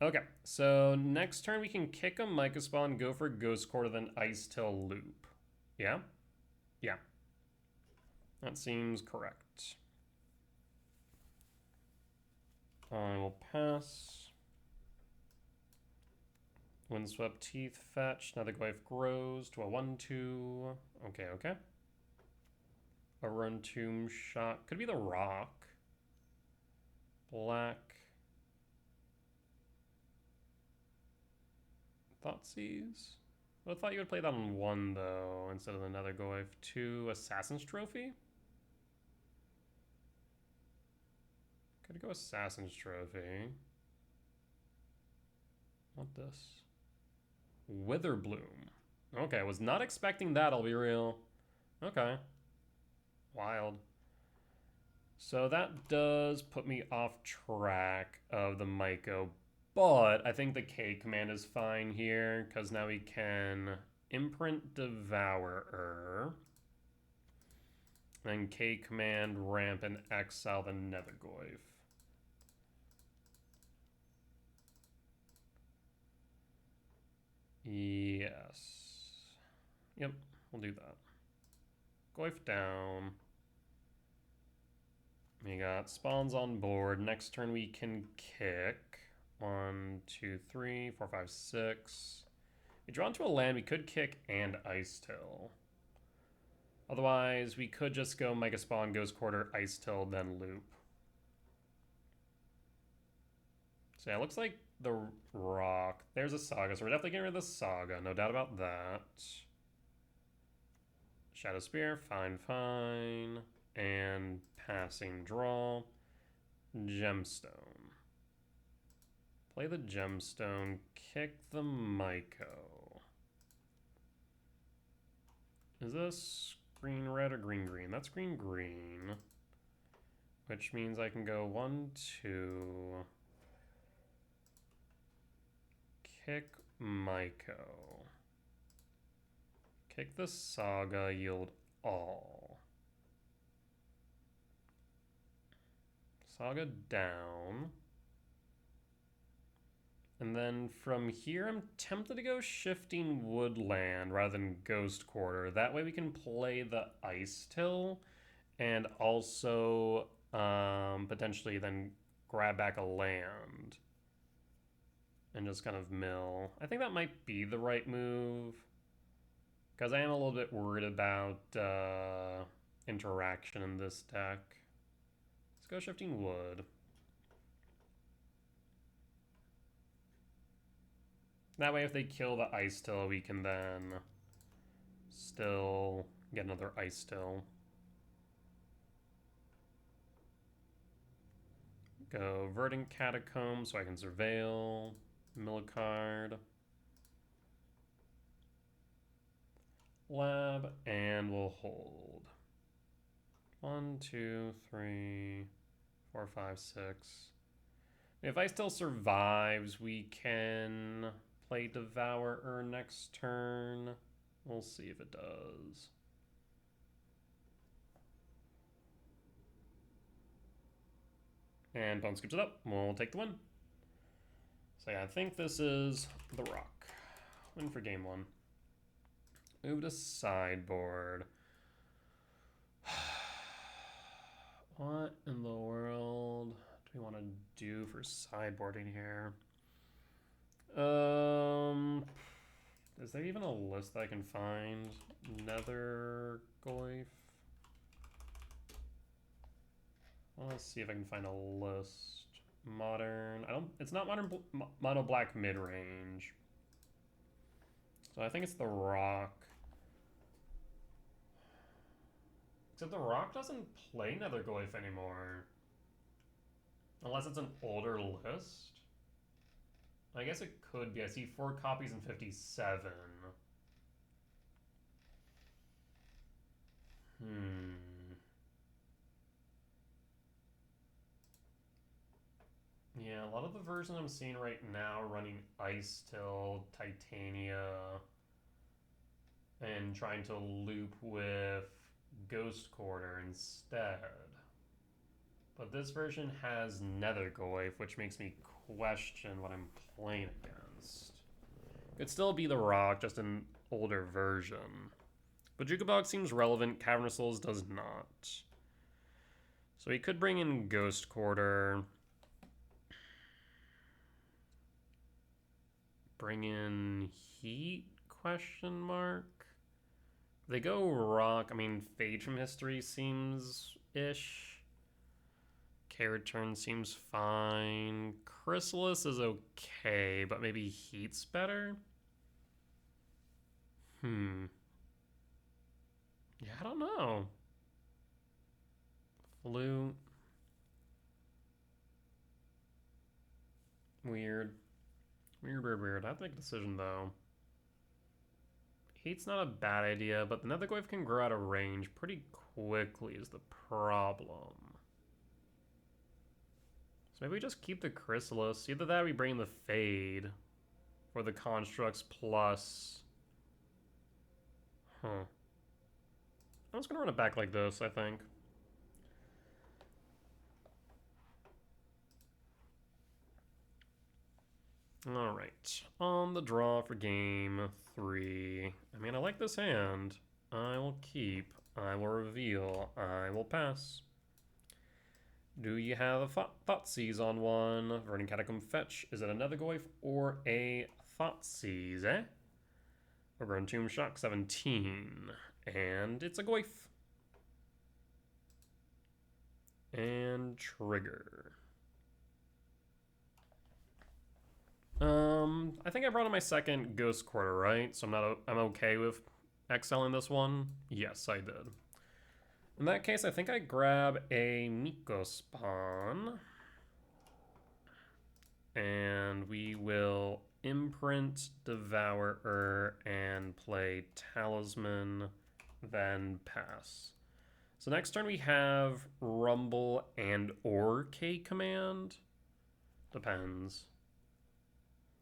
Okay, so next turn we can kick a Myco Spawn, go for Ghost Quarter, then Ice Till Loop. Yeah? Yeah. That seems correct. I will pass. Windswept Teeth, fetch. Nethergoyf grows to a 1/2. Okay, okay. A Run Tomb Shot. Could be the Rock. Black. Thoughtseize? I thought you would play that on 1, though, instead of the Nethergoyf. 2, Assassin's Trophy? Could go Assassin's Trophy. What this? Witherbloom. Okay, I was not expecting that, I'll be real. Okay. Wild. So that does put me off track of the Myco, but I think the K command is fine here, because now we can Imprint Devourer. Then K command, ramp, and exile the Nethergoyf. Yes. Yep, we'll do that. Goif down. We got spawns on board. Next turn we can kick. 1, 2, 3, 4, 5, 6. We draw into a land, we could kick and Ice Till. Otherwise, we could just go Mega Spawn, Ghost Quarter, Ice Till, then loop. So yeah, it looks like the rock. There's a Saga, so we're definitely getting rid of the Saga, no doubt about that. Shadow Spear, fine, fine. And passing draw. Gemstone. Play the Gemstone, kick the Myco. Is this green red or green green? That's green green. Which means I can go 1, 2. Kick Myco. Kick the Saga, yield all. Saga down. And then from here, I'm tempted to go Shifting Woodland rather than Ghost Quarter. That way we can play the Ice Till and also potentially then grab back a land and just kind of mill. I think that might be the right move because I am a little bit worried about interaction in this deck. Let's go Shifting Wood. That way if they kill the Ice Till, we can then still get another Ice Till. Go Verdant Catacomb so I can Surveil, mill a card. Lab, and we'll hold. 1, 2, 3, 4, 5, 6. If Ice Till survives, we can play Devourer next turn. We'll see if it does. And Bone scoops it up. We'll take the win. So yeah, I think this is the rock. Win for game 1. Move to sideboard. What in the world do we want to do for sideboarding here? Is there even a list that I can find? Nether Goif. Let's see if I can find a list. Modern. It's not modern. Mono black mid range. So I think it's the rock. Except the rock doesn't play Nether Goif anymore. Unless it's an older list. I guess it could be. I see 4 copies in 57. Yeah, a lot of the versions I'm seeing right now are running Ice Till, Titania, and trying to loop with Ghost Quarter instead. But this version has Nether Goif, which makes me question what I'm playing against. Could still be the rock, just an older version. But Jukabog seems relevant, Cavernous Souls does not. So he could bring in Ghost Quarter. Bring in Heat, question mark? They go rock, I mean, Fade from History seems ish. K-Return seems fine. Chrysalis is okay, but maybe Heat's better? Yeah, I don't know. Flute. Weird. Weird. I have to make a decision, though. Heat's not a bad idea, but the Nether Goif can grow out of range pretty quickly is the problem. So maybe we just keep the Chrysalis. Either that or we bring the Fade. Or the Constructs plus... I'm just going to run it back like this, I think. Alright. On the draw for game 3. I mean, I like like this hand. I will keep, I will reveal, I will pass. Do you have a Thoughtseize on one? Verdant Catacomb Fetch. Is it another Goyf or a Thoughtseize, eh? Overgrown Tomb Shock 17. And it's a Goyf. And trigger. I think I brought in my second Ghost Quarter, right? So I'm okay with excelling this one. Yes, I did. In that case, I think I grab a Miko Spawn. And we will imprint Devourer and play Talisman, then pass. So next turn we have Rumble and or K Command. Depends.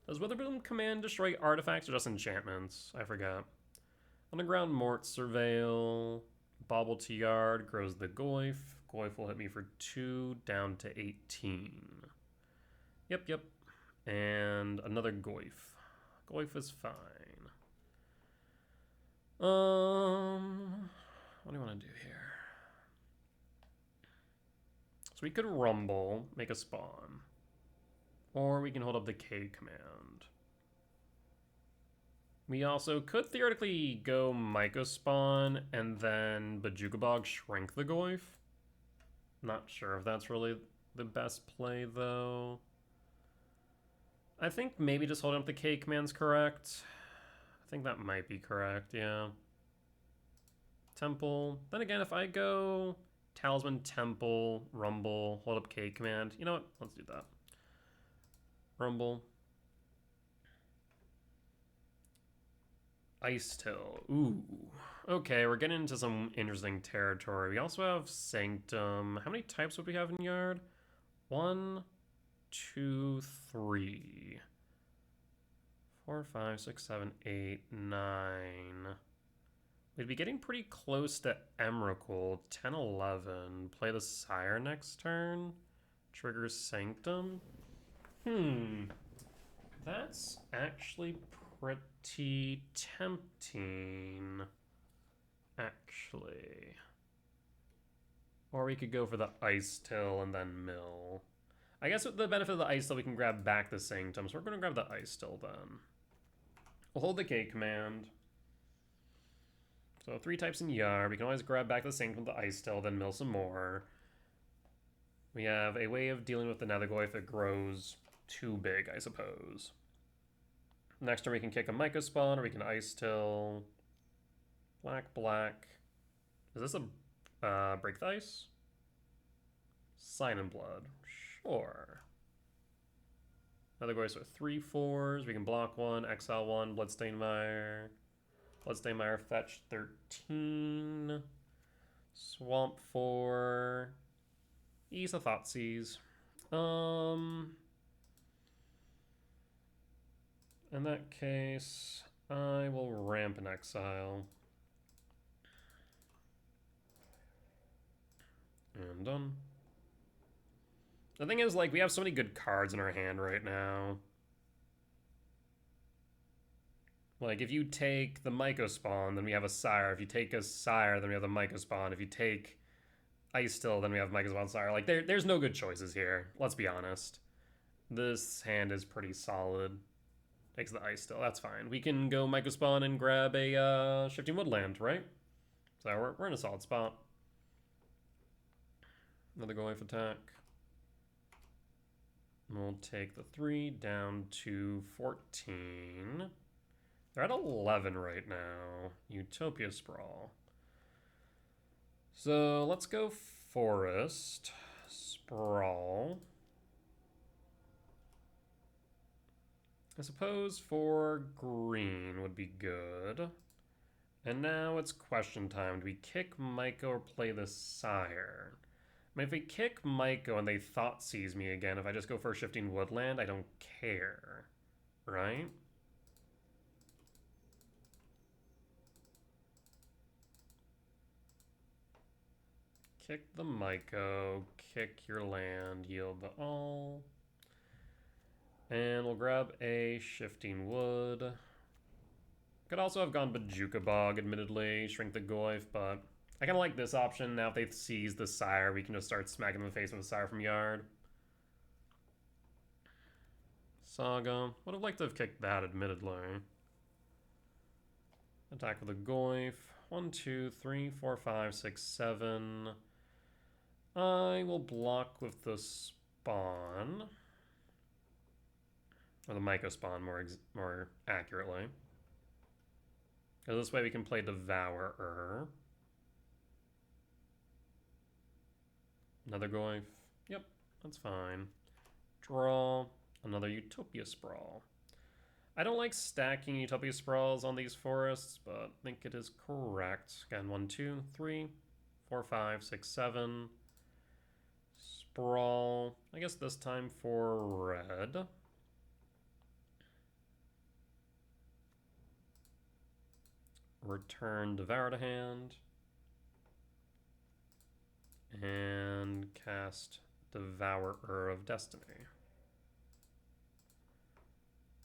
Does Witherbloom Command destroy artifacts or just enchantments? I forgot. Underground Mort Surveil. Bauble to Yard grows the Goyf. Goyf will hit me for 2, down to 18. Yep. And another Goyf. Goyf is fine. What do you want to do here? So we could Rumble, make a spawn. Or we can hold up the K command. We also could theoretically go Myco Spawn and then Bajukabog shrink the Goyf. Not sure if that's really the best play though. I think maybe just holding up the K command's correct. I think that might be correct, yeah. Temple. Then again, if I go Talisman, Temple, Rumble, hold up K command. You know what? Let's do that. Rumble. Ice Till. Ooh. Okay, we're getting into some interesting territory. We also have Sanctum. How many types would we have in Yard? 1, 2, 3. 4, 5, 6, 7, 8, 9. We'd be getting pretty close to Emrakul. 10, 11. Play the Sire next turn. Trigger Sanctum. That's actually pretty tempting. Actually. Or we could go for the Ice Till and then mill. I guess with the benefit of the Ice Till, we can grab back the Sanctum. So we're going to grab the Ice Till then. We'll hold the K command. So 3 types in Yard. We can always grab back the Sanctum with the Ice Till, then mill some more. We have a way of dealing with the Nethergoy if it grows too big, I suppose. Next turn we can kick a Myco Spawn, or we can Ice Till. Black. Is this a Break the Ice? Sign in Blood. Sure. Nethergoy, so 3 4s. We can block 1, exile 1, Bloodstained Mire. Bloodstained Mire, fetch 13. Swamp 4. Ease of Thoughtseize. In that case, I will ramp an exile. And done. The thing is, like, we have so many good cards in our hand right now. Like, if you take the Myco Spawn, then we have a Sire. If you take a Sire, then we have the Myco Spawn. If you take Ice Till, then we have Myco Spawn Sire. Like, there's no good choices here. Let's be honest. This hand is pretty solid. Takes the Ice Till, that's fine. We can go Myco Spawn and grab a Shifting Woodland, right? So we're in a solid spot. Another Goyf attack. We'll take the 3 down to 14. They're at 11 right now. Utopia Sprawl. So let's go Forest Sprawl. I suppose 4 green would be good. And now it's question time. Do we kick Myco or play the Sire? I mean, if we kick Myco and they Thoughtseize me again, if I just go for a Shifting Woodland, I don't care. Right? Kick the Myco, kick your land, yield the all. And we'll grab a Shifting Wood. Could also have gone Bajuka Bog, admittedly, shrink the Goyf, but I kind of like this option. Now if they seize the Sire, we can just start smacking them in the face with a Sire from Yard. Saga. Would have liked to have kicked that, admittedly. Attack with a Goyf. 1, 2, 3, 4, 5, 6, 7. I will block with the Spawn. Or the Myco Spawn, more accurately. Because this way we can play Devourer. Another Goyf. Yep, that's fine. Draw. Another Utopia Sprawl. I don't like stacking Utopia Sprawls on these forests, but I think it is correct. Again, 1, 2, 3, 4, 5, 6, 7. Sprawl. I guess this time for red. Return Devour to hand. And cast Devourer of Destiny.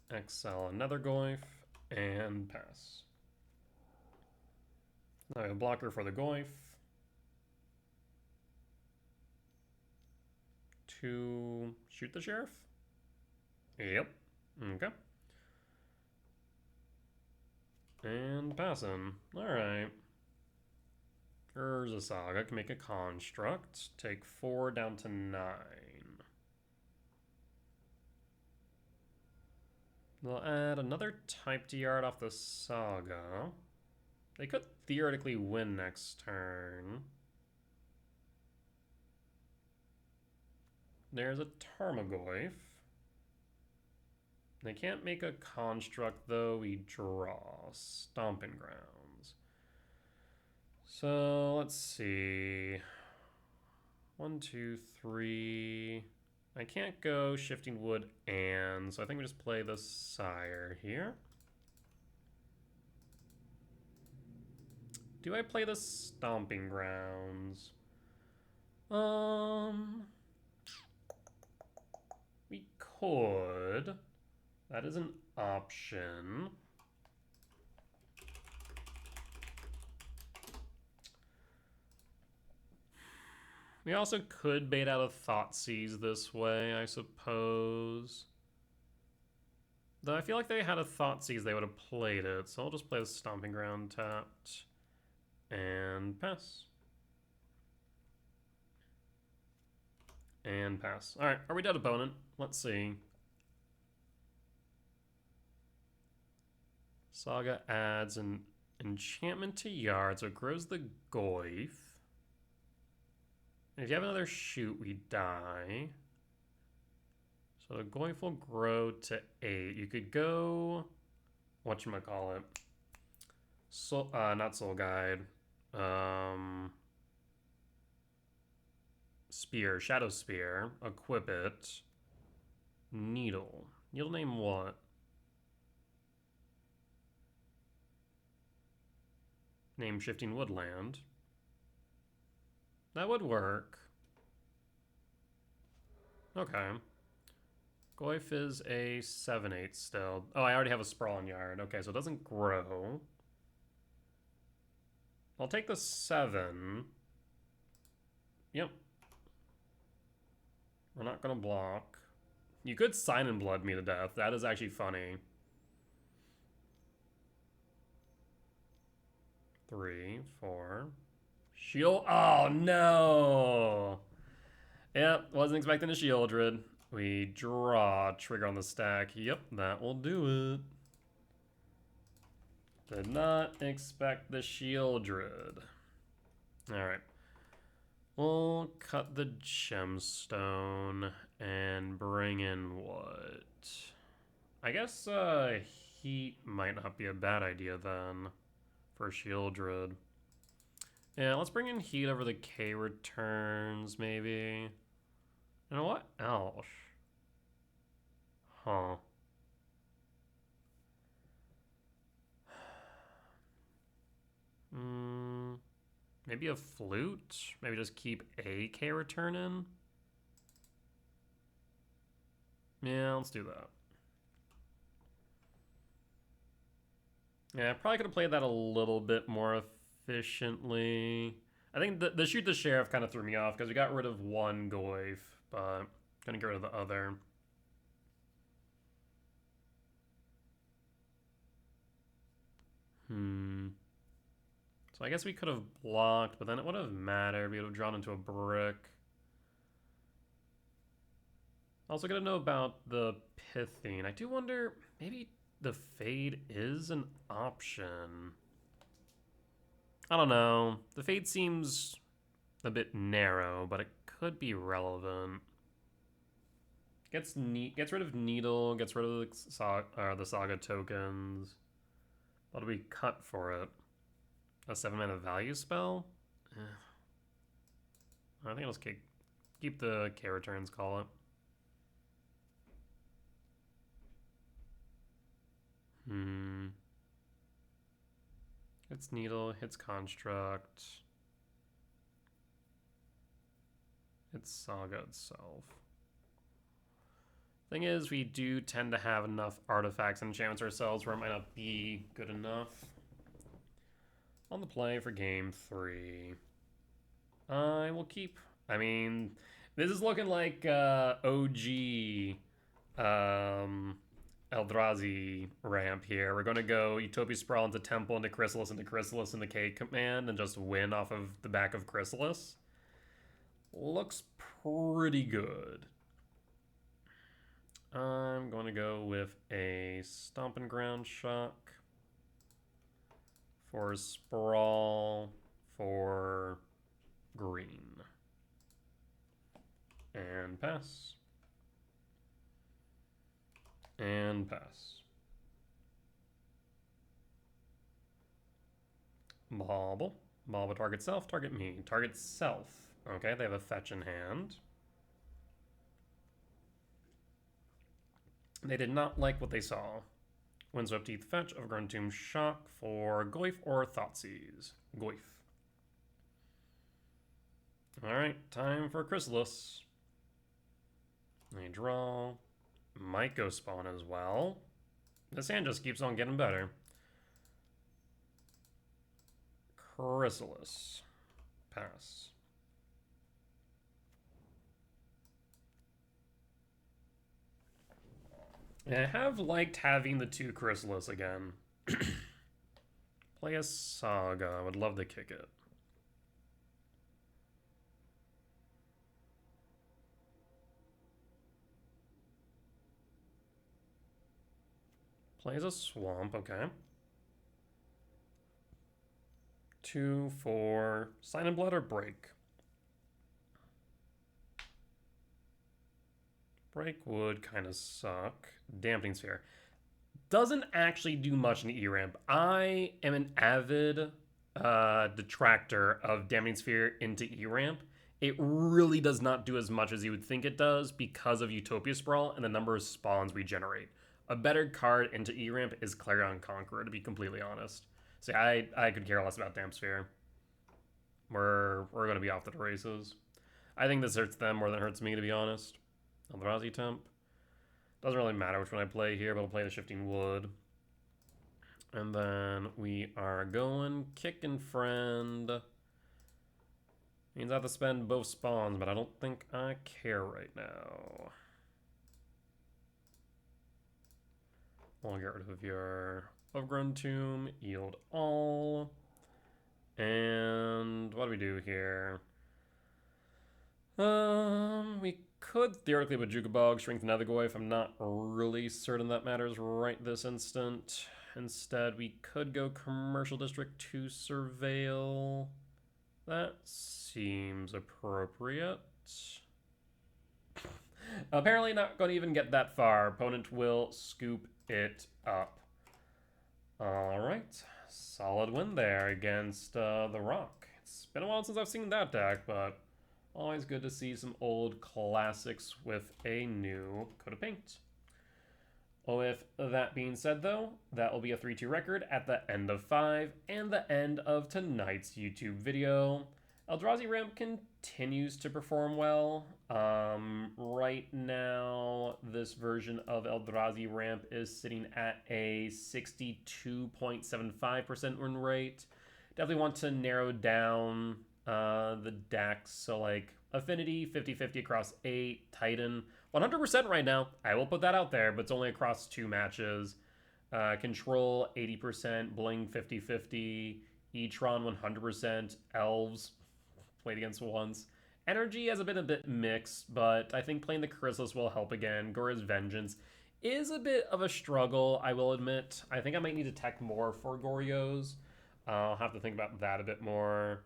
Exile another Goyf, and pass. Now I have a blocker for the Goyf. 2, shoot the Sheriff? Yep, okay. And passing, alright. Urza Saga can make a construct, take 4 down to 9. They'll add another type to yard off the Saga. They could theoretically win next turn. There's a Tarmogoyf. They can't make a construct though. We draw Stomping Grounds. So let's see. 1, 2, 3. I can't go Shifting Wood and, so I think we just play the Sire here. Do I play the Stomping Grounds? We could. That is an option. We also could bait out a Thoughtseize this way, I suppose. Though I feel like they had a Thoughtseize, they would have played it. So I'll just play the Stomping Ground tapped. And pass. And pass. Alright, are we dead, opponent? Let's see. Saga adds an enchantment to yard, so it grows the Goyf. And if you have another shoot, we die. So the Goyf will grow to 8. You could go, whatchamacallit, not Soul Guide. Spear, Shadow Spear, equip it. Needle. Needle name what? Name Shifting Woodland. That would work. Okay. Goyf is a 7/8 still. Oh, I already have a Sprawl in yard. Okay, so it doesn't grow. I'll take the 7. Yep. We're not gonna block. You could Sign in Blood me to death. That is actually funny. 3, 4. Shield. Oh no! Yep, wasn't expecting a Shieldred. We draw, trigger on the stack. Yep, that will do it. Did not expect the Shieldred. Alright. We'll cut the Gemstone and bring in what? I guess Heat might not be a bad idea then for Shieldred. Yeah, let's bring in Heat over the K returns, maybe. You know what else? Huh. Maybe a Flute? Maybe just keep a K return in? Yeah, let's do that. Yeah, I probably could have played that a little bit more efficiently. I think the shoot the sheriff kind of threw me off because we got rid of one Goyf, but gonna get rid of the other. So I guess we could have blocked, but then it would have mattered. We would have drawn into a brick. Also gonna know about the Pithing. I do wonder, maybe the Fade is an option. I don't know. The Fade seems a bit narrow, but it could be relevant. Gets rid of Needle, gets rid of the Saga tokens. What do we cut for it? A 7-mana value spell? I think I'll just keep the K returns, call it. Hits Needle, hits Construct. Hits Saga itself. Thing is, we do tend to have enough artifacts and enchantments ourselves where it might not be good enough. On the play for game 3. I will keep... I mean, this is looking like OG Eldrazi ramp here. We're going to go Utopia Sprawl into Temple, into Chrysalis, into K command, and just win off of the back of Chrysalis. Looks pretty good. I'm going to go with a Stomping Ground Shock for Sprawl for green. And pass. And pass. Bauble. Bauble target self, target me. Target self. Okay, they have a fetch in hand. They did not like what they saw. Windswept Teeth fetch, Overgrown Tomb Shock for Goyf or Thoughtseize. Goyf. Alright, time for Chrysalis. They draw. Might go spawn as well. This hand just keeps on getting better. Chrysalis. Pass. I have liked having the 2 Chrysalis again. Play a Saga. Would love to kick it. Plays a Swamp, okay. 2, 4. Sign in Blood or Break? Break would kind of suck. Dampening Sphere. Doesn't actually do much in E-Ramp. I am an avid detractor of Dampening Sphere into E-Ramp. It really does not do as much as you would think it does because of Utopia Sprawl and the number of spawns we generate. A better card into E-Ramp is Clarion Conqueror, to be completely honest. See, I could care less about Damp Sphere. We're going to be off to the races. I think this hurts them more than it hurts me, to be honest. Eldrazi Temp. Doesn't really matter which one I play here, but I'll play the Shifting Wood. And then we are going Kickin' Friend. Means I have to spend both spawns, but I don't think I care right now. I'll get rid of your Overgrown Tomb, yield all. And what do we do here? We could theoretically put Jukabog, Shrink the Nethergoyf. I'm not really certain that matters right this instant. Instead, we could go Commercial District to Surveil. That seems appropriate. Apparently not going to even get that far. Opponent will scoop it up. Alright. Solid win there against the Rock. It's been a while since I've seen that deck, but always good to see some old classics with a new coat of paint. With that being said, though, that will be a 3-2 record at the end of 5 and the end of tonight's YouTube video. Eldrazi ramp continues to perform well. Right now, this version of Eldrazi ramp is sitting at a 62.75% win rate. Definitely want to narrow down the decks. So, like, Affinity, 50-50 across 8. Titan, 100% right now. I will put that out there, but it's only across 2 matches. Control, 80%. Bling, 50-50. E-Tron, 100%. Elves, played against once. Energy has been a bit mixed, but I think playing the Chrysalis will help again. Goryo's Vengeance is a bit of a struggle, I will admit. I think I might need to tech more for Goryo's. I'll have to think about that a bit more.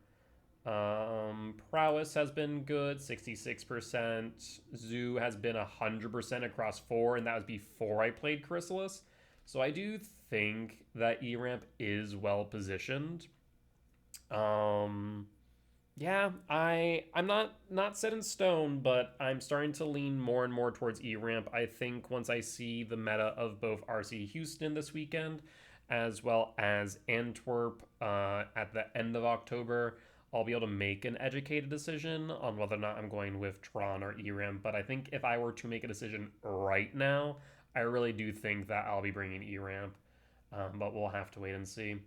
Prowess has been good, 66%. Zoo has been 100% across 4, and that was before I played Chrysalis. So I do think that E-Ramp is well positioned. Yeah, I'm not set in stone, but I'm starting to lean more and more towards E-Ramp. I think once I see the meta of both RC Houston this weekend, as well as Antwerp at the end of October, I'll be able to make an educated decision on whether or not I'm going with Tron or E-Ramp. But I think if I were to make a decision right now, I really do think that I'll be bringing E-Ramp. But we'll have to wait and see.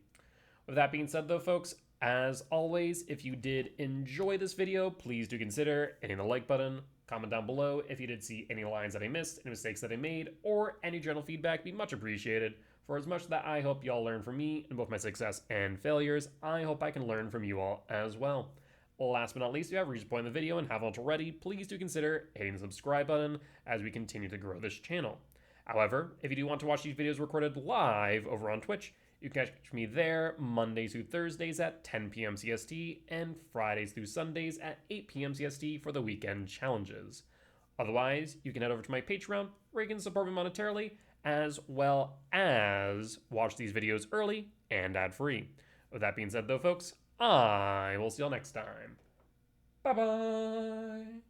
With that being said, though, folks, as always, if you did enjoy this video, please do consider hitting the like button. Comment down below if you did see any lines that I missed, any mistakes that I made, or any general feedback. Be much appreciated. For as much that I hope y'all learn from me in both my success and failures, I hope I can learn from you all as well. Last but not least, if you have reached a point in the video and haven't already, please do consider hitting the subscribe button as we continue to grow this channel. However, if you do want to watch these videos recorded live over on Twitch, you can catch me there Mondays through Thursdays at 10 p.m. CST and Fridays through Sundays at 8 p.m. CST for the weekend challenges. Otherwise, you can head over to my Patreon where you can support me monetarily as well as watch these videos early and ad-free. With that being said though, folks, I will see y'all next time. Bye-bye!